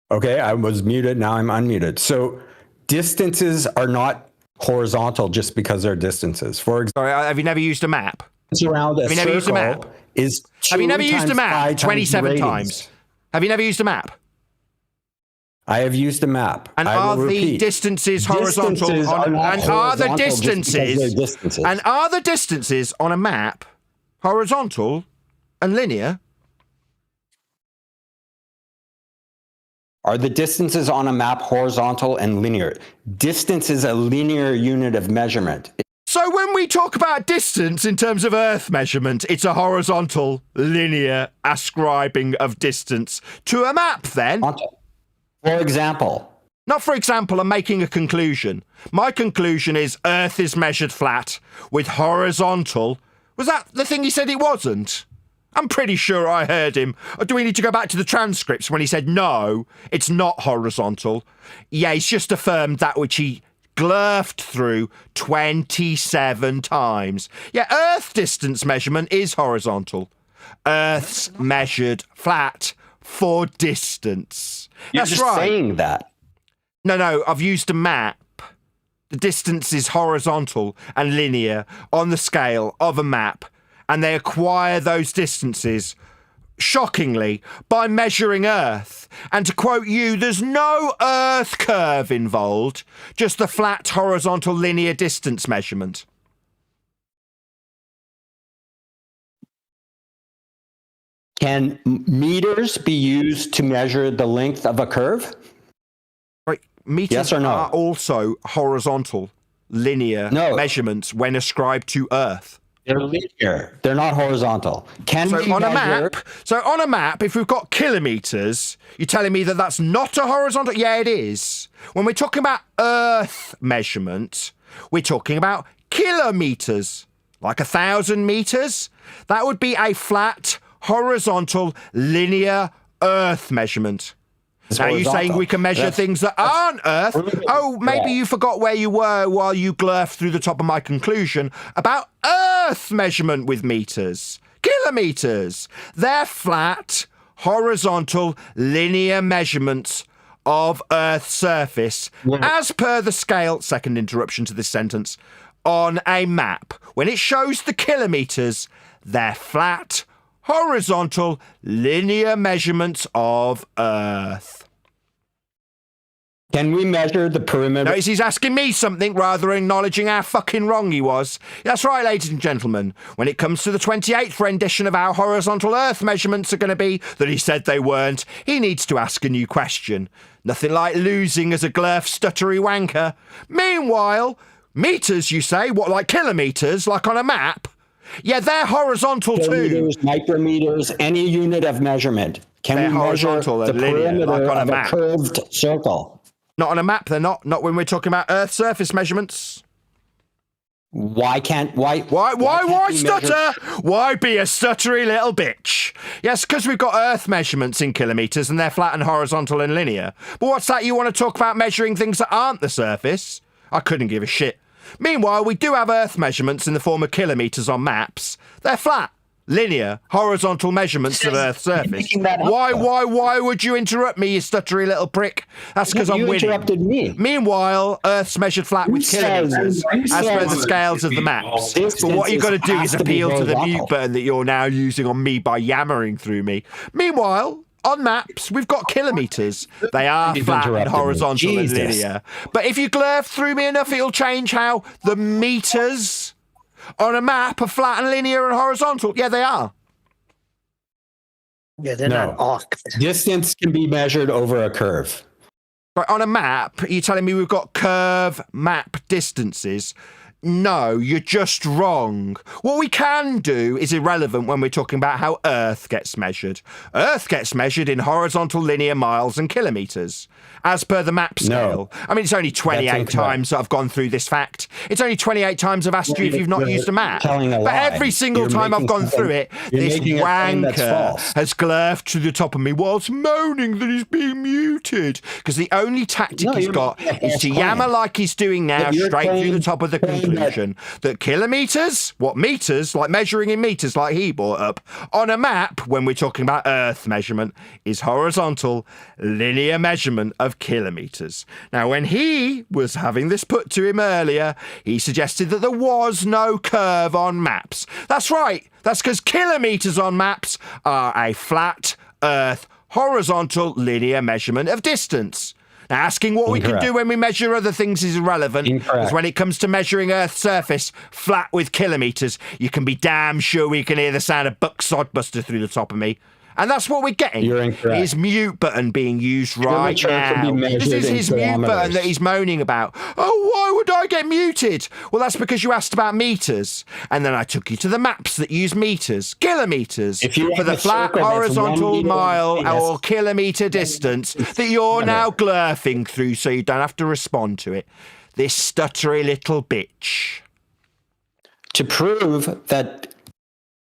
[SPEAKER 3] Okay, I was muted. Now I'm unmuted. So distances are not horizontal just because they're distances. For example,
[SPEAKER 2] sorry, have you never used a map?
[SPEAKER 3] Around
[SPEAKER 2] have you never used a map? Have you never used a map? 27 times. Have you never used a map?
[SPEAKER 3] I have used a map.
[SPEAKER 2] And are the distances horizontal? And are the distances on a map horizontal and linear?
[SPEAKER 3] Are the distances on a map horizontal and linear? Distance is a linear unit of measurement.
[SPEAKER 2] So when we talk about distance in terms of Earth measurement, it's a horizontal, linear ascribing of distance to a map then?
[SPEAKER 3] For example.
[SPEAKER 2] Not for example, I'm making a conclusion. My conclusion is Earth is measured flat with horizontal. Was that the thing he said it wasn't? I'm pretty sure I heard him. Or do we need to go back to the transcripts when he said, no, it's not horizontal? Yeah, he's just affirmed that which he glurfed through 27 times. Yeah, Earth distance measurement is horizontal. Earth's measured flat for distance.
[SPEAKER 3] You're
[SPEAKER 2] That's
[SPEAKER 3] just
[SPEAKER 2] right.
[SPEAKER 3] saying that.
[SPEAKER 2] No, I've used a map. The distance is horizontal and linear on the scale of a map. And they acquire those distances, shockingly, by measuring Earth. And to quote you, there's no Earth curve involved, just the flat, horizontal, linear distance measurement.
[SPEAKER 3] Can meters be used to measure the length of a curve?
[SPEAKER 2] Right, meters
[SPEAKER 3] yes or no?
[SPEAKER 2] Are also horizontal, linear measurements when ascribed to Earth.
[SPEAKER 3] They're linear. They're not horizontal.
[SPEAKER 2] On a map, if we've got kilometers, you're telling me that that's not a horizontal? Yeah, it is. When we're talking about Earth measurement, we're talking about kilometers, like 1,000 meters. That would be a flat, horizontal, linear Earth measurement. Now you're saying we can measure things that aren't Earth. Oh, maybe you forgot where you were while you glurfed through the top of my conclusion about Earth measurement with meters. Kilometers. They're flat, horizontal, linear measurements of Earth's surface as per the scale, second interruption to this sentence, on a map. When it shows the kilometers, they're flat, horizontal, linear measurements of Earth.
[SPEAKER 3] Can we measure the perimeter?
[SPEAKER 2] Notice he's asking me something rather than acknowledging how fucking wrong he was. That's right, ladies and gentlemen. When it comes to the 28th rendition of how horizontal Earth measurements are going to be that he said they weren't, he needs to ask a new question. Nothing like losing as a glurf stuttery wanker. Meanwhile, meters, you say? What, like kilometers, like on a map? Yeah, they're horizontal too.
[SPEAKER 3] Micrometers, any unit of measurement. Can we measure the perimeter of a curved circle?
[SPEAKER 2] Not on a map, they're not. Not when we're talking about Earth surface measurements.
[SPEAKER 3] Why
[SPEAKER 2] stutter? Why be a stuttery little bitch? Yes, because we've got Earth measurements in kilometres and they're flat and horizontal and linear. But what's that you want to talk about measuring things that aren't the surface? I couldn't give a shit. Meanwhile, we do have Earth measurements in the form of kilometres on maps. They're flat, linear, horizontal measurements of Earth's surface. Why would you interrupt me, you stuttery little prick? That's because I'm winning. You interrupted
[SPEAKER 3] me.
[SPEAKER 2] Meanwhile, Earth's measured flat with kilometres as per the scales of the maps. But what you've got to do is appeal to the mute button that you're now using on me by yammering through me. Meanwhile, on maps, we've got kilometres. They are flat and horizontal and linear. But if you glurf through me enough, it'll change how the meters on a map are flat and linear and horizontal. Yeah, they are.
[SPEAKER 12] Yeah, they're not arced.
[SPEAKER 3] Distance can be measured over a curve.
[SPEAKER 2] Right, on a map, are you telling me we've got curve map distances? No, you're just wrong. What we can do is irrelevant when we're talking about how Earth gets measured. Earth gets measured in horizontal linear miles and kilometres, as per the map scale. I mean, it's only 28 times that I've gone through this fact. It's only 28 times I've asked you if you've not used a map. But every single time I've gone through it, this wanker has glurfed to the top of me whilst moaning that he's being muted. Because the only tactic he's got is to yammer like he's doing now, straight through the top of the conclusion that kilometres, what meters, like measuring in meters like he brought up, on a map, when we're talking about Earth measurement, is horizontal, linear measurement of kilometres. Now, when he was having this put to him earlier, he suggested that there was no curve on maps. That's right. That's because kilometres on maps are a flat Earth horizontal linear measurement of distance. Now, asking what we can do when we measure other things is irrelevant, because when it comes to measuring Earth's surface flat with kilometres, you can be damn sure we can hear the sound of Buck Sodbuster through the top of me. And that's what we're getting.
[SPEAKER 3] You're incorrect.
[SPEAKER 2] His mute button being used right now. This is his mute button that he's moaning about. Oh, why would I get muted? Well, that's because you asked about meters. And then I took you to the maps that use meters, kilometers, for the flat, horizontal mile or kilometer distance that you're now glurfing through so you don't have to respond to it. This stuttery little bitch.
[SPEAKER 3] To prove that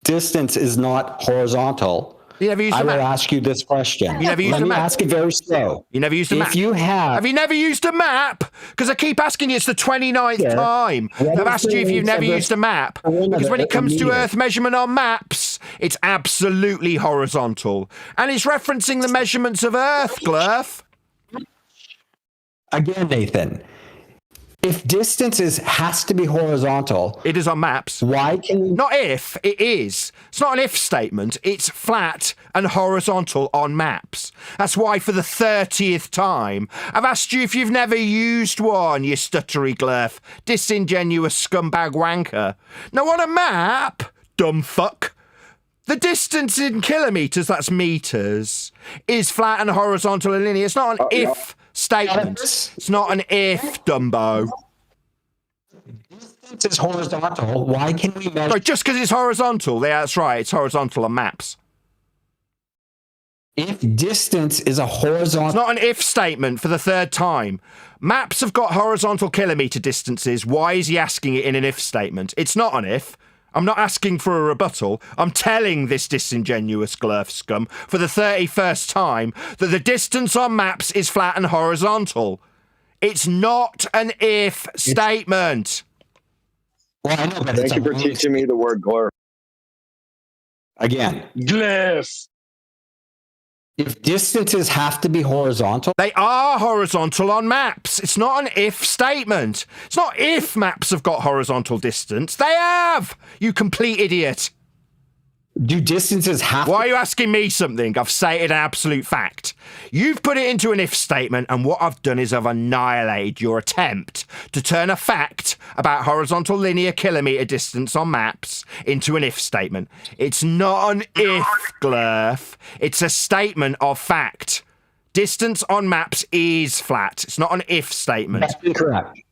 [SPEAKER 3] distance is not horizontal,
[SPEAKER 2] you never used a map.
[SPEAKER 3] I will ask you this question.
[SPEAKER 2] You never used a map.
[SPEAKER 3] Let me ask it very slow.
[SPEAKER 2] You never used a map.
[SPEAKER 3] If you have
[SPEAKER 2] you never used a map? Because I keep asking you, it's the 29th time. I've asked you if you've never used a map. Because when it comes to Earth measurement on maps, it's absolutely horizontal. And it's referencing the measurements of Earth, Glurf.
[SPEAKER 3] Again, Nathan, if distance has to be horizontal,
[SPEAKER 2] it is on maps.
[SPEAKER 3] Why can
[SPEAKER 2] not if, it is. It's not an if statement. It's flat and horizontal on maps. That's why for the 30th time I've asked you if you've never used one, you stuttery glurf, disingenuous scumbag wanker. Now on a map, dumb fuck, the distance in kilometres, that's meters, is flat and horizontal and linear. It's not an if statement. It's not an if, Dumbo.
[SPEAKER 3] Distance is horizontal. Why can we measure?
[SPEAKER 2] Right, just because it's horizontal. Yeah, that's right. It's horizontal on maps.
[SPEAKER 3] If distance is a horizontal...
[SPEAKER 2] It's not an if statement for the third time. Maps have got horizontal kilometre distances. Why is he asking it in an if statement? It's not an if. I'm not asking for a rebuttal. I'm telling this disingenuous glurf scum for the 31st time that the distance on maps is flat and horizontal. It's not an if statement.
[SPEAKER 3] Well, I know, but
[SPEAKER 13] Thank you for teaching me the word glurf.
[SPEAKER 3] Again,
[SPEAKER 13] Glurf.
[SPEAKER 3] if distances have to be horizontal,
[SPEAKER 2] they are horizontal on maps. It's not an if statement. It's not if maps have got horizontal distance. They have, you complete idiot.
[SPEAKER 3] Do distances have
[SPEAKER 2] Why are you asking me something? I've stated an absolute fact. You've put it into an if statement, and what I've done is I've annihilated your attempt to turn a fact about horizontal linear kilometre distance on maps into an if statement. It's not an if, glurf. It's a statement of fact. Distance on maps is flat. It's not an if statement.
[SPEAKER 3] That's incorrect.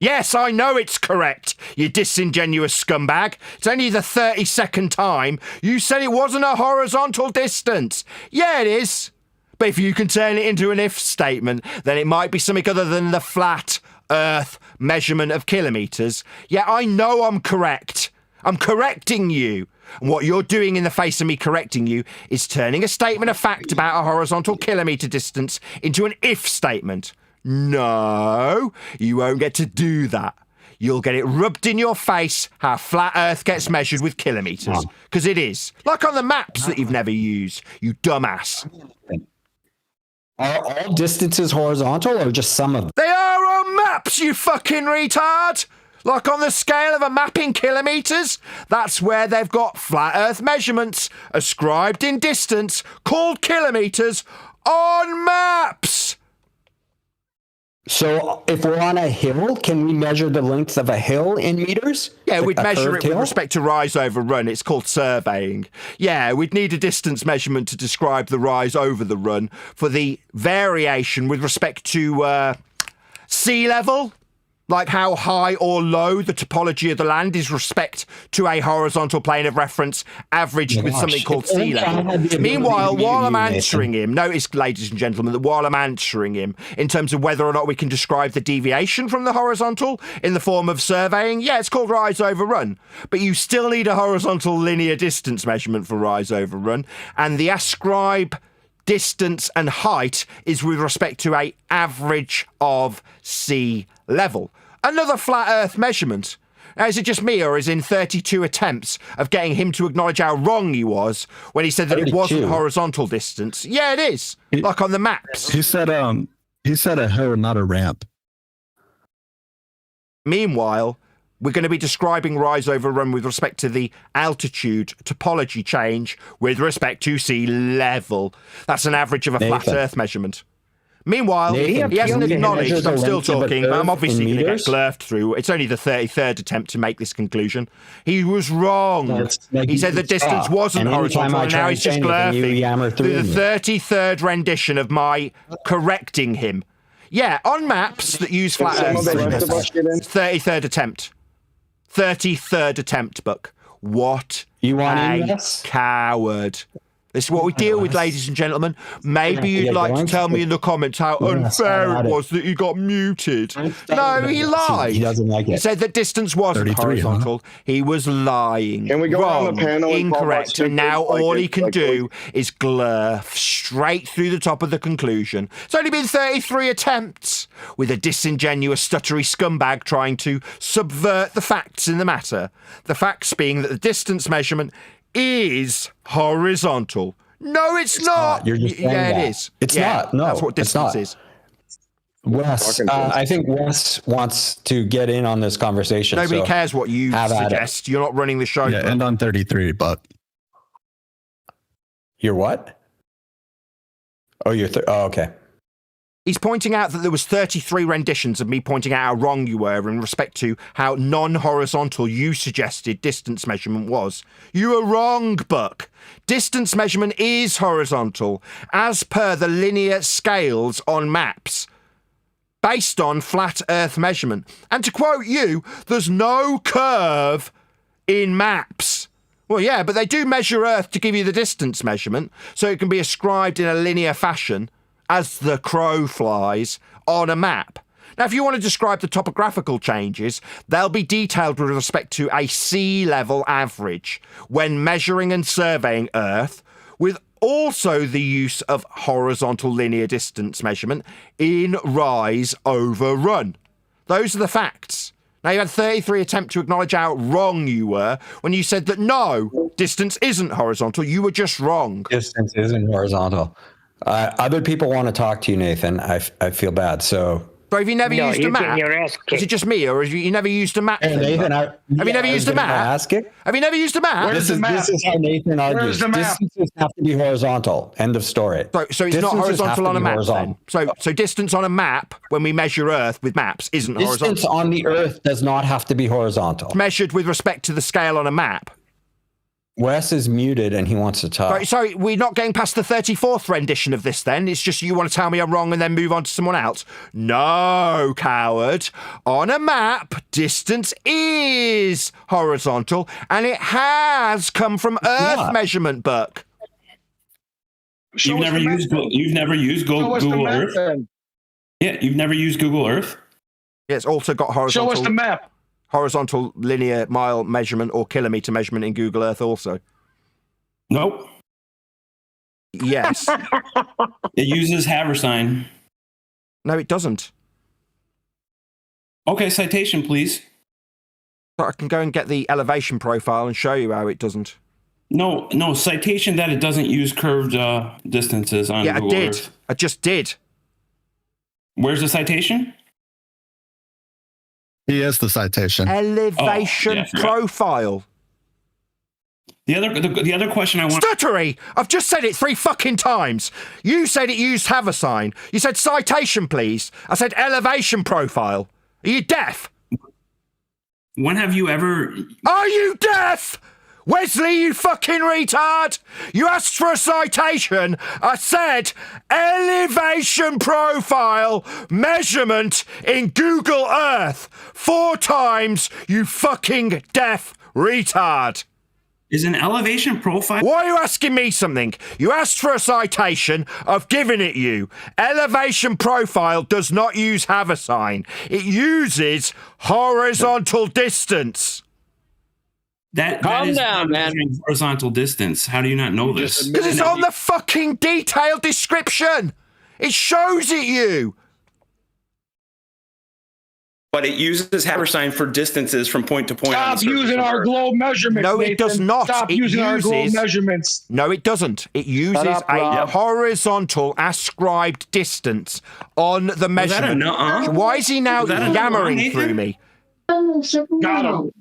[SPEAKER 2] Yes, I know it's correct, you disingenuous scumbag. It's only the 32nd time you said it wasn't a horizontal distance. Yeah, it is. But if you can turn it into an if statement, then it might be something other than the flat Earth measurement of kilometres. Yeah, I know I'm correct. I'm correcting you. And what you're doing in the face of me correcting you is turning a statement of fact about a horizontal kilometre distance into an if statement. No, you won't get to do that. You'll get it rubbed in your face how flat Earth gets measured with kilometres. Because it is. Like on the maps that you've never used, you dumbass.
[SPEAKER 3] Are all distances horizontal or just some of them?
[SPEAKER 2] They are on maps, you fucking retard! Like on the scale of a map in kilometres, that's where they've got flat Earth measurements ascribed in distance called kilometres on maps.
[SPEAKER 3] So if we're on a hill, can we measure the length of a hill in meters?
[SPEAKER 2] Yeah, we'd measure it with
[SPEAKER 3] hill?
[SPEAKER 2] respect to rise over run. It's called surveying. Yeah, we'd need a distance measurement to describe the rise over the run for the variation with respect to sea level. Like how high or low the topology of the land is respect to a horizontal plane of reference averaged with something called sea level. Meanwhile, while I'm answering him, notice, ladies and gentlemen, that while I'm answering him in terms of whether or not we can describe the deviation from the horizontal in the form of surveying, yeah, it's called rise over run. But you still need a horizontal linear distance measurement for rise over run, and the ascribe distance and height is with respect to a average of sea level. Another flat Earth measurement. Now, is it just me, or is in 32 attempts of getting him to acknowledge how wrong he was when he said that it wasn't horizontal distance? Yeah, it is. Like on the maps.
[SPEAKER 8] He said a hill, not a ramp.
[SPEAKER 2] Meanwhile, we're going to be describing rise over run with respect to the altitude topology change with respect to sea level. That's an average of a flat Earth measurement. Meanwhile, he hasn't acknowledged, I'm still talking, but I'm obviously going to get glurfed through. It's only the 33rd attempt to make this conclusion. He was wrong. He said the distance wasn't horizontal, and now he's just glurfing through the 33rd rendition of my correcting him. Yeah, on maps that use flat Earth, 33rd attempt. 33rd attempt, Buck. What a coward. This is what we deal with, ladies and gentlemen. Maybe you'd like to tell me in the comments how unfair it was that you got muted. No, he lied.
[SPEAKER 3] He doesn't like it.
[SPEAKER 2] He said that distance wasn't horizontal. Huh? He was lying.
[SPEAKER 13] Can we go
[SPEAKER 2] wrong,
[SPEAKER 13] on the panel
[SPEAKER 2] incorrect, and now all he can do is glurf straight through the top of the conclusion. It's only been 33 attempts with a disingenuous, stuttery scumbag trying to subvert the facts in the matter. The facts being that the distance measurement is horizontal. No, it's not.
[SPEAKER 3] You're just saying that.
[SPEAKER 2] It is.
[SPEAKER 3] It's not. No,
[SPEAKER 2] that's what distance is.
[SPEAKER 3] Wes, I think Wes wants to get in on this conversation.
[SPEAKER 2] Nobody cares what you suggest. You're not running the show.
[SPEAKER 8] Yeah, end on 33, but
[SPEAKER 3] you're what? Oh, you're okay.
[SPEAKER 2] He's pointing out that there was 33 renditions of me pointing out how wrong you were in respect to how non-horizontal you suggested distance measurement was. You were wrong, Buck. Distance measurement is horizontal, as per the linear scales on maps, based on flat Earth measurement. And to quote you, there's no curve in maps. Well, yeah, but they do measure Earth to give you the distance measurement, so it can be ascribed in a linear fashion as the crow flies on a map. Now, if you want to describe the topographical changes, they'll be detailed with respect to a sea level average when measuring and surveying Earth, with also the use of horizontal linear distance measurement in rise over run. Those are the facts. Now, you had 33 attempts to acknowledge how wrong you were when you said that no, distance isn't horizontal. You were just wrong.
[SPEAKER 3] Distance isn't horizontal. Other people want to talk to you, Nathan. I feel bad. So
[SPEAKER 2] have you never used a map? Is it just me, or have you never used a map?
[SPEAKER 3] Hey, Nathan,
[SPEAKER 2] have you never used a map? Have you never used a map?
[SPEAKER 3] This is how Nathan argues. Distances have to be horizontal. End of story.
[SPEAKER 2] So it's not horizontal on a map then? So distance on a map, when we measure Earth with maps, isn't horizontal?
[SPEAKER 3] Distance on the Earth does not have to be horizontal.
[SPEAKER 2] Measured with respect to the scale on a map.
[SPEAKER 3] Wes is muted and he wants to talk.
[SPEAKER 2] Right, so we're not getting past the 34th rendition of this then? It's just you want to tell me I'm wrong and then move on to someone else? No, coward. On a map, distance is horizontal and it has come from Earth measurement book.
[SPEAKER 9] You've never used Google Earth? Yeah, you've never used Google Earth?
[SPEAKER 2] Yeah, it's also got horizontal.
[SPEAKER 16] Show us the map.
[SPEAKER 2] Horizontal linear mile measurement or kilometer measurement in Google Earth also.
[SPEAKER 9] Nope.
[SPEAKER 2] Yes.
[SPEAKER 9] It uses Haversign.
[SPEAKER 2] No, it doesn't.
[SPEAKER 9] Okay, citation, please.
[SPEAKER 2] I can go and get the elevation profile and show you how it doesn't.
[SPEAKER 9] No, citation that it doesn't use curved distances on Google Earth.
[SPEAKER 2] I just did.
[SPEAKER 9] Where's the citation?
[SPEAKER 8] He is the citation.
[SPEAKER 2] Elevation profile.
[SPEAKER 9] The other question I want.
[SPEAKER 2] Stuttery! I've just said it 3 fucking times. You said it used Haversign. You said citation, please. I said elevation profile. Are you deaf?
[SPEAKER 9] When have you ever?
[SPEAKER 2] Are you deaf? Wesley, you fucking retard! You asked for a citation. I said elevation profile measurement in Google Earth 4 times, you fucking deaf retard.
[SPEAKER 9] Is an elevation profile?
[SPEAKER 2] Why are you asking me something? You asked for a citation, I've given it you. Elevation profile does not use Haversign. It uses horizontal distance.
[SPEAKER 9] Calm down, man. Horizontal distance. How do you not know this?
[SPEAKER 2] Because it's on the fucking detailed description. It shows it you.
[SPEAKER 9] But it uses Haversign for distances from point to point.
[SPEAKER 16] Stop using our globe measurements.
[SPEAKER 2] No, it
[SPEAKER 16] Nathan.
[SPEAKER 2] does not.
[SPEAKER 16] Stop using our globe measurements.
[SPEAKER 2] No, it doesn't. It uses a horizontal ascribed distance on the measurement. Why is he now yammering through me?
[SPEAKER 16] Got him.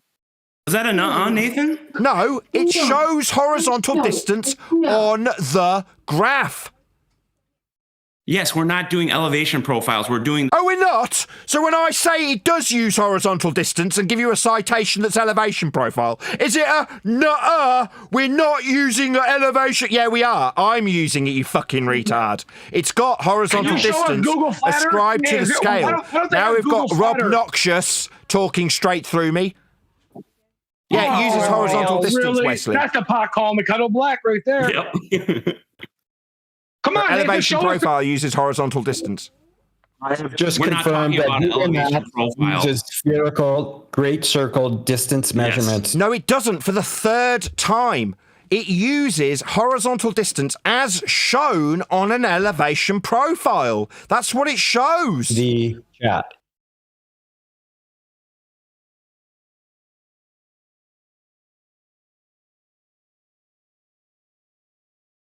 [SPEAKER 9] Is that a nuh-uh, Nathan?
[SPEAKER 2] No, it shows horizontal distance on the graph.
[SPEAKER 9] Yes, we're not doing elevation profiles. We're doing...
[SPEAKER 2] Oh, we're not? So when I say it does use horizontal distance and give you a citation that's elevation profile, is it a nuh-uh? We're not using elevation... Yeah, we are. I'm using it, you fucking retard. It's got horizontal distance ascribed to the scale. Now we've got Rob Noxious talking straight through me. Yeah, it uses horizontal distance,
[SPEAKER 16] really?
[SPEAKER 2] Wesley.
[SPEAKER 16] That's the pot calling McCuddle Black right there.
[SPEAKER 9] Yep.
[SPEAKER 16] Come on,
[SPEAKER 2] elevation profile uses horizontal distance.
[SPEAKER 3] I have just confirmed that Google Maps uses spherical great circle distance measurements.
[SPEAKER 2] No, it doesn't. For the 3rd time, it uses horizontal distance as shown on an elevation profile. That's what it shows.
[SPEAKER 3] The chat.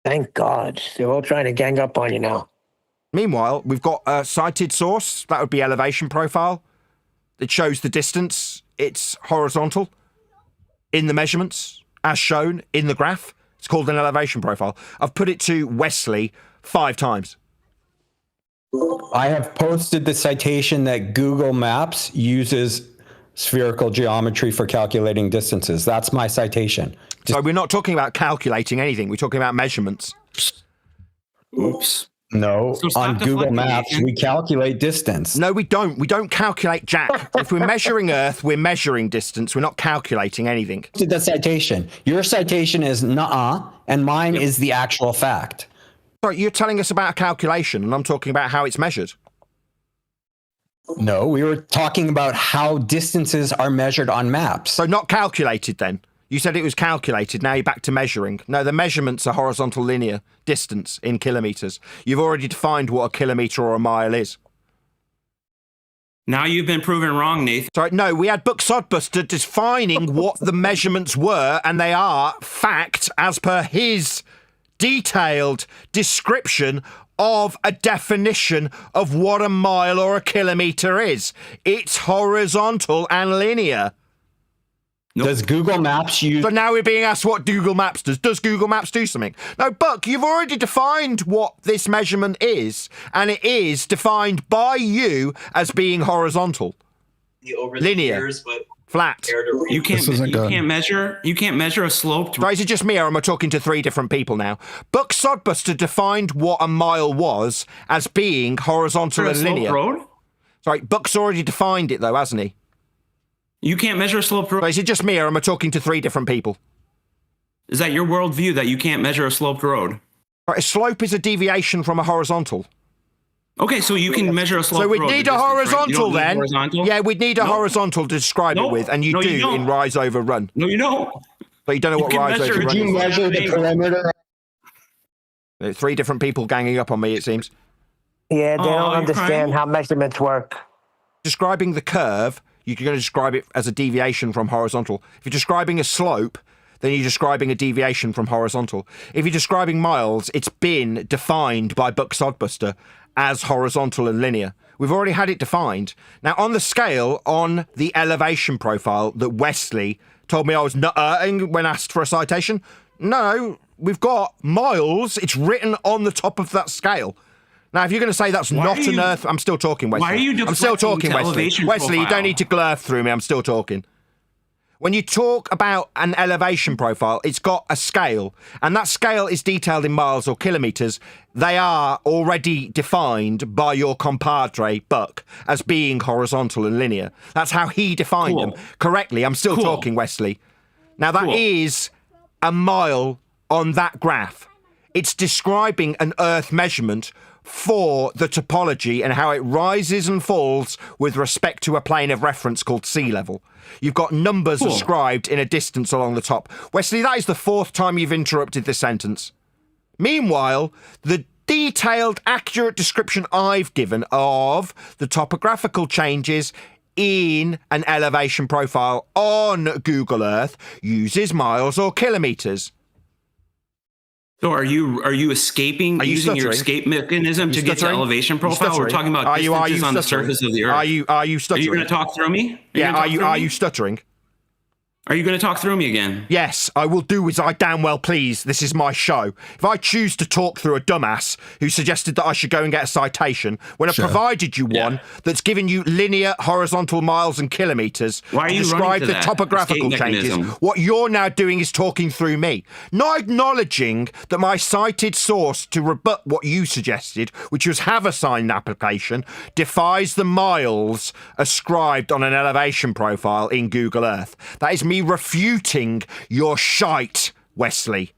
[SPEAKER 12] Thank God. They're all trying to gang up on you now.
[SPEAKER 2] Meanwhile, we've got a cited source. That would be elevation profile. It shows the distance. It's horizontal in the measurements, as shown in the graph. It's called an elevation profile. I've put it to Wesley 5 times.
[SPEAKER 3] I have posted the citation that Google Maps uses spherical geometry for calculating distances. That's my citation.
[SPEAKER 2] So we're not talking about calculating anything. We're talking about measurements.
[SPEAKER 3] Oops. No, on Google Maps, we calculate distance.
[SPEAKER 2] No, we don't. We don't calculate jack. If we're measuring Earth, we're measuring distance. We're not calculating anything.
[SPEAKER 3] The citation. Your citation is nuh-uh, and mine is the actual fact.
[SPEAKER 2] Sorry, you're telling us about a calculation, and I'm talking about how it's measured.
[SPEAKER 3] No, we were talking about how distances are measured on maps.
[SPEAKER 2] So not calculated then? You said it was calculated. Now you're back to measuring. No, the measurements are horizontal linear distance in kilometres. You've already defined what a kilometre or a mile is.
[SPEAKER 17] Now you've been proven wrong, Nathan.
[SPEAKER 2] Sorry, no, we had Book Sodbuster defining what the measurements were, and they are fact as per his detailed description of a definition of what a mile or a kilometre is. It's horizontal and linear.
[SPEAKER 3] Nope. Does Google Maps use...
[SPEAKER 2] But now we're being asked what Google Maps does. Does Google Maps do something? No, Buck, you've already defined what this measurement is, and it is defined by you as being horizontal. Linear. Years, but flat.
[SPEAKER 17] You can't measure a slope.
[SPEAKER 2] Right, is it just me, or am I talking to three different people now? Buck Sodbuster defined what a mile was as being horizontal and linear.
[SPEAKER 17] Road?
[SPEAKER 2] Sorry, Buck's already defined it though, hasn't he?
[SPEAKER 17] You can't measure a sloped road.
[SPEAKER 2] Right, is it just me, or am I talking to three different people?
[SPEAKER 17] Is that your worldview that you can't measure a sloped road?
[SPEAKER 2] Right, a slope is a deviation from a horizontal.
[SPEAKER 17] Okay, so you can measure a sloped road.
[SPEAKER 2] So we'd need a horizontal then. Horizontal? Yeah, we'd need a horizontal to describe it with, and you do in rise over run.
[SPEAKER 17] No, you don't.
[SPEAKER 2] But you don't know what rise over run is.
[SPEAKER 3] Did you measure the perimeter?
[SPEAKER 2] Three different people ganging up on me, it seems.
[SPEAKER 12] Yeah, they don't understand how measurements work.
[SPEAKER 2] Describing the curve, you're going to describe it as a deviation from horizontal. If you're describing a slope, then you're describing a deviation from horizontal. If you're describing miles, it's been defined by Buck Sodbuster as horizontal and linear. We've already had it defined. Now, on the scale, on the elevation profile that Wesley told me I was nutting when asked for a citation, no, we've got miles. It's written on the top of that scale. Now, if you're going to say that's not an Earth... I'm still talking, Wesley.
[SPEAKER 17] Why are you
[SPEAKER 2] I'm still talking, Wesley. Wesley, you don't need to glurf through me. I'm still talking. When you talk about an elevation profile, it's got a scale, and that scale is detailed in miles or kilometres. They are already defined by your compadre, Buck, as being horizontal and linear. That's how he defined them. Correctly, I'm still talking, Wesley. Now, that is a mile on that graph. It's describing an Earth measurement for the topology and how it rises and falls with respect to a plane of reference called sea level. You've got numbers ascribed in a distance along the top. Wesley, that is the fourth time you've interrupted this sentence. Meanwhile, the detailed, accurate description I've given of the topographical changes in an elevation profile on Google Earth uses miles or kilometres.
[SPEAKER 17] So are you escaping? Using your escape mechanism to get to elevation profile? We're talking about distances on the surface of the Earth.
[SPEAKER 2] Are you stuttering?
[SPEAKER 17] Are you going to talk through me?
[SPEAKER 2] Are you stuttering?
[SPEAKER 17] Are you going to talk through me again?
[SPEAKER 2] Yes, I will do as I damn well please. This is my show. If I choose to talk through a dumbass who suggested that I should go and get a citation, when I provided you one that's given you linear, horizontal miles and kilometres to describe the topographical changes, what you're now doing is talking through me. Not acknowledging that my cited source to rebut what you suggested, which was have a signed application, defies the miles ascribed on an elevation profile in Google Earth. That is me refuting your shite, Wesley.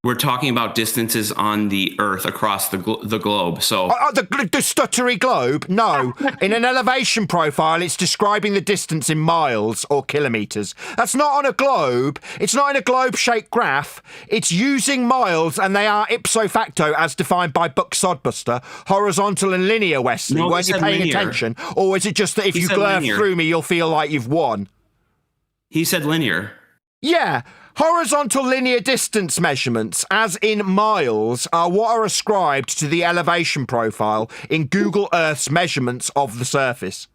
[SPEAKER 17] We're talking about distances on the Earth across the globe. So
[SPEAKER 2] the stuttery globe? No. In an elevation profile, it's describing the distance in miles or kilometres. That's not on a globe. It's not in a globe-shaped graph. It's using miles, and they are ipso facto, as defined by Buck Sodbuster, horizontal and linear, Wesley. Weren't you paying attention? Or is it just that if you glare through me, you'll feel like you've won?
[SPEAKER 17] He said linear.
[SPEAKER 2] Yeah. Horizontal linear distance measurements, as in miles, are what are ascribed to the elevation profile in Google Earth's measurements of the surface.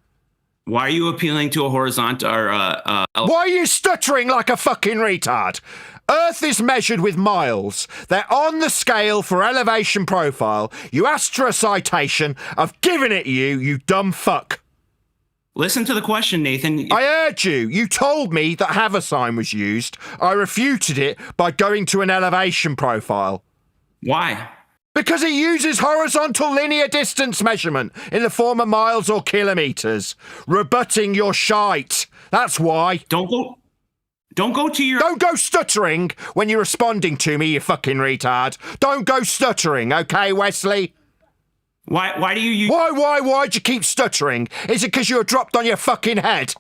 [SPEAKER 17] Why are you appealing to a horizontal
[SPEAKER 2] Why are you stuttering like a fucking retard? Earth is measured with miles. They're on the scale for elevation profile. You asked for a citation. I've given it you, you dumb fuck.
[SPEAKER 17] Listen to the question, Nathan.
[SPEAKER 2] I heard you. You told me that Haversine was used. I refuted it by going to an elevation profile.
[SPEAKER 17] Why?
[SPEAKER 2] Because it uses horizontal linear distance measurement in the form of miles or kilometres, rebutting your shite. That's why.
[SPEAKER 17] Don't go
[SPEAKER 2] stuttering when you're responding to me, you fucking retard. Don't go stuttering, okay, Wesley?
[SPEAKER 17] Why do you use...
[SPEAKER 2] Why do you keep stuttering? Is it because you were dropped on your fucking head?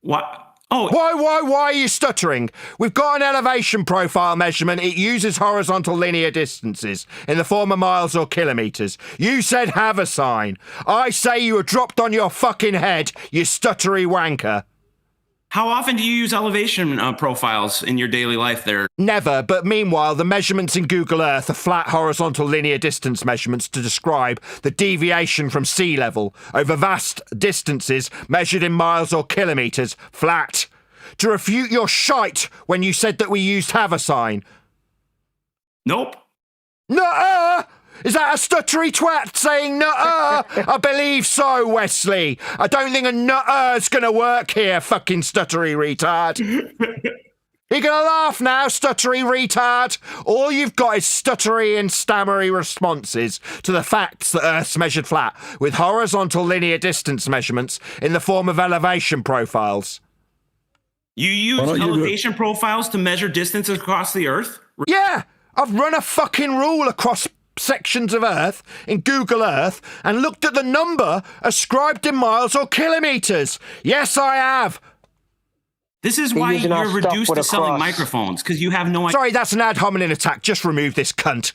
[SPEAKER 17] What? Oh.
[SPEAKER 2] Why are you stuttering? We've got an elevation profile measurement. It uses horizontal linear distances in the form of miles or kilometres. You said have a sign. I say you were dropped on your fucking head, you stuttery wanker.
[SPEAKER 17] How often do you use elevation profiles in your daily life there?
[SPEAKER 2] Never, but meanwhile, the measurements in Google Earth are flat horizontal linear distance measurements to describe the deviation from sea level over vast distances measured in miles or kilometres, flat. To refute your shite when you said that we used have a sign.
[SPEAKER 17] Nope.
[SPEAKER 2] Nuh-uh! Is that a stuttery twat saying nuh-uh? I believe so, Wesley. I don't think a nuh-uh's gonna work here, fucking stuttery retard. You gonna laugh now, stuttery retard? All you've got is stuttery and stammery responses to the facts that Earth's measured flat, with horizontal linear distance measurements in the form of elevation profiles.
[SPEAKER 17] You use elevation profiles to measure distances across the Earth?
[SPEAKER 2] Yeah! I've run a fucking rule across sections of Earth in Google Earth and looked at the number ascribed in miles or kilometres. Yes, I have.
[SPEAKER 17] This is why you're reduced to selling microphones, because you have no idea.
[SPEAKER 2] Sorry, that's an ad hominem attack. Just remove this cunt.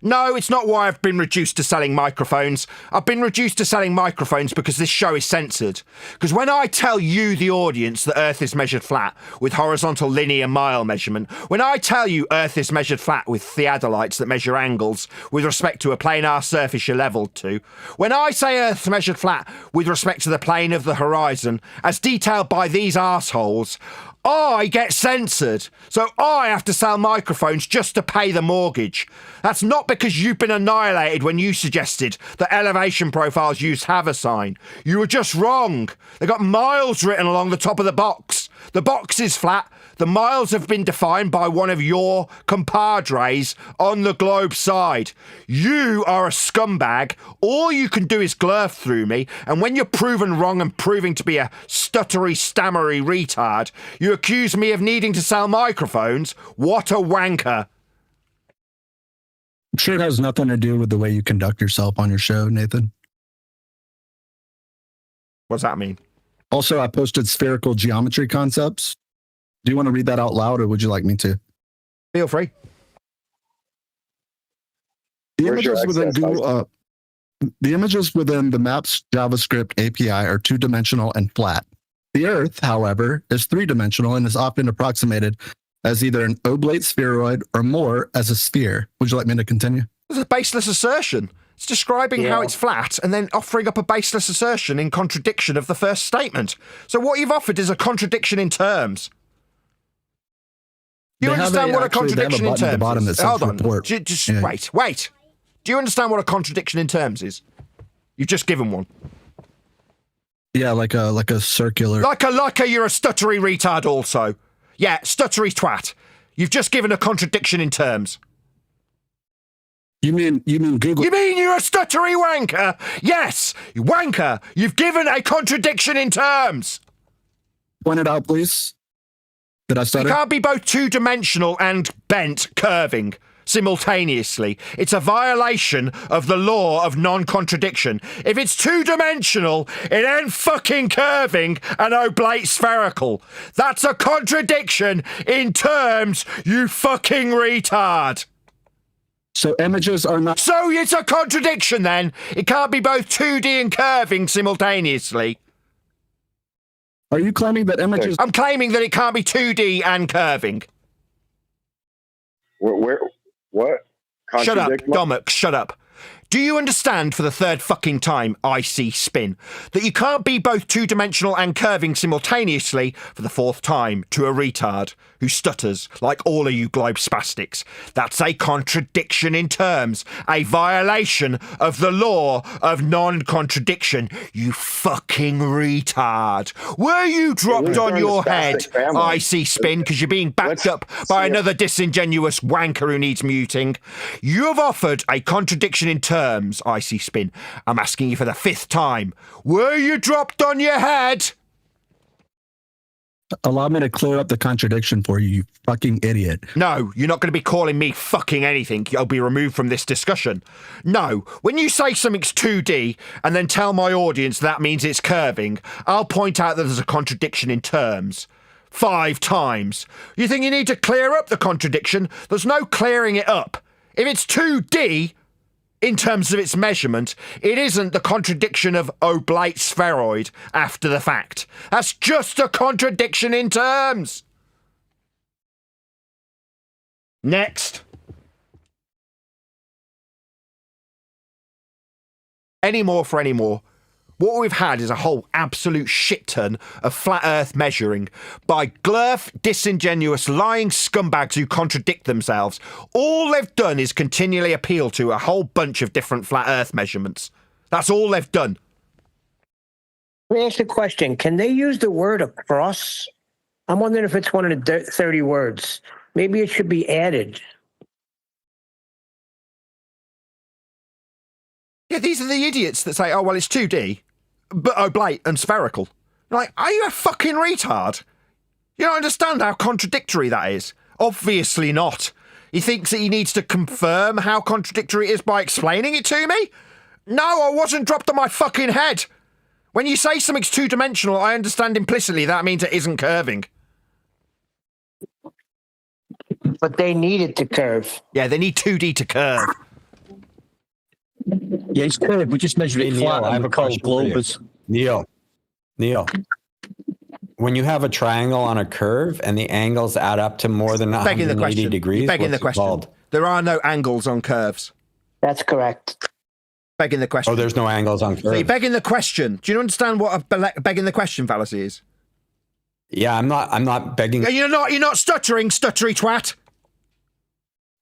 [SPEAKER 2] No, it's not why I've been reduced to selling microphones. I've been reduced to selling microphones because this show is censored. Because when I tell you, the audience, that Earth is measured flat with horizontal linear mile measurement, when I tell you Earth is measured flat with theodolites that measure angles with respect to a planar surface you're leveled to, when I say Earth's measured flat with respect to the plane of the horizon, as detailed by these arseholes, I get censored, so I have to sell microphones just to pay the mortgage. That's not because you've been annihilated when you suggested that elevation profiles use have a sign. You were just wrong. They got miles written along the top of the box. The box is flat. The miles have been defined by one of your compadres on the globe side. You are a scumbag. All you can do is glurf through me, and when you're proven wrong and proving to be a stuttery, stammery retard, you accuse me of needing to sell microphones. What a wanker.
[SPEAKER 8] I'm sure it has nothing to do with the way you conduct yourself on your show, Nathan.
[SPEAKER 2] What does that mean?
[SPEAKER 8] Also, I posted spherical geometry concepts. Do you want to read that out loud, or would you like me to?
[SPEAKER 2] Feel free.
[SPEAKER 8] The images within the Maps JavaScript API are two-dimensional and flat. The Earth, however, is three-dimensional and is often approximated as either an oblate spheroid or more as a sphere. Would you like me to continue?
[SPEAKER 2] It's a baseless assertion. It's describing how it's flat and then offering up a baseless assertion in contradiction of the first statement. So what you've offered is a contradiction in terms. Do you understand what a contradiction in terms is? Hold on. Wait. Do you understand what a contradiction in terms is? You've just given one.
[SPEAKER 8] Yeah, like a circular.
[SPEAKER 2] Like a you're a stuttery retard also. Yeah, stuttery twat. You've just given a contradiction in terms.
[SPEAKER 8] You mean Google?
[SPEAKER 2] You mean you're a stuttery wanker? Yes, you wanker. You've given a contradiction in terms.
[SPEAKER 8] Point it out, please. Did I stutter?
[SPEAKER 2] You can't be both two-dimensional and bent, curving simultaneously. It's a violation of the law of non-contradiction. If it's two-dimensional, it ain't fucking curving and oblate spherical. That's a contradiction in terms, you fucking retard.
[SPEAKER 8] So images are not...
[SPEAKER 2] So it's a contradiction then. It can't be both 2D and curving simultaneously.
[SPEAKER 8] Are you claiming that images...
[SPEAKER 2] I'm claiming that it can't be 2D and curving.
[SPEAKER 18] What?
[SPEAKER 2] Shut up, Dominic, shut up. Do you understand for the third fucking time, IC Spin, that you can't be both two-dimensional and curving simultaneously for the fourth time to a retard who stutters like all of you globe spastics? That's a contradiction in terms, a violation of the law of non-contradiction, you fucking retard. Were you dropped on your head, IC Spin, because you're being backed up by another disingenuous wanker who needs muting? You have offered a contradiction in terms, IC Spin. I'm asking you for the fifth time. Were you dropped on your head?
[SPEAKER 8] Allow me to clear up the contradiction for you, you fucking idiot.
[SPEAKER 2] No, you're not going to be calling me fucking anything. You'll be removed from this discussion. No, when you say something's 2D and then tell my audience that means it's curving, I'll point out that there's a contradiction in terms. 5 times. You think you need to clear up the contradiction? There's no clearing it up. If it's 2D, in terms of its measurement, it isn't the contradiction of oblate spheroid after the fact. That's just a contradiction in terms. Next. Any more for any more. What we've had is a whole absolute shit ton of flat earth measuring by glurf, disingenuous, lying scumbags who contradict themselves. All they've done is continually appeal to a whole bunch of different flat earth measurements. That's all they've done.
[SPEAKER 12] Let me ask you a question. Can they use the word across? I'm wondering if it's one of the 30 words. Maybe it should be added.
[SPEAKER 2] Yeah, these are the idiots that say, oh, well, it's 2D, but oblate and spherical. Like, are you a fucking retard? You don't understand how contradictory that is. Obviously not. He thinks that he needs to confirm how contradictory it is by explaining it to me? No, I wasn't dropped on my fucking head. When you say something's two-dimensional, I understand implicitly that means it isn't curving.
[SPEAKER 12] But they need it to curve.
[SPEAKER 2] Yeah, they need 2D to curve.
[SPEAKER 18] Yeah, it's curved. We just measured it flat.
[SPEAKER 3] I have a question for you. Neil, when you have a triangle on a curve and the angles add up to more than 180 degrees,
[SPEAKER 2] begging the
[SPEAKER 3] what's it
[SPEAKER 2] question.
[SPEAKER 3] called?
[SPEAKER 2] There are no angles on curves.
[SPEAKER 12] That's correct.
[SPEAKER 2] Begging the question.
[SPEAKER 3] Oh, there's no angles on curves.
[SPEAKER 2] So you're begging the question. Do you understand what a begging the question fallacy is?
[SPEAKER 3] Yeah, I'm not begging.
[SPEAKER 2] You're not stuttering, stuttery twat.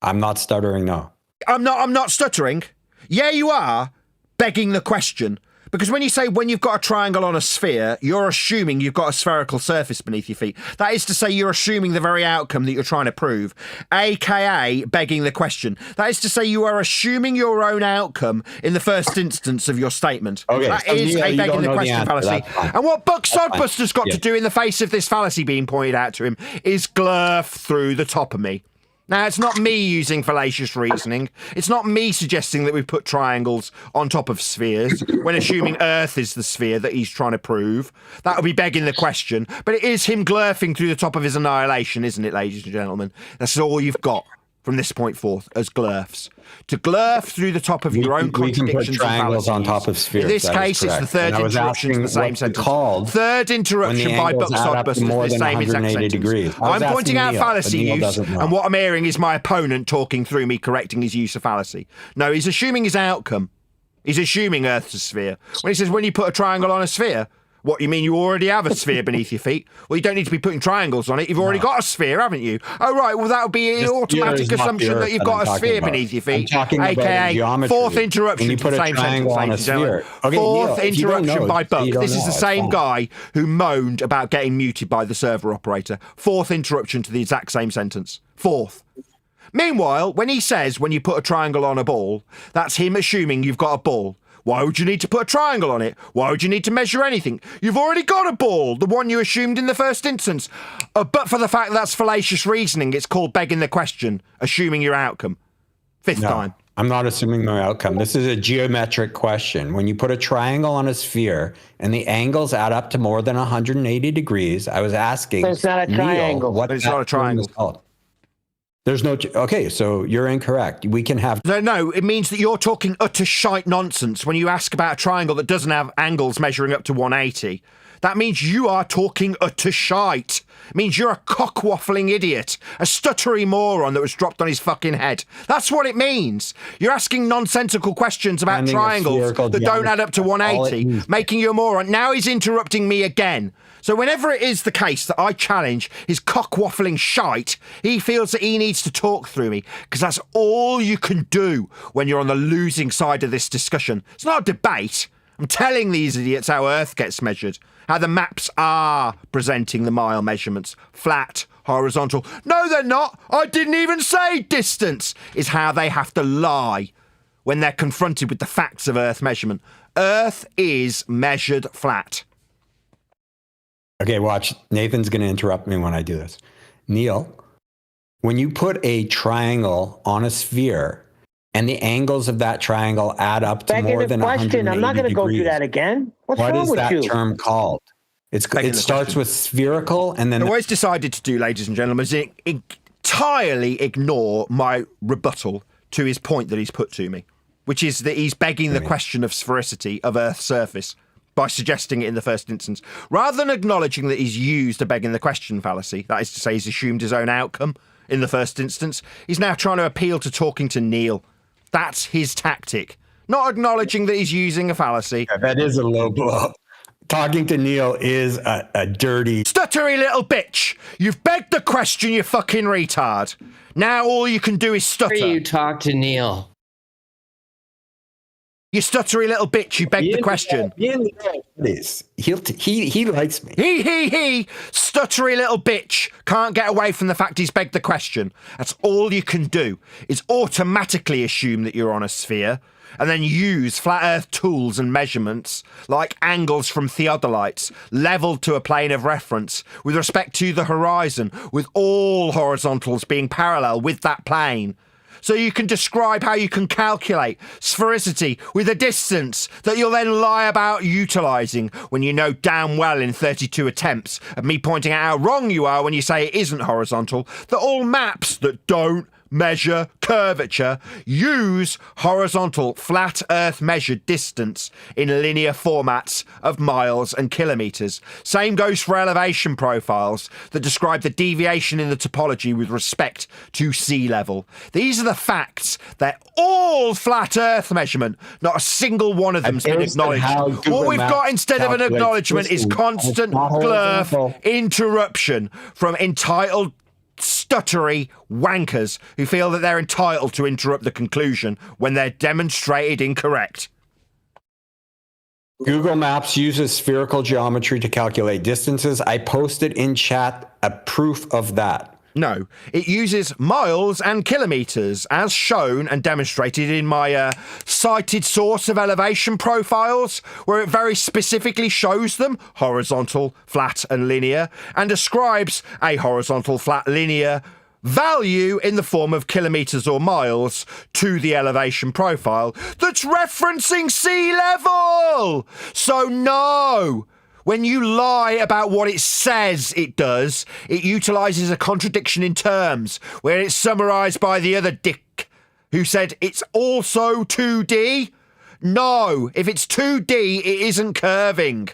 [SPEAKER 3] I'm not stuttering, no.
[SPEAKER 2] I'm not stuttering. Yeah, you are begging the question. Because when you say when you've got a triangle on a sphere, you're assuming you've got a spherical surface beneath your feet. That is to say you're assuming the very outcome that you're trying to prove, aka begging the question. That is to say you are assuming your own outcome in the first instance of your statement.
[SPEAKER 3] Okay,
[SPEAKER 2] that
[SPEAKER 3] so
[SPEAKER 2] is a begging the question fallacy. And what Buck Sodbuster's got to do in the face of this fallacy being pointed out to him is glurf through the top of me. Now, it's not me using fallacious reasoning. It's not me suggesting that we put triangles on top of spheres when assuming Earth is the sphere that he's trying to prove. That would be begging the question. But it is him glurfing through the top of his annihilation, isn't it, ladies and gentlemen? That's all you've got from this point forth as glurfs. To glurf through the top of your own contradictions and
[SPEAKER 3] triangles
[SPEAKER 2] fallacies.
[SPEAKER 3] on top of spheres.
[SPEAKER 2] In this case, it's the third interruption to the same sentence. Third interruption by Buck Sodbuster to the same exact sentence. I'm pointing out fallacy use, and what I'm hearing is my opponent talking through me, correcting his use of fallacy. No, he's assuming his outcome. He's assuming Earth's a sphere. When he says, when you put a triangle on a sphere, what, you mean you already have a sphere beneath your feet? Well, you don't need to be putting triangles on it. You've already got a sphere, haven't you? Oh, right. Well, that would be an automatic assumption that you've got a sphere beneath your feet. AKA fourth interruption to the same sentence. Fourth interruption by Buck. This is the same guy who moaned about getting muted by the server operator. Fourth interruption to the exact same sentence. Fourth. Meanwhile, when he says when you put a triangle on a ball, that's him assuming you've got a ball. Why would you need to put a triangle on it? Why would you need to measure anything? You've already got a ball, the one you assumed in the first instance. But for the fact that's fallacious reasoning, it's called begging the question, assuming your outcome. Fifth time.
[SPEAKER 3] I'm not assuming my outcome. This is a geometric question. When you put a triangle on a sphere and the angles add up to more than 180 degrees, I was asking.
[SPEAKER 12] It's not a triangle.
[SPEAKER 2] It's not a triangle.
[SPEAKER 3] There's no... Okay, so you're incorrect. We can have...
[SPEAKER 2] No, it means that you're talking utter shite nonsense when you ask about a triangle that doesn't have angles measuring up to 180. That means you are talking utter shite. It means you're a cock-waffling idiot, a stuttery moron that was dropped on his fucking head. That's what it means. You're asking nonsensical questions about triangles that don't add up to 180, making you a moron. Now he's interrupting me again. So whenever it is the case that I challenge his cock-waffling shite, he feels that he needs to talk through me, because that's all you can do when you're on the losing side of this discussion. It's not a debate. I'm telling these idiots how Earth gets measured, how the maps are presenting the mile measurements. Flat, horizontal. No, they're not. I didn't even say distance, is how they have to lie when they're confronted with the facts of Earth measurement. Earth is measured flat.
[SPEAKER 3] Okay, watch. Nathan's going to interrupt me when I do this. Neil, when you put a triangle on a sphere and the angles of that triangle add up to more than 180 degrees.
[SPEAKER 12] I'm not going to go through that again. What's wrong with you?
[SPEAKER 3] What is that term called? It starts with spherical and then...
[SPEAKER 2] What he's decided to do, ladies and gentlemen, is entirely ignore my rebuttal to his point that he's put to me, which is that he's begging the question of sphericity of Earth's surface by suggesting it in the first instance, rather than acknowledging that he's used a begging the question fallacy, that is to say he's assumed his own outcome in the first instance. He's now trying to appeal to talking to Neil. That's his tactic. Not acknowledging that he's using a fallacy.
[SPEAKER 3] Yeah, that is a low blow. Talking to Neil is a dirty...
[SPEAKER 2] Stuttery little bitch! You've begged the question, you fucking retard. Now all you can do is stutter.
[SPEAKER 19] You talk to Neil.
[SPEAKER 2] You stuttery little bitch, you begged the question.
[SPEAKER 3] He likes me.
[SPEAKER 2] He, stuttery little bitch. Can't get away from the fact he's begged the question. That's all you can do, is automatically assume that you're on a sphere, and then use flat earth tools and measurements, like angles from theodolites, leveled to a plane of reference, with respect to the horizon, with all horizontals being parallel with that plane. So you can describe how you can calculate sphericity with a distance that you'll then lie about utilising when you know damn well in 32 attempts of me pointing out how wrong you are when you say it isn't horizontal, that all maps that don't measure curvature use horizontal flat earth measured distance in linear formats of miles and kilometres. Same goes for elevation profiles that describe the deviation in the topology with respect to sea level. These are the facts. They're all flat earth measurement. Not a single one of them's been acknowledged. What we've got instead of an acknowledgement is constant glurf interruption from entitled stuttery wankers who feel that they're entitled to interrupt the conclusion when they're demonstrated incorrect.
[SPEAKER 3] Google Maps uses spherical geometry to calculate distances. I posted in chat a proof of that.
[SPEAKER 2] No, it uses miles and kilometres, as shown and demonstrated in my cited source of elevation profiles, where it very specifically shows them horizontal, flat and linear, and ascribes a horizontal, flat, linear value in the form of kilometres or miles to the elevation profile that's referencing sea level. So no! When you lie about what it says it does, it utilises a contradiction in terms, where it's summarised by the other dick who said it's also 2D. No, if it's 2D, it isn't curving.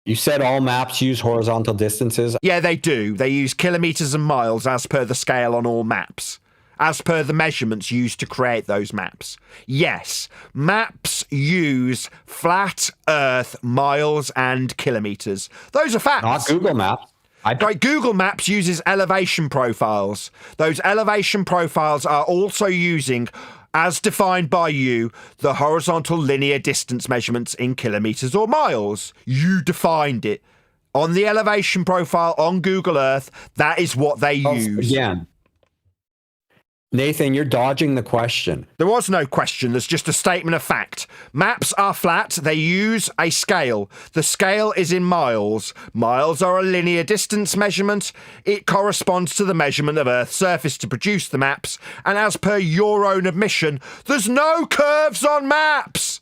[SPEAKER 3] You said all maps use horizontal distances?
[SPEAKER 2] Yeah, they do. They use kilometres and miles as per the scale on all maps, as per the measurements used to create those maps. Yes, maps use flat Earth, miles and kilometres. Those are facts.
[SPEAKER 3] Not Google Maps.
[SPEAKER 2] Right, Google Maps uses elevation profiles. Those elevation profiles are also using, as defined by you, the horizontal linear distance measurements in kilometres or miles. You defined it. On the elevation profile on Google Earth, that is what they use.
[SPEAKER 3] Again. Nathan, you're dodging the question.
[SPEAKER 2] There was no question. There's just a statement of fact. Maps are flat. They use a scale. The scale is in miles. Miles are a linear distance measurement. It corresponds to the measurement of Earth's surface to produce the maps. And as per your own admission, there's no curves on maps.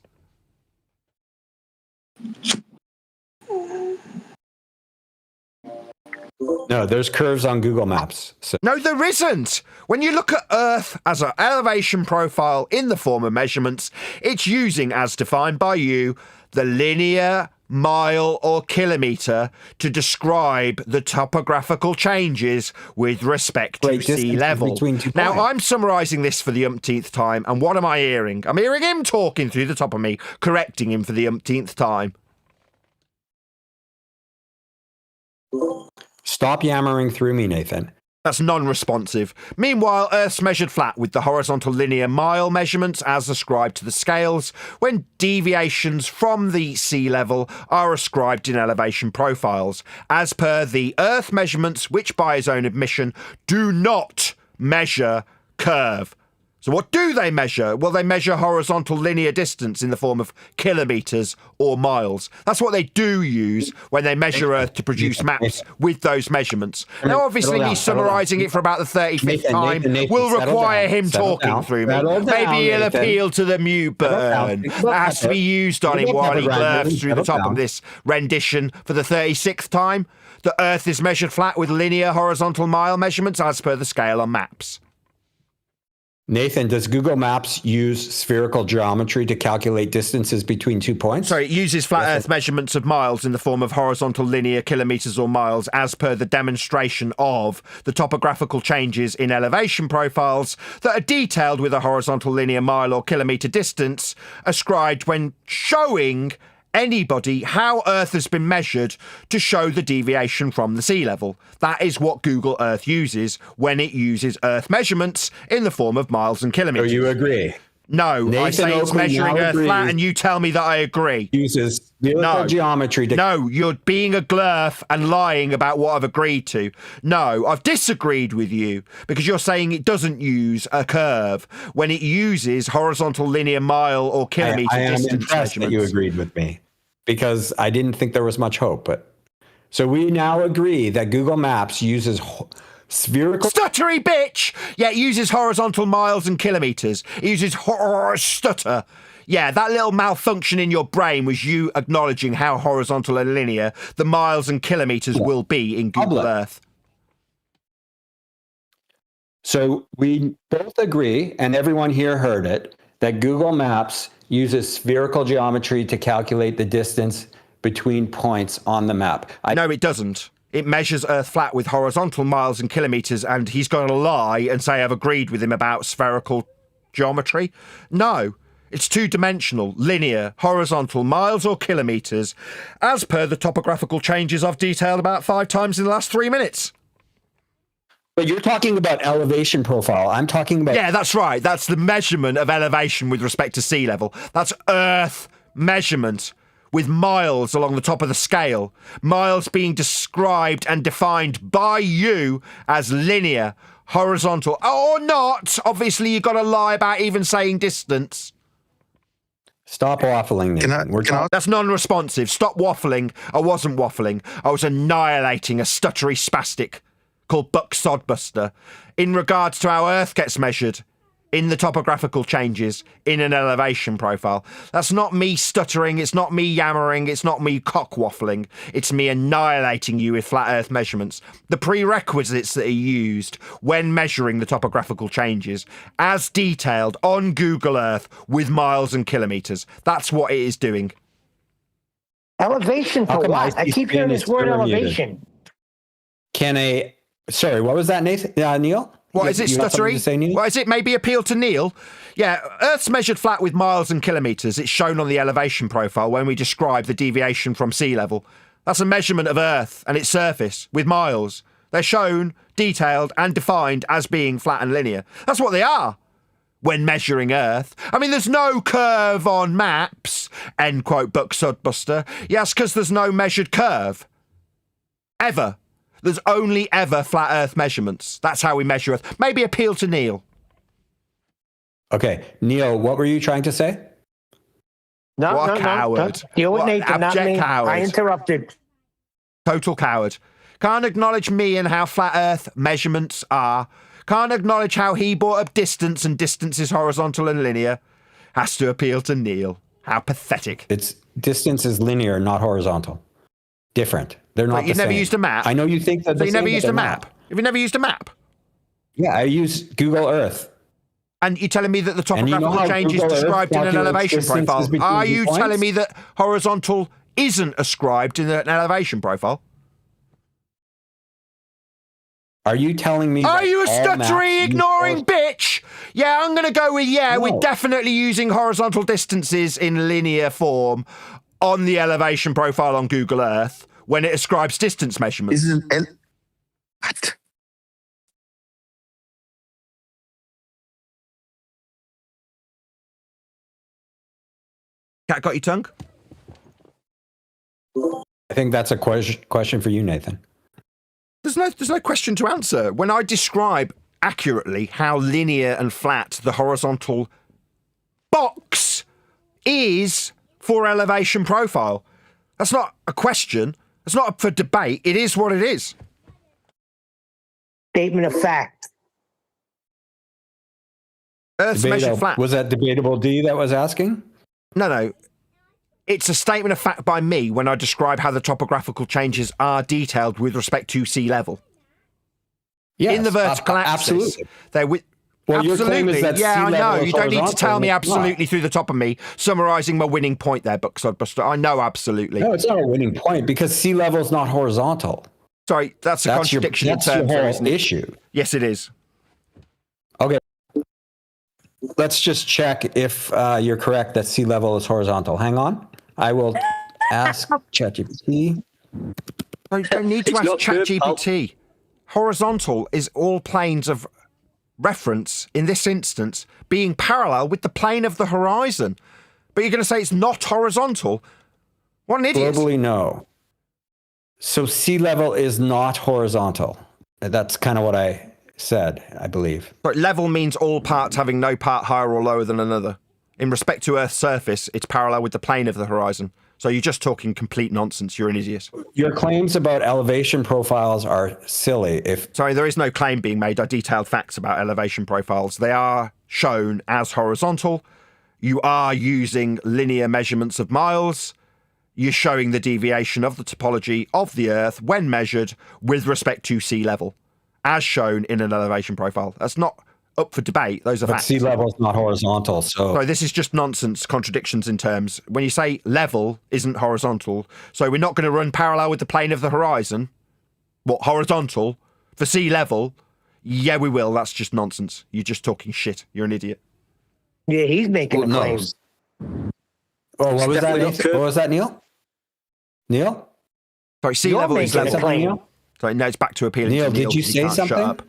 [SPEAKER 3] No, there's curves on Google Maps. So.
[SPEAKER 2] No, there isn't. When you look at Earth as an elevation profile in the form of measurements, it's using, as defined by you, the linear, mile or kilometre to describe the topographical changes with respect to sea level. Now, I'm summarising this for the umpteenth time, and what am I hearing? I'm hearing him talking through the top of me, correcting him for the umpteenth time.
[SPEAKER 3] Stop yammering through me, Nathan.
[SPEAKER 2] That's non-responsive. Meanwhile, Earth's measured flat with the horizontal linear mile measurements as ascribed to the scales, when deviations from the sea level are ascribed in elevation profiles, as per the Earth measurements, which by his own admission do not measure curve. So what do they measure? Well, they measure horizontal linear distance in the form of kilometers or miles. That's what they do use when they measure Earth to produce maps with those measurements. Now, obviously, me summarizing it for about the 35th time will require him talking through me. Maybe he'll appeal to the mute button that has to be used on him while he blurts through the top of this rendition for the 36th time. The Earth is measured flat with linear horizontal mile measurements as per the scale on maps.
[SPEAKER 3] Nathan, does Google Maps use spherical geometry to calculate distances between 2 points?
[SPEAKER 2] Sorry, it uses flat Earth measurements of miles in the form of horizontal linear kilometers or miles as per the demonstration of the topographical changes in elevation profiles that are detailed with a horizontal linear mile or kilometer distance ascribed when showing anybody how Earth has been measured to show the deviation from the sea level. That is what Google Earth uses when it uses Earth measurements in the form of miles and kilometers.
[SPEAKER 3] So you agree?
[SPEAKER 2] No,
[SPEAKER 3] Nathan
[SPEAKER 2] I say it's
[SPEAKER 3] Oakley
[SPEAKER 2] measuring Earth flat and you tell me that I agree.
[SPEAKER 3] Uses spherical geometry to...
[SPEAKER 2] No, you're being a glurf and lying about what I've agreed to. No, I've disagreed with you because you're saying it doesn't use a curve when it uses horizontal linear mile or kilometer distance
[SPEAKER 3] I am impressed
[SPEAKER 2] measurements.
[SPEAKER 3] that you agreed with me because I didn't think there was much hope. But so we now agree that Google Maps uses spherical...
[SPEAKER 2] Stuttery bitch! Yeah, it uses horizontal miles and kilometers. It uses stutter. Yeah, that little malfunction in your brain was you acknowledging how horizontal and linear the miles and kilometers will be in Google Earth.
[SPEAKER 3] So we both agree, and everyone here heard it, that Google Maps uses spherical geometry to calculate the distance between points on the map.
[SPEAKER 2] No, it doesn't. It measures Earth flat with horizontal miles and kilometers, and he's going to lie and say I've agreed with him about spherical geometry. No, it's two-dimensional, linear, horizontal, miles or kilometers, as per the topographical changes I've detailed about 5 times in the last 3 minutes.
[SPEAKER 3] But you're talking about elevation profile. I'm talking about...
[SPEAKER 2] Yeah, that's right. That's the measurement of elevation with respect to sea level. That's Earth measurement with miles along the top of the scale. Miles being described and defined by you as linear, horizontal, or not. Obviously, you've got to lie about even saying distance.
[SPEAKER 3] Stop waffling, Nathan.
[SPEAKER 2] That's non-responsive. Stop waffling. I wasn't waffling. I was annihilating a stuttery spastic called Buck Sodbuster in regards to how Earth gets measured in the topographical changes in an elevation profile. That's not me stuttering, it's not me yammering, it's not me cock waffling, it's me annihilating you with flat Earth measurements. The prerequisites that are used when measuring the topographical changes as detailed on Google Earth with miles and kilometers. That's what it is doing.
[SPEAKER 12] Elevation for what? I keep hearing this word elevation.
[SPEAKER 3] Sorry, what was that, Nathan? Neil?
[SPEAKER 2] What is it, stuttery? What is it? Maybe appeal to Neil? Yeah, Earth's measured flat with miles and kilometres. It's shown on the elevation profile when we describe the deviation from sea level. That's a measurement of Earth and its surface with miles. They're shown, detailed and defined as being flat and linear. That's what they are when measuring Earth. I mean, there's no curve on maps, end quote, Buck Sodbuster. Yes, because there's no measured curve. Ever. There's only ever flat Earth measurements. That's how we measure Earth. Maybe appeal to Neil.
[SPEAKER 3] Okay, Neil, what were you trying to say?
[SPEAKER 2] What a coward.
[SPEAKER 12] Deal with Nathan, not me.
[SPEAKER 2] Coward.
[SPEAKER 12] I interrupted.
[SPEAKER 2] Total coward. Can't acknowledge me and how flat Earth measurements are. Can't acknowledge how he brought up distance and distance is horizontal and linear. Has to appeal to Neil. How pathetic.
[SPEAKER 3] It's distance is linear, not horizontal. Different. They're not the same.
[SPEAKER 2] You've never used a map?
[SPEAKER 3] I know you think that.
[SPEAKER 2] So you never used a map? Have you never used a map?
[SPEAKER 3] Yeah, I use Google Earth.
[SPEAKER 2] And you're telling me that the topographical change is described in an elevation profile? Are you telling me that horizontal isn't ascribed in an elevation profile?
[SPEAKER 3] Are you telling me?
[SPEAKER 2] Are you a stuttery, ignoring bitch? Yeah, I'm going to go with we're definitely using horizontal distances in linear form on the elevation profile on Google Earth when it ascribes distance measurements.
[SPEAKER 4] What?
[SPEAKER 2] Cat got your tongue?
[SPEAKER 3] I think that's a question for you, Nathan.
[SPEAKER 2] There's no question to answer. When I describe accurately how linear and flat the horizontal box is for elevation profile. That's not a question. It's not up for debate. It is what it is.
[SPEAKER 12] Statement of fact.
[SPEAKER 2] Earth's measured flat.
[SPEAKER 3] Was that Debatable D that was asking?
[SPEAKER 2] No. It's a statement of fact by me when I describe how the topographical changes are detailed with respect to sea level.
[SPEAKER 3] Yes,
[SPEAKER 2] in the vertical axis.
[SPEAKER 3] Absolutely.
[SPEAKER 2] They're with.
[SPEAKER 3] Well, your
[SPEAKER 2] absolutely.
[SPEAKER 3] claim is that
[SPEAKER 2] yeah,
[SPEAKER 3] sea
[SPEAKER 2] I
[SPEAKER 3] level
[SPEAKER 2] know.
[SPEAKER 3] is
[SPEAKER 2] You don't need to
[SPEAKER 3] horizontal,
[SPEAKER 2] tell me
[SPEAKER 3] and it's not.
[SPEAKER 2] absolutely through the top of me, summarising my winning point there, Sodbuster. I know absolutely.
[SPEAKER 3] No, it's not a winning point because sea level is not horizontal.
[SPEAKER 2] Sorry, that's a contradiction in terms.
[SPEAKER 3] That's your
[SPEAKER 2] though,
[SPEAKER 3] whole
[SPEAKER 2] isn't it?
[SPEAKER 3] issue.
[SPEAKER 2] Yes, it is.
[SPEAKER 3] Okay. Let's just check if you're correct that sea level is horizontal. Hang on. I will ask ChatGPT.
[SPEAKER 2] I don't need to ask ChatGPT. Horizontal is all planes of reference, in this instance, being parallel with the plane of the horizon. But you're going to say it's not horizontal? What an idiot.
[SPEAKER 3] Globally, no. So sea level is not horizontal. That's kind of what I said, I believe.
[SPEAKER 2] But level means all parts having no part higher or lower than another. In respect to Earth's surface, it's parallel with the plane of the horizon. So you're just talking complete nonsense. You're an idiot.
[SPEAKER 3] Your claims about elevation profiles are silly.
[SPEAKER 2] Sorry, there is no claim being made. I detailed facts about elevation profiles. They are shown as horizontal. You are using linear measurements of miles. You're showing the deviation of the topology of the Earth when measured with respect to sea level, as shown in an elevation profile. That's not up for debate. Those are
[SPEAKER 3] But
[SPEAKER 2] facts.
[SPEAKER 3] sea level is not horizontal.
[SPEAKER 2] So this is just nonsense, contradictions in terms. When you say level isn't horizontal, so we're not going to run parallel with the plane of the horizon. What, horizontal? For sea level? Yeah, we will. That's just nonsense. You're just talking shit. You're an idiot.
[SPEAKER 12] Yeah, he's making claims.
[SPEAKER 3] Oh, what was that? Neil? What was that, Neil? Neil?
[SPEAKER 2] Sorry, sea level is level.
[SPEAKER 3] Neil?
[SPEAKER 2] Sorry, no, it's back to appealing
[SPEAKER 3] Neil,
[SPEAKER 2] to Neil.
[SPEAKER 3] did you
[SPEAKER 2] He
[SPEAKER 3] say
[SPEAKER 2] can't shut
[SPEAKER 3] something?
[SPEAKER 2] up.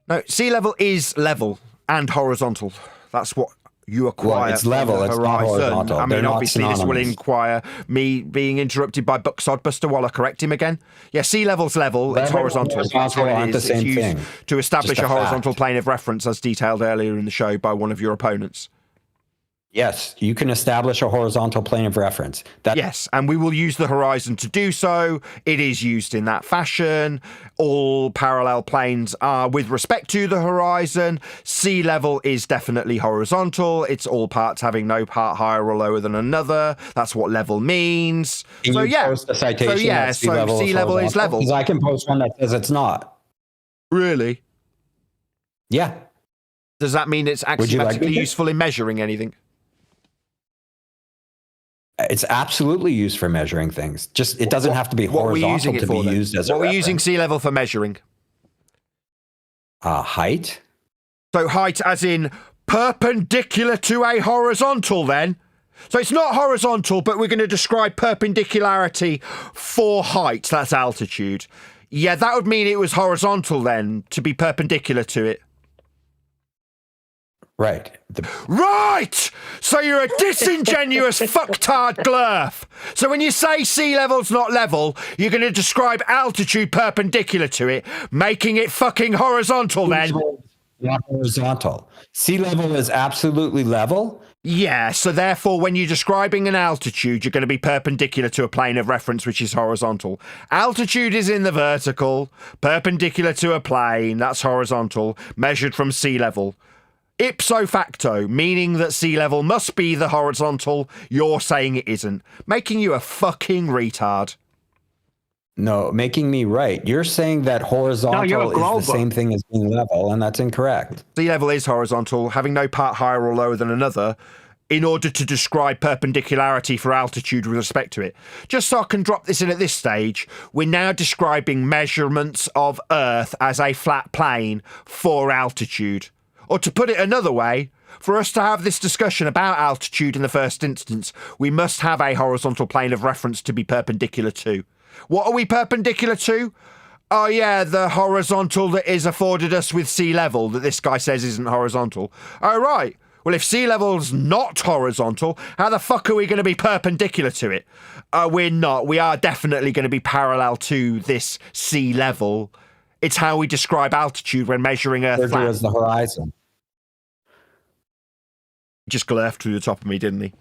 [SPEAKER 2] No, sea level is level and horizontal. That's what you acquire.
[SPEAKER 3] Well, it's level,
[SPEAKER 2] from the
[SPEAKER 3] it's not
[SPEAKER 2] horizon.
[SPEAKER 3] horizontal.
[SPEAKER 2] I mean,
[SPEAKER 3] They're not
[SPEAKER 2] obviously, this will
[SPEAKER 3] synonymous.
[SPEAKER 2] inquire me being interrupted by Sodbuster while I correct him again. Yeah, sea level's level, it's
[SPEAKER 3] Level and
[SPEAKER 2] horizontal. That's
[SPEAKER 3] horizontal
[SPEAKER 2] what it
[SPEAKER 3] aren't the
[SPEAKER 2] is.
[SPEAKER 3] same
[SPEAKER 2] It's used
[SPEAKER 3] thing.
[SPEAKER 2] to establish
[SPEAKER 3] Just
[SPEAKER 2] a
[SPEAKER 3] a
[SPEAKER 2] horizontal
[SPEAKER 3] fact.
[SPEAKER 2] plane of reference, as detailed earlier in the show by one of your opponents.
[SPEAKER 3] Yes, you can establish a horizontal plane of reference.
[SPEAKER 2] Yes, and we will use the horizon to do so. It is used in that fashion. All parallel planes are with respect to the horizon. Sea level is definitely horizontal. It's all parts having no part higher or lower than another. That's what level means.
[SPEAKER 3] Can you post a citation that sea level
[SPEAKER 2] sea level is
[SPEAKER 3] horizontal?
[SPEAKER 2] level.
[SPEAKER 3] Because I can post one that says it's not.
[SPEAKER 2] Really?
[SPEAKER 3] Yeah.
[SPEAKER 2] Does that mean it's
[SPEAKER 3] Would you like
[SPEAKER 2] axiomatically
[SPEAKER 3] me to?
[SPEAKER 2] useful in measuring anything?
[SPEAKER 3] It's absolutely used for measuring things. Just it doesn't have to be
[SPEAKER 2] What are we
[SPEAKER 3] horizontal
[SPEAKER 2] using it
[SPEAKER 3] to
[SPEAKER 2] for,
[SPEAKER 3] be
[SPEAKER 2] then?
[SPEAKER 3] used as a
[SPEAKER 2] What are we using
[SPEAKER 3] reference.
[SPEAKER 2] sea level for measuring?
[SPEAKER 3] Height.
[SPEAKER 2] So height as in perpendicular to a horizontal then? So it's not horizontal, but we're going to describe perpendicularity for height. That's altitude. Yeah, that would mean it was horizontal then, to be perpendicular to it.
[SPEAKER 3] Right.
[SPEAKER 2] Right! So you're a disingenuous fucktard glurf. So when you say sea level's not level, you're going to describe altitude perpendicular to it, making it fucking horizontal then.
[SPEAKER 3] Not horizontal. Sea level is absolutely level.
[SPEAKER 2] Yeah, so therefore when you're describing an altitude, you're going to be perpendicular to a plane of reference, which is horizontal. Altitude is in the vertical, perpendicular to a plane, that's horizontal, measured from sea level. Ipso facto, meaning that sea level must be the horizontal, you're saying it isn't, making you a fucking retard.
[SPEAKER 3] No, making me right. You're saying that horizontal is the same thing as being level, and that's incorrect.
[SPEAKER 2] Sea level is horizontal, having no part higher or lower than another, in order to describe perpendicularity for altitude with respect to it. Just so I can drop this in at this stage, we're now describing measurements of Earth as a flat plane for altitude. Or to put it another way, for us to have this discussion about altitude in the first instance, we must have a horizontal plane of reference to be perpendicular to. What are we perpendicular to? Oh yeah, the horizontal that is afforded us with sea level that this guy says isn't horizontal. Oh right. Well, if sea level's not horizontal, how the fuck are we going to be perpendicular to it? We're not. We are definitely going to be parallel to this sea level It's how we describe altitude when measuring Earth flat.
[SPEAKER 3] As the horizon.
[SPEAKER 2] Just glurfed through the top of me, didn't he?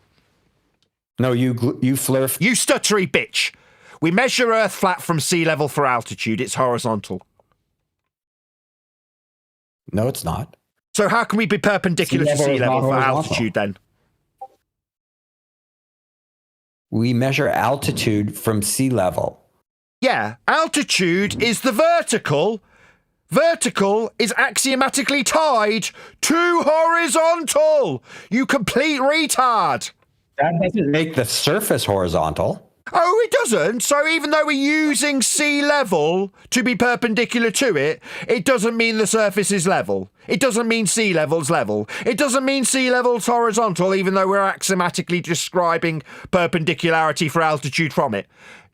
[SPEAKER 3] No, you flurfed.
[SPEAKER 2] You stuttery bitch. We measure Earth flat from sea level for altitude. It's horizontal.
[SPEAKER 3] No, it's not.
[SPEAKER 2] So how can we be perpendicular to sea level for altitude then?
[SPEAKER 3] We measure altitude from sea level.
[SPEAKER 2] Yeah, altitude is the vertical. Vertical is axiomatically tied to horizontal. You complete retard.
[SPEAKER 3] That doesn't make the surface horizontal.
[SPEAKER 2] Oh, it doesn't. So even though we're using sea level to be perpendicular to it, it doesn't mean the surface is level. It doesn't mean sea level's level. It doesn't mean sea level's horizontal, even though we're axiomatically describing perpendicularity for altitude from it.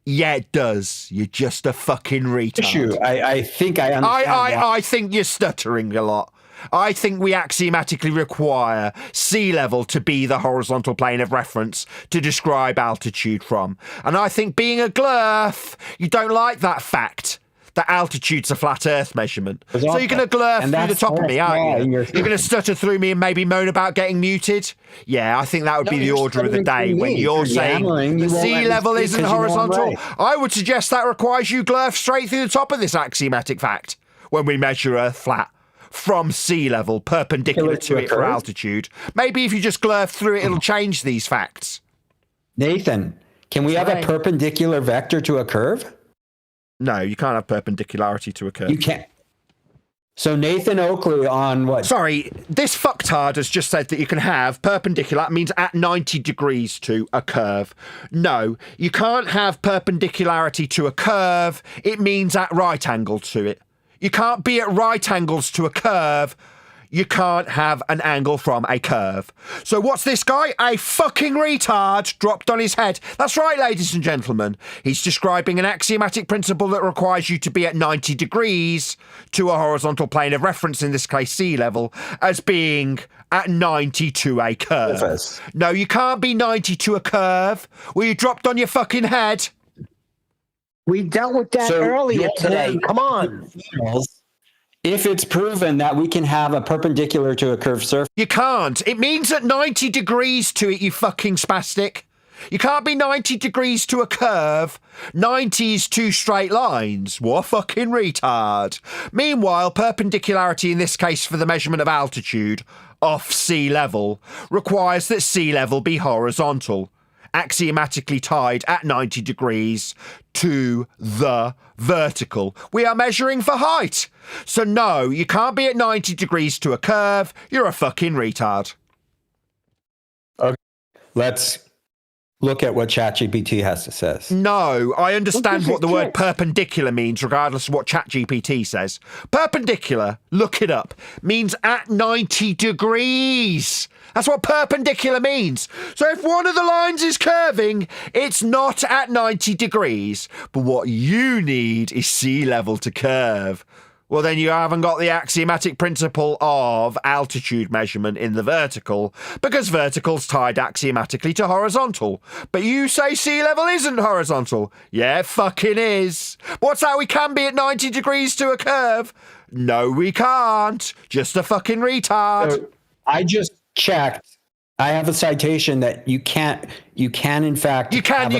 [SPEAKER 2] Yeah, it does. You're just a fucking retard.
[SPEAKER 3] I think I understand.
[SPEAKER 2] I think you're stuttering a lot. I think we axiomatically require sea level to be the horizontal plane of reference to describe altitude from. And I think being a glurf, you don't like that fact that altitude's a flat Earth measurement. So you're going to glurf through the top of me, aren't you? You're going to stutter through me and maybe moan about getting muted? Yeah, I think that would be the order of the day when you're saying the sea level isn't horizontal. I would suggest that requires you glurf straight through the top of this axiomatic fact when we measure Earth flat from sea level, perpendicular to it for altitude. Maybe if you just glurf through it, it'll change these facts.
[SPEAKER 3] Nathan, can we have a perpendicular vector to a curve?
[SPEAKER 2] No, you can't have perpendicularity to a curve.
[SPEAKER 3] You can't. So Nathan Oakley on what?
[SPEAKER 2] Sorry, this fucktard has just said that you can have perpendicular. That means at 90 degrees to a curve. No, you can't have perpendicularity to a curve. It means at right angle to it. You can't be at right angles to a curve. You can't have an angle from a curve. So what's this guy? A fucking retard dropped on his head. That's right, ladies and gentlemen. He's describing an axiomatic principle that requires you to be at 90 degrees to a horizontal plane of reference, in this case sea level, as being at 90 to a curve. No, you can't be 90 to a curve. Well, you dropped on your fucking head.
[SPEAKER 12] We dealt with that earlier today. Come on.
[SPEAKER 3] If it's proven that we can have a perpendicular to a curved surface.
[SPEAKER 2] You can't. It means at 90 degrees to it, you fucking spastic. You can't be 90 degrees to a curve. 90 is two straight lines. What a fucking retard. Meanwhile, perpendicularity in this case for the measurement of altitude off sea level requires that sea level be horizontal, axiomatically tied at 90 degrees to the vertical. We are measuring for height. So no, you can't be at 90 degrees to a curve. You're a fucking retard.
[SPEAKER 3] Okay. Let's look at what ChatGPT has to say.
[SPEAKER 2] No, I understand what the word perpendicular means, regardless of what ChatGPT says. Perpendicular, look it up, means at 90 degrees. That's what perpendicular means. So if one of the lines is curving, it's not at 90 degrees. But what you need is sea level to curve. Well, then you haven't got the axiomatic principle of altitude measurement in the vertical, because vertical's tied axiomatically to horizontal. But you say sea level isn't horizontal. Yeah, it fucking is. What's that? We can be at 90 degrees to a curve? No, we can't. Just a fucking retard.
[SPEAKER 3] So I just checked. I have a citation that you can in fact.
[SPEAKER 2] You can't.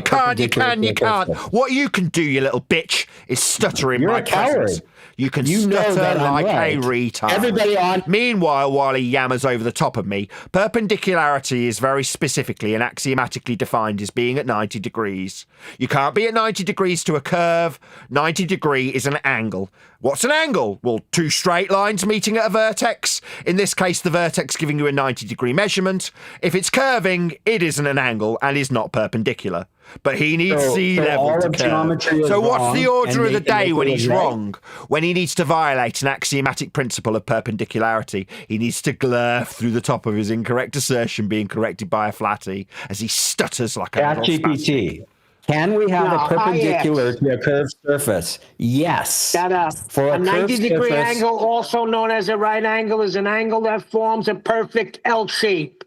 [SPEAKER 2] What you can do, you little bitch, is stutter in my presence. You can stutter like a retard.
[SPEAKER 3] Everybody on.
[SPEAKER 2] Meanwhile, while he yammers over the top of me, perpendicularity is very specifically and axiomatically defined as being at 90 degrees. You can't be at 90 degrees to a curve. 90 degree is an angle. What's an angle? Well, two straight lines meeting at a vertex. In this case, the vertex giving you a 90 degree measurement. If it's curving, it isn't an angle and is not perpendicular. But he needs sea level to curve. So what's the order of the day when he's wrong? When he needs to violate an axiomatic principle of perpendicularity, he needs to glurf through the top of his incorrect assertion being corrected by a flatty as he stutters like a
[SPEAKER 3] ChatGPT. Can we have a perpendicular to a curved surface? Yes.
[SPEAKER 12] For a 90-degree angle, also known as a right angle, is an angle that forms a perfect L shape.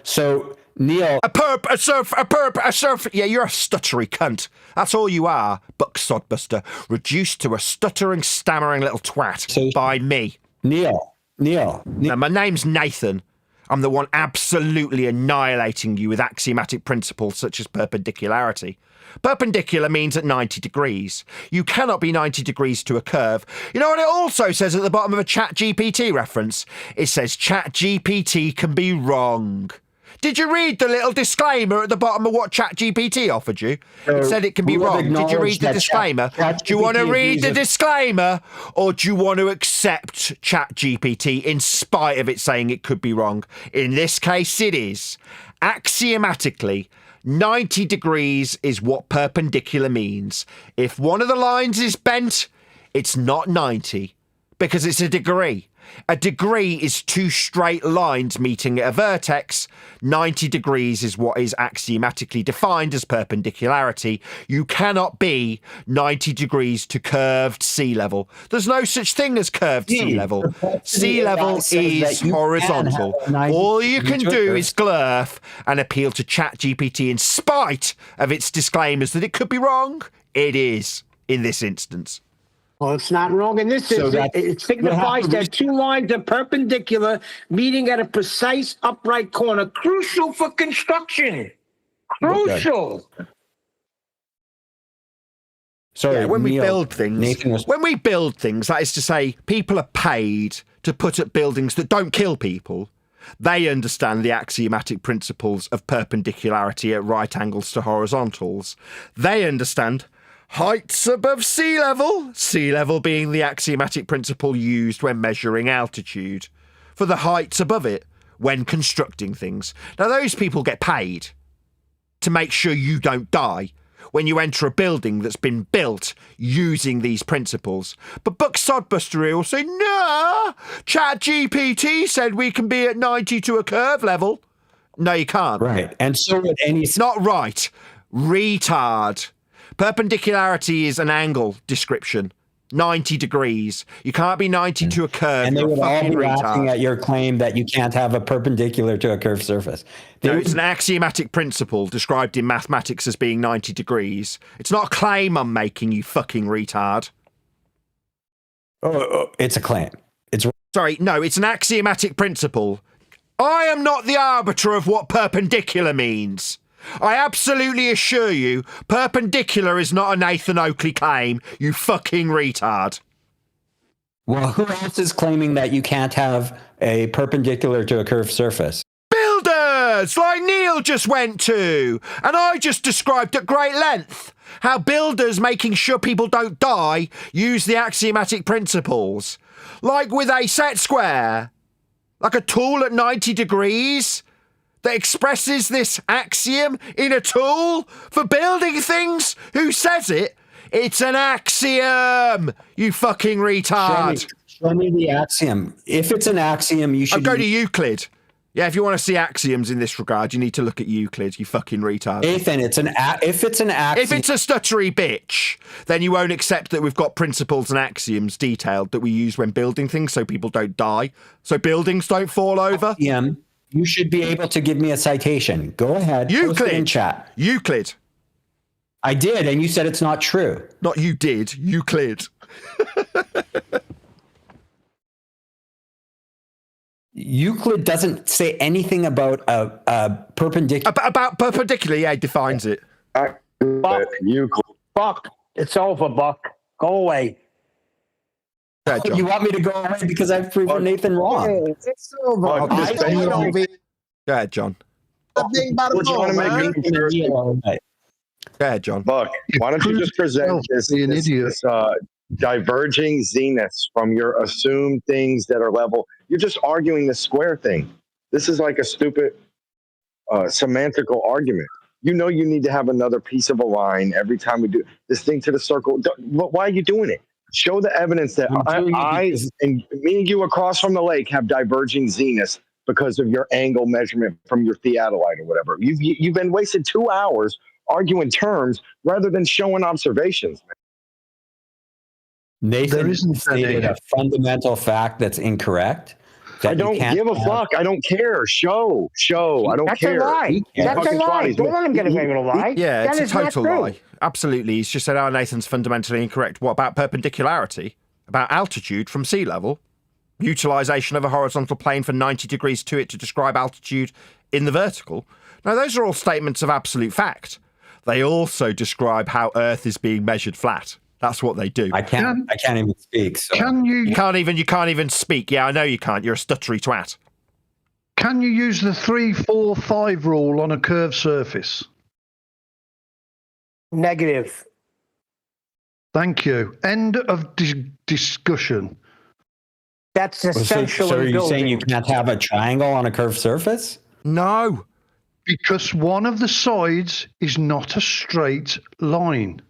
[SPEAKER 3] So Neil.
[SPEAKER 2] A surf. Yeah, you're a stuttery cunt. That's all you are, Buck Sodbuster, reduced to a stuttering, stammering little twat by me.
[SPEAKER 3] Neil.
[SPEAKER 2] Now, my name's Nathan. I'm the one absolutely annihilating you with axiomatic principles such as perpendicularity. Perpendicular means at 90 degrees. You cannot be 90 degrees to a curve. You know what it also says at the bottom of a ChatGPT reference? It says ChatGPT can be wrong. Did you read the little disclaimer at the bottom of what ChatGPT offered you? It said it can be wrong. Did you read the disclaimer? Do you want to read the disclaimer, or do you want to accept ChatGPT in spite of it saying it could be wrong? In this case, it is. Axiomatically, 90 degrees is what perpendicular means. If one of the lines is bent, it's not 90, because it's a degree. A degree is two straight lines meeting at a vertex. 90 degrees is what is axiomatically defined as perpendicularity. You cannot be 90 degrees to curved sea level. There's no such thing as curved sea level. Sea level is horizontal. All you can do is glurf and appeal to ChatGPT in spite of its disclaimers that it could be wrong. It is, in this instance.
[SPEAKER 12] Well, it's not wrong in this instance. It signifies that two lines are perpendicular, meeting at a precise upright corner. Crucial for construction. Crucial.
[SPEAKER 3] Sorry,
[SPEAKER 2] yeah, when we
[SPEAKER 3] Neil,
[SPEAKER 2] build things, that is to say, people are paid to put up buildings that don't kill people. They understand the axiomatic principles of perpendicularity at right angles to horizontals. They understand heights above sea level being the axiomatic principle used when measuring altitude, for the heights above it when constructing things. Now, those people get paid to make sure you don't die when you enter a building that's been built using these principles. But Buck Sodbuster will say, nah, ChatGPT said we can be at 90 to a curve level. No, you can't.
[SPEAKER 3] Right. And so would any...
[SPEAKER 2] It's not right. Retard. Perpendicularity is an angle description. 90 degrees. You can't be 90 to a curve.
[SPEAKER 3] And they would all be laughing
[SPEAKER 2] retard.
[SPEAKER 3] at your claim that you can't have a perpendicular to a curved surface.
[SPEAKER 2] No, it's an axiomatic principle described in mathematics as being 90 degrees. It's not a claim I'm making, you fucking retard.
[SPEAKER 3] It's a claim.
[SPEAKER 2] Sorry, no, it's an axiomatic principle. I am not the arbiter of what perpendicular means. I absolutely assure you, perpendicular is not a Nathan Oakley claim, you fucking retard.
[SPEAKER 3] Well, who else is claiming that you can't have a perpendicular to a curved surface?
[SPEAKER 2] Builders, like Neil just went to, and I just described at great length. How builders making sure people don't die use the axiomatic principles. Like with a set square, like a tool at 90 degrees. That expresses this axiom in a tool for building things? Who says it? It's an axiom, you fucking retard.
[SPEAKER 3] Show me the axiom. If it's an axiom, you should...
[SPEAKER 2] I'll go to Euclid. Yeah, if you want to see axioms in this regard, you need to look at Euclid, you fucking retard.
[SPEAKER 3] Nathan, if it's an axiom...
[SPEAKER 2] If it's a stuttery bitch, then you won't accept that we've got principles and axioms detailed that we use when building things so people don't die, so buildings don't fall over.
[SPEAKER 3] Axiom. You should be able to give me a citation. Go ahead.
[SPEAKER 2] Euclid.
[SPEAKER 3] Post it in chat.
[SPEAKER 2] Euclid.
[SPEAKER 3] I did, and you said it's not true.
[SPEAKER 2] Not you did. Euclid.
[SPEAKER 3] Euclid doesn't say anything about a perpendicular.
[SPEAKER 2] About perpendicular, yeah, it defines it.
[SPEAKER 12] Buck.
[SPEAKER 13] Euclid.
[SPEAKER 12] Buck. It's over, Buck. Go away.
[SPEAKER 3] You want me to go away because I've proven Nathan wrong?
[SPEAKER 12] It's over.
[SPEAKER 2] Go ahead, John.
[SPEAKER 13] Go
[SPEAKER 2] ahead, John.
[SPEAKER 19] Buck, why don't you just present this diverging zeniths from your assumed things that are level? You're just arguing the square thing. This is like a stupid semantical argument. You know you need to have another piece of a line every time we do this thing to the circle. Why are you doing it? Show the evidence that I and me and you across from the lake have diverging zeniths because of your angle measurement from your theodolite or whatever. You've been wasted 2 hours arguing terms rather than showing observations.
[SPEAKER 3] Nathan stated a fundamental fact that's incorrect. that
[SPEAKER 19] I don't give a fuck. I don't care. Show. I don't care.
[SPEAKER 12] That's a lie. That's a lie. Don't let him get away with a lie.
[SPEAKER 2] Yeah,
[SPEAKER 12] That
[SPEAKER 2] it's a
[SPEAKER 12] is not
[SPEAKER 2] total
[SPEAKER 12] true.
[SPEAKER 2] lie. Absolutely. He's just said, Nathan's fundamentally incorrect. What about perpendicularity? About altitude from sea level? Utilization of a horizontal plane for 90 degrees to it to describe altitude in the vertical? Now, those are all statements of absolute fact. They also describe how Earth is being measured flat. That's what they do.
[SPEAKER 3] I can't even speak. So.
[SPEAKER 2] You can't even speak. Yeah, I know you can't. You're a stuttery twat.
[SPEAKER 20] Can you use the 3-4-5 rule on a curved surface?
[SPEAKER 12] Negative.
[SPEAKER 20] Thank you. End of discussion.
[SPEAKER 12] That's essentially
[SPEAKER 3] So are you
[SPEAKER 12] building.
[SPEAKER 3] saying you can't have a triangle on a curved surface?
[SPEAKER 2] No.
[SPEAKER 20] Because one of the sides is not a straight line.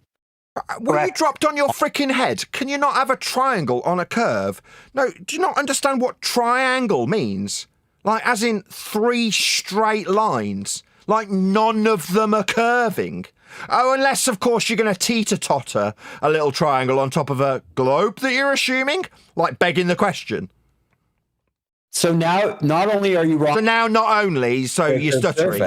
[SPEAKER 2] Were you dropped on your freaking head? Can you not have a triangle on a curve? No, do you not understand what triangle means? Like, as in 3 straight lines. Like, none of them are curving. Oh, unless, of course, you're going to teeter-totter a little triangle on top of a globe that you're assuming? Like, begging the question.
[SPEAKER 3] So now, not only are you wrong...
[SPEAKER 2] So now, not only, so you're stuttering.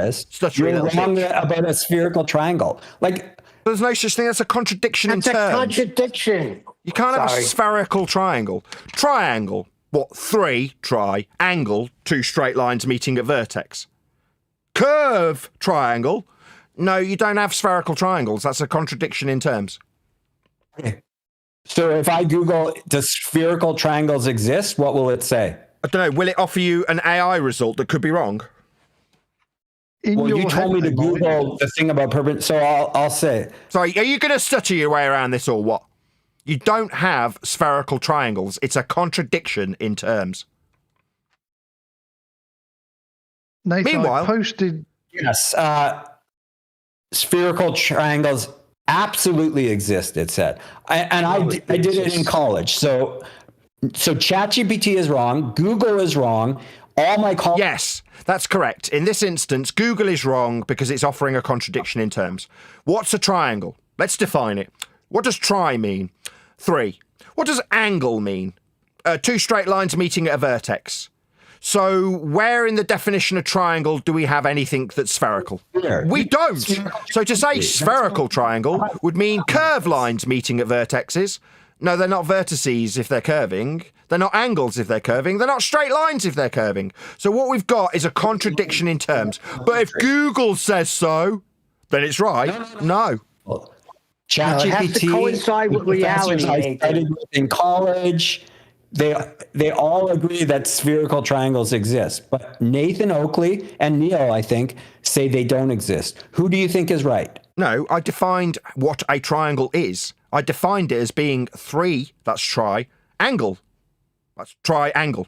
[SPEAKER 3] You're wrong about a spherical triangle. Like...
[SPEAKER 2] There's no such thing as a contradiction in terms.
[SPEAKER 12] That's a contradiction.
[SPEAKER 2] You can't have a spherical triangle. Triangle. What? 3 triangle, 2 straight lines meeting at vertex. Curve triangle. No, you don't have spherical triangles. That's a contradiction in terms.
[SPEAKER 3] So if I Google, does spherical triangles exist? What will it say?
[SPEAKER 2] I don't know. Will it offer you an AI result that could be wrong?
[SPEAKER 3] Well, you told me to Google the thing about perpendicular, so I'll say.
[SPEAKER 2] Sorry, are you going to stutter your way around this or what? You don't have spherical triangles. It's a contradiction in terms.
[SPEAKER 20] Nathan,
[SPEAKER 2] Meanwhile,
[SPEAKER 20] I posted...
[SPEAKER 3] Yes, spherical triangles absolutely exist, it said. I did it in college. So ChatGPT is wrong. Google is wrong. All my colleagues...
[SPEAKER 2] Yes, that's correct. In this instance, Google is wrong because it's offering a contradiction in terms. What's a triangle? Let's define it. What does tri mean? 3. What does angle mean? 2 straight lines meeting at a vertex. So where in the definition of triangle do we have anything that's spherical? We don't. So to say spherical triangle would mean curved lines meeting at vertexes. No, they're not vertices if they're curving. They're not angles if they're curving. They're not straight lines if they're curving. So what we've got is a contradiction in terms. But if Google says so, then it's right. No.
[SPEAKER 3] ChatGPT,
[SPEAKER 12] it has to coincide with reality.
[SPEAKER 3] I studied in college. They all agree that spherical triangles exist. But Nathan Oakley and Neil, I think, say they don't exist. Who do you think is right?
[SPEAKER 2] No, I defined what a triangle is. I defined it as being 3, that's tri-angle. That's triangle.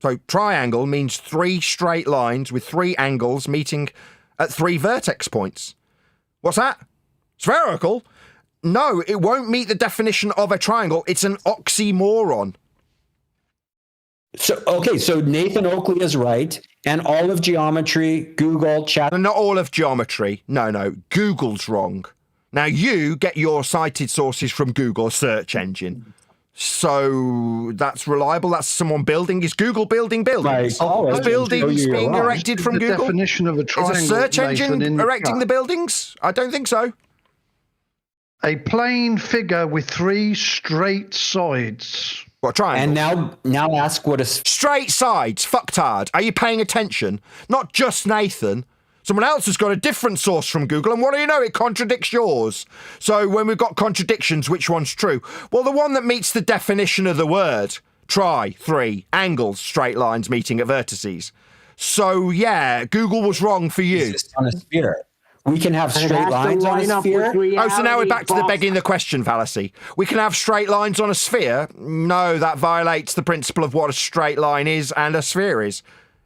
[SPEAKER 2] So triangle means 3 straight lines with 3 angles meeting at 3 vertex points. What's that? Spherical? No, it won't meet the definition of a triangle. It's an oxymoron.
[SPEAKER 3] So Nathan Oakley is right, and all of geometry, Google, chat...
[SPEAKER 2] Not all of geometry. No, Google's wrong. Now, you get your cited sources from Google search engine. So that's reliable. That's someone building. Is Google building buildings? Are buildings being erected from Google?
[SPEAKER 20] Definition of a triangle,
[SPEAKER 2] is a search engine
[SPEAKER 20] Nathan,
[SPEAKER 2] erecting the buildings? I don't think so.
[SPEAKER 20] A plane figure with 3 straight sides.
[SPEAKER 2] What, triangle?
[SPEAKER 3] And now ask what a...
[SPEAKER 2] Straight sides, fucktard. Are you paying attention? Not just Nathan. Someone else has got a different source from Google, and what do you know? It contradicts yours. So when we've got contradictions, which one's true? Well, the one that meets the definition of the word. Tri, 3, angles, straight lines meeting at vertices. So, yeah, Google was wrong for you.
[SPEAKER 3] It's on a sphere. We can have straight lines on a sphere.
[SPEAKER 2] Oh, so now we're back to the begging the question fallacy. We can have straight lines on a sphere? No, that violates the principle of what a straight line is and a sphere is.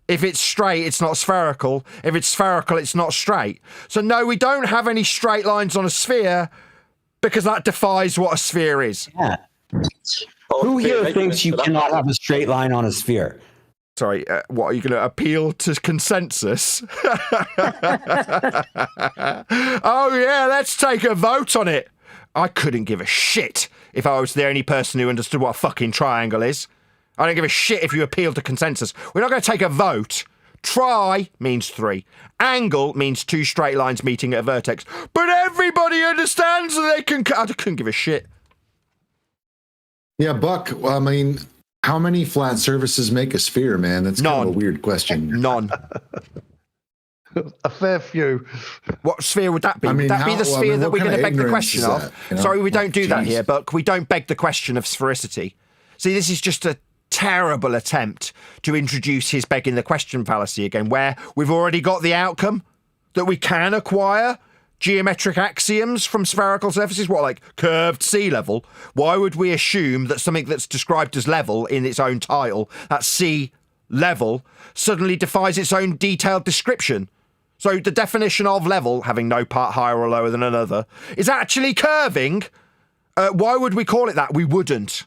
[SPEAKER 2] If it's straight, it's not spherical. If it's spherical, it's not straight. So no, we don't have any straight lines on a sphere because that defies what a sphere is.
[SPEAKER 3] Yeah. Who here thinks you cannot have a straight line on a sphere?
[SPEAKER 2] Sorry, what, are you going to appeal to consensus? Oh, yeah, let's take a vote on it. I couldn't give a shit if I was the only person who understood what a fucking triangle is. I don't give a shit if you appeal to consensus. We're not going to take a vote. Tri means 3. Angle means 2 straight lines meeting at a vertex. But everybody understands that they can... I couldn't give a shit.
[SPEAKER 4] Yeah, Buck, I mean, how many flat surfaces make a sphere, man? That's kind of a weird question.
[SPEAKER 2] None.
[SPEAKER 20] A fair few.
[SPEAKER 2] What sphere would that be?
[SPEAKER 4] I mean,
[SPEAKER 2] would that be the sphere that we're going to beg the
[SPEAKER 4] ignorance
[SPEAKER 2] question
[SPEAKER 4] is
[SPEAKER 2] of?
[SPEAKER 4] that, you know?
[SPEAKER 2] Sorry, we don't do that
[SPEAKER 4] Jeez.
[SPEAKER 2] here, Buck. We don't beg the question of sphericity. See, this is just a terrible attempt to introduce his begging the question fallacy again, where we've already got the outcome that we can acquire geometric axioms from spherical surfaces. What, like curved sea level? Why would we assume that something that's described as level in its own title, that sea level, suddenly defies its own detailed description? So the definition of level, having no part higher or lower than another, is actually curving. Why would we call it that? We wouldn't.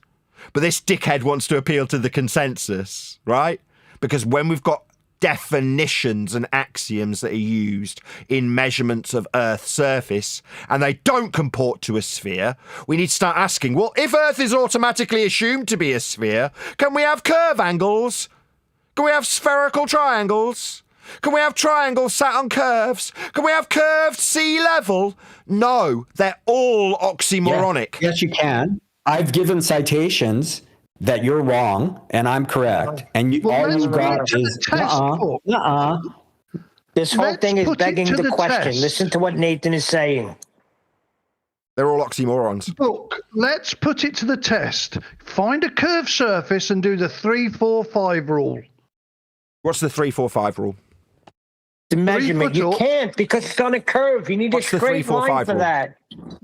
[SPEAKER 2] But this dickhead wants to appeal to the consensus, right? Because when we've got definitions and axioms that are used in measurements of Earth's surface, and they don't comport to a sphere, we need to start asking, well, if Earth is automatically assumed to be a sphere, can we have curve angles? Can we have spherical triangles? Can we have triangles sat on curves? Can we have curved sea level? No, they're all oxymoronic.
[SPEAKER 3] Yes, you can. I've given citations that you're wrong and I'm correct. And all you got is
[SPEAKER 12] This whole thing is begging the question.
[SPEAKER 20] test.
[SPEAKER 12] Listen to what Nathan is saying.
[SPEAKER 2] They're all oxymorons.
[SPEAKER 20] Look, let's put it to the test. Find a curved surface and do the 3-4-5 rule.
[SPEAKER 2] What's the 3-4-5 rule?
[SPEAKER 12] The measurement. You can't because it's on a curve. You need
[SPEAKER 2] What's the
[SPEAKER 12] a straight
[SPEAKER 2] 3-4-5
[SPEAKER 12] line for
[SPEAKER 2] rule?
[SPEAKER 12] that.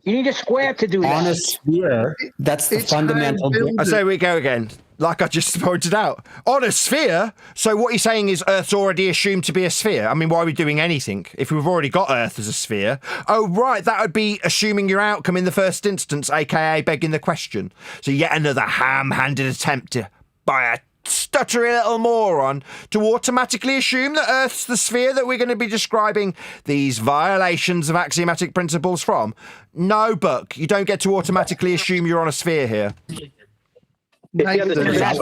[SPEAKER 12] You need a square to do that.
[SPEAKER 3] on a sphere. That's the fundamental
[SPEAKER 2] I say we go again. Like I just pointed out. On a sphere, so what you're saying is Earth's already assumed to be a sphere. I mean, why are we doing anything if we've already got Earth as a sphere? Oh, right, that would be assuming your outcome in the first instance, aka begging the question. So yet another ham-handed attempt by a stuttery little moron to automatically assume that Earth's the sphere that we're going to be describing these violations of axiomatic principles from. No, Buck, you don't get to automatically assume you're on a sphere here.
[SPEAKER 12] Reality.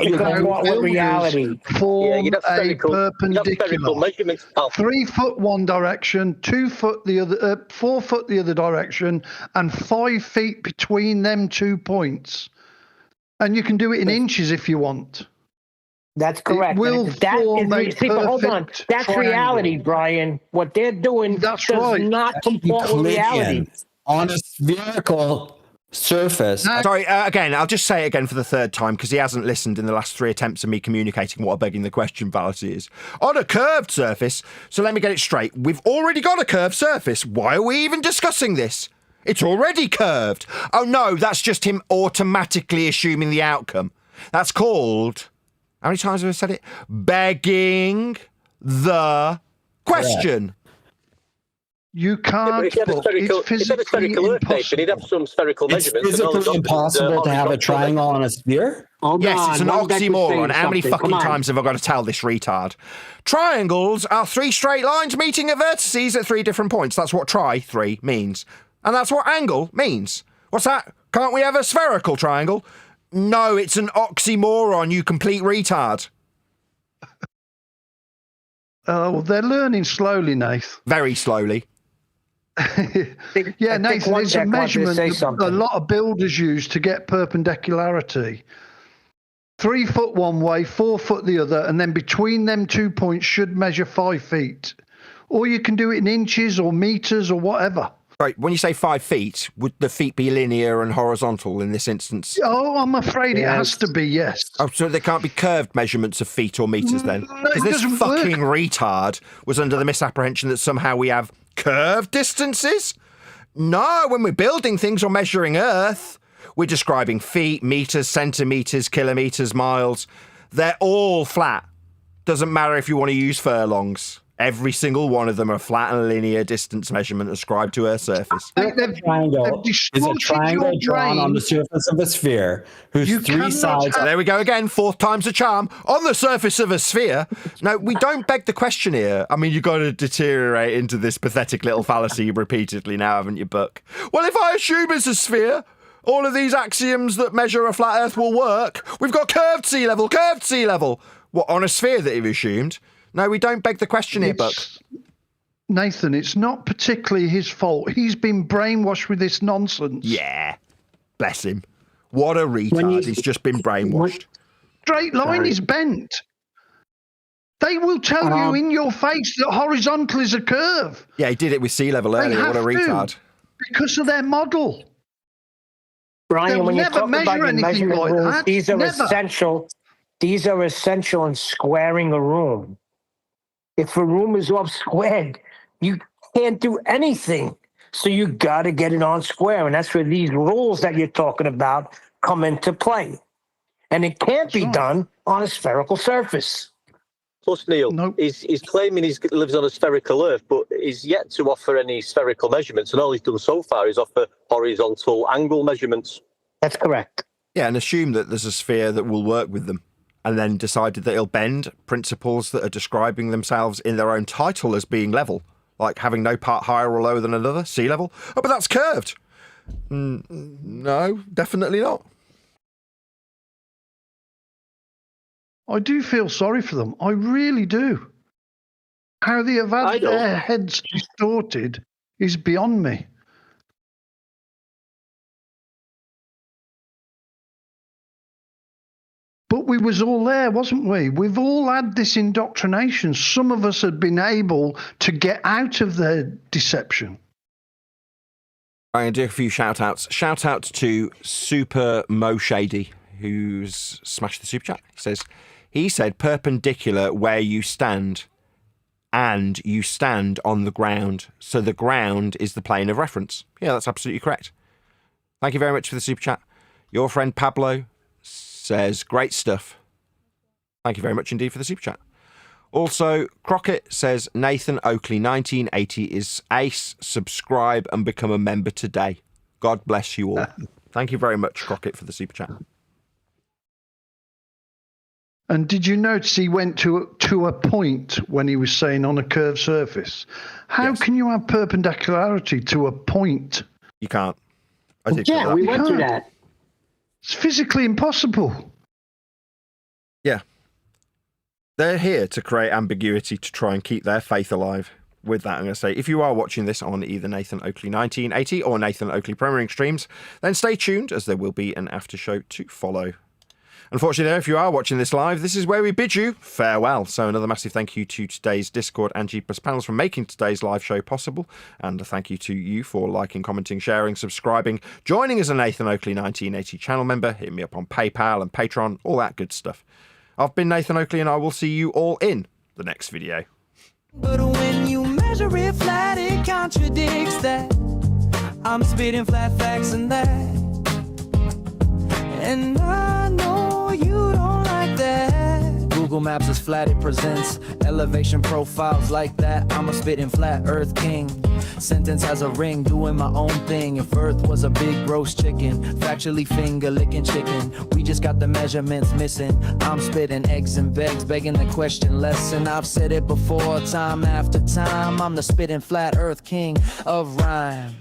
[SPEAKER 20] Form a perpendicular. 3 foot one direction, 2 foot the other, 4 foot the other direction, and 5 feet between them 2 points. And you can do it in inches if you want.
[SPEAKER 12] That's correct.
[SPEAKER 20] Will
[SPEAKER 12] That
[SPEAKER 20] form a
[SPEAKER 12] is, see, but hold on.
[SPEAKER 20] perfect
[SPEAKER 12] That's
[SPEAKER 20] triangle.
[SPEAKER 12] reality, Brian. What they're doing does not comport with reality.
[SPEAKER 3] On a spherical surface.
[SPEAKER 2] Sorry, again, I'll just say it again for the third time because he hasn't listened in the last 3 attempts of me communicating what a begging the question fallacy is. On a curved surface, so let me get it straight. We've already got a curved surface. Why are we even discussing this? It's already curved. Oh no, that's just him automatically assuming the outcome. That's called... How many times have I said it? Begging the question.
[SPEAKER 20] You can't.
[SPEAKER 11] If you had a spherical Earth tape, you'd have some spherical
[SPEAKER 3] It's
[SPEAKER 11] measurements.
[SPEAKER 3] physically impossible to have a triangle on a sphere?
[SPEAKER 2] Yes, it's an oxymoron. How many fucking times have I got to tell this retard? Triangles are 3 straight lines meeting at vertices at 3 different points. That's what tri-3 means. And that's what angle means. What's that? Can't we have a spherical triangle? No, it's an oxymoron, you complete retard.
[SPEAKER 20] Well, they're learning slowly, Nath.
[SPEAKER 2] Very slowly.
[SPEAKER 20] Yeah, Nathan, it's a measurement that a lot of builders use to get perpendicularity. 3 foot one way, 4 foot the other, and then between them 2 points should measure 5 feet. Or you can do it in inches or meters or whatever.
[SPEAKER 2] Right, when you say 5 feet, would the feet be linear and horizontal in this instance?
[SPEAKER 20] Oh, I'm afraid it has to be, yes.
[SPEAKER 2] Oh, so there can't be curved measurements of feet or meters then?
[SPEAKER 20] No,
[SPEAKER 2] Because
[SPEAKER 20] it
[SPEAKER 2] this
[SPEAKER 20] doesn't
[SPEAKER 2] fucking retard was under the misapprehension that somehow we have curved distances? No, when we're building things or measuring Earth, we're describing feet, meters, centimeters, kilometers, miles. They're all flat. Doesn't matter if you want to use furlongs. Every single one of them are flat and linear distance measurement ascribed to Earth's surface.
[SPEAKER 3] A triangle is a triangle drawn on the surface of a sphere whose 3 sides...
[SPEAKER 2] There we go again, 4th time's a charm. On the surface of a sphere. No, we don't beg the question here. I mean, you've got to deteriorate into this pathetic little fallacy repeatedly now, haven't you, Buck? Well, if I assume it's a sphere, All of these axioms that measure a flat Earth will work. We've got curved sea level, curved sea level. What, on a sphere that you've assumed? No, we don't beg the question here, Buck.
[SPEAKER 20] Nathan, it's not particularly his fault. He's been brainwashed with this nonsense.
[SPEAKER 2] Yeah. Bless him. What a retard. He's just been brainwashed.
[SPEAKER 20] Straight line is bent. They will tell you in your face that horizontal is a curve.
[SPEAKER 2] Yeah, he did it with sea level earlier. What a retard.
[SPEAKER 20] Because of their model.
[SPEAKER 12] Brian, when you talk about the measurement
[SPEAKER 20] like
[SPEAKER 12] rules,
[SPEAKER 20] that.
[SPEAKER 12] these are
[SPEAKER 20] Never.
[SPEAKER 12] essential. These are essential in squaring a room. If a room is off squared, you can't do anything. So you got to get it on square. And that's where these rules that you're talking about come into play. And it can't be done on a spherical surface.
[SPEAKER 11] Plus, Neil, he's claiming he lives on a spherical Earth, but he's yet to offer any spherical measurements. And all he's done so far is offer horizontal angle measurements.
[SPEAKER 12] That's correct.
[SPEAKER 2] Yeah, and assume that there's a sphere that will work with them. And then decided that it'll bend principles that are describing themselves in their own title as being level. Like having no part higher or lower than another, sea level. Oh, but that's curved. No, definitely not.
[SPEAKER 20] I do feel sorry for them. I really do. How they have had their heads distorted is beyond me. But we was all there, wasn't we? We've all had this indoctrination. Some of us had been able to get out of their deception.
[SPEAKER 2] I'm going to do a few shout-outs. Shout-out to Super Mo Shady, who's smashed the super chat. He said perpendicular where you stand, and you stand on the ground. So the ground is the plane of reference. Yeah, that's absolutely correct. Thank you very much for the super chat. Your friend Pablo says, great stuff. Thank you very much indeed for the super chat. Also, Crockett says, Nathan Oakley 1980 is ace. Subscribe and become a member today. God bless you all. Thank you very much, Crockett, for the super chat.
[SPEAKER 20] And did you notice he went to a point when he was saying on a curved surface? How can you have perpendicularity to a point?
[SPEAKER 2] You can't.
[SPEAKER 12] Yeah, we went through that.
[SPEAKER 20] It's physically impossible.
[SPEAKER 2] Yeah. They're here to create ambiguity to try and keep their faith alive. With that, I'm going to say, if you are watching this on either Nathan Oakley 1980 or Nathan Oakley Premiering streams, then stay tuned as there will be an after show to follow. Unfortunately, if you are watching this live, this is where we bid you farewell. So another massive thank you to today's Discord and G+ panels for making today's live show possible. And a thank you to you for liking, commenting, sharing, subscribing, joining as a Nathan Oakley 1980 channel member, hitting me up on PayPal and Patreon, all that good stuff. I've been Nathan Oakley and I will see you all in the next video.
[SPEAKER 1] But when you measure it flat, it contradicts that. I'm spitting flat facts and that. And I know you don't like that. Google Maps is flat, it presents elevation profiles like that. I'm a spitting flat earth king. Sentence has a ring, doing my own thing. If earth was a big roast chicken, factually finger licking chicken. We just got the measurements missing. I'm spitting eggs and begs, begging the question lesson. I've said it before, time after time. I'm the spitting flat earth king of rhyme.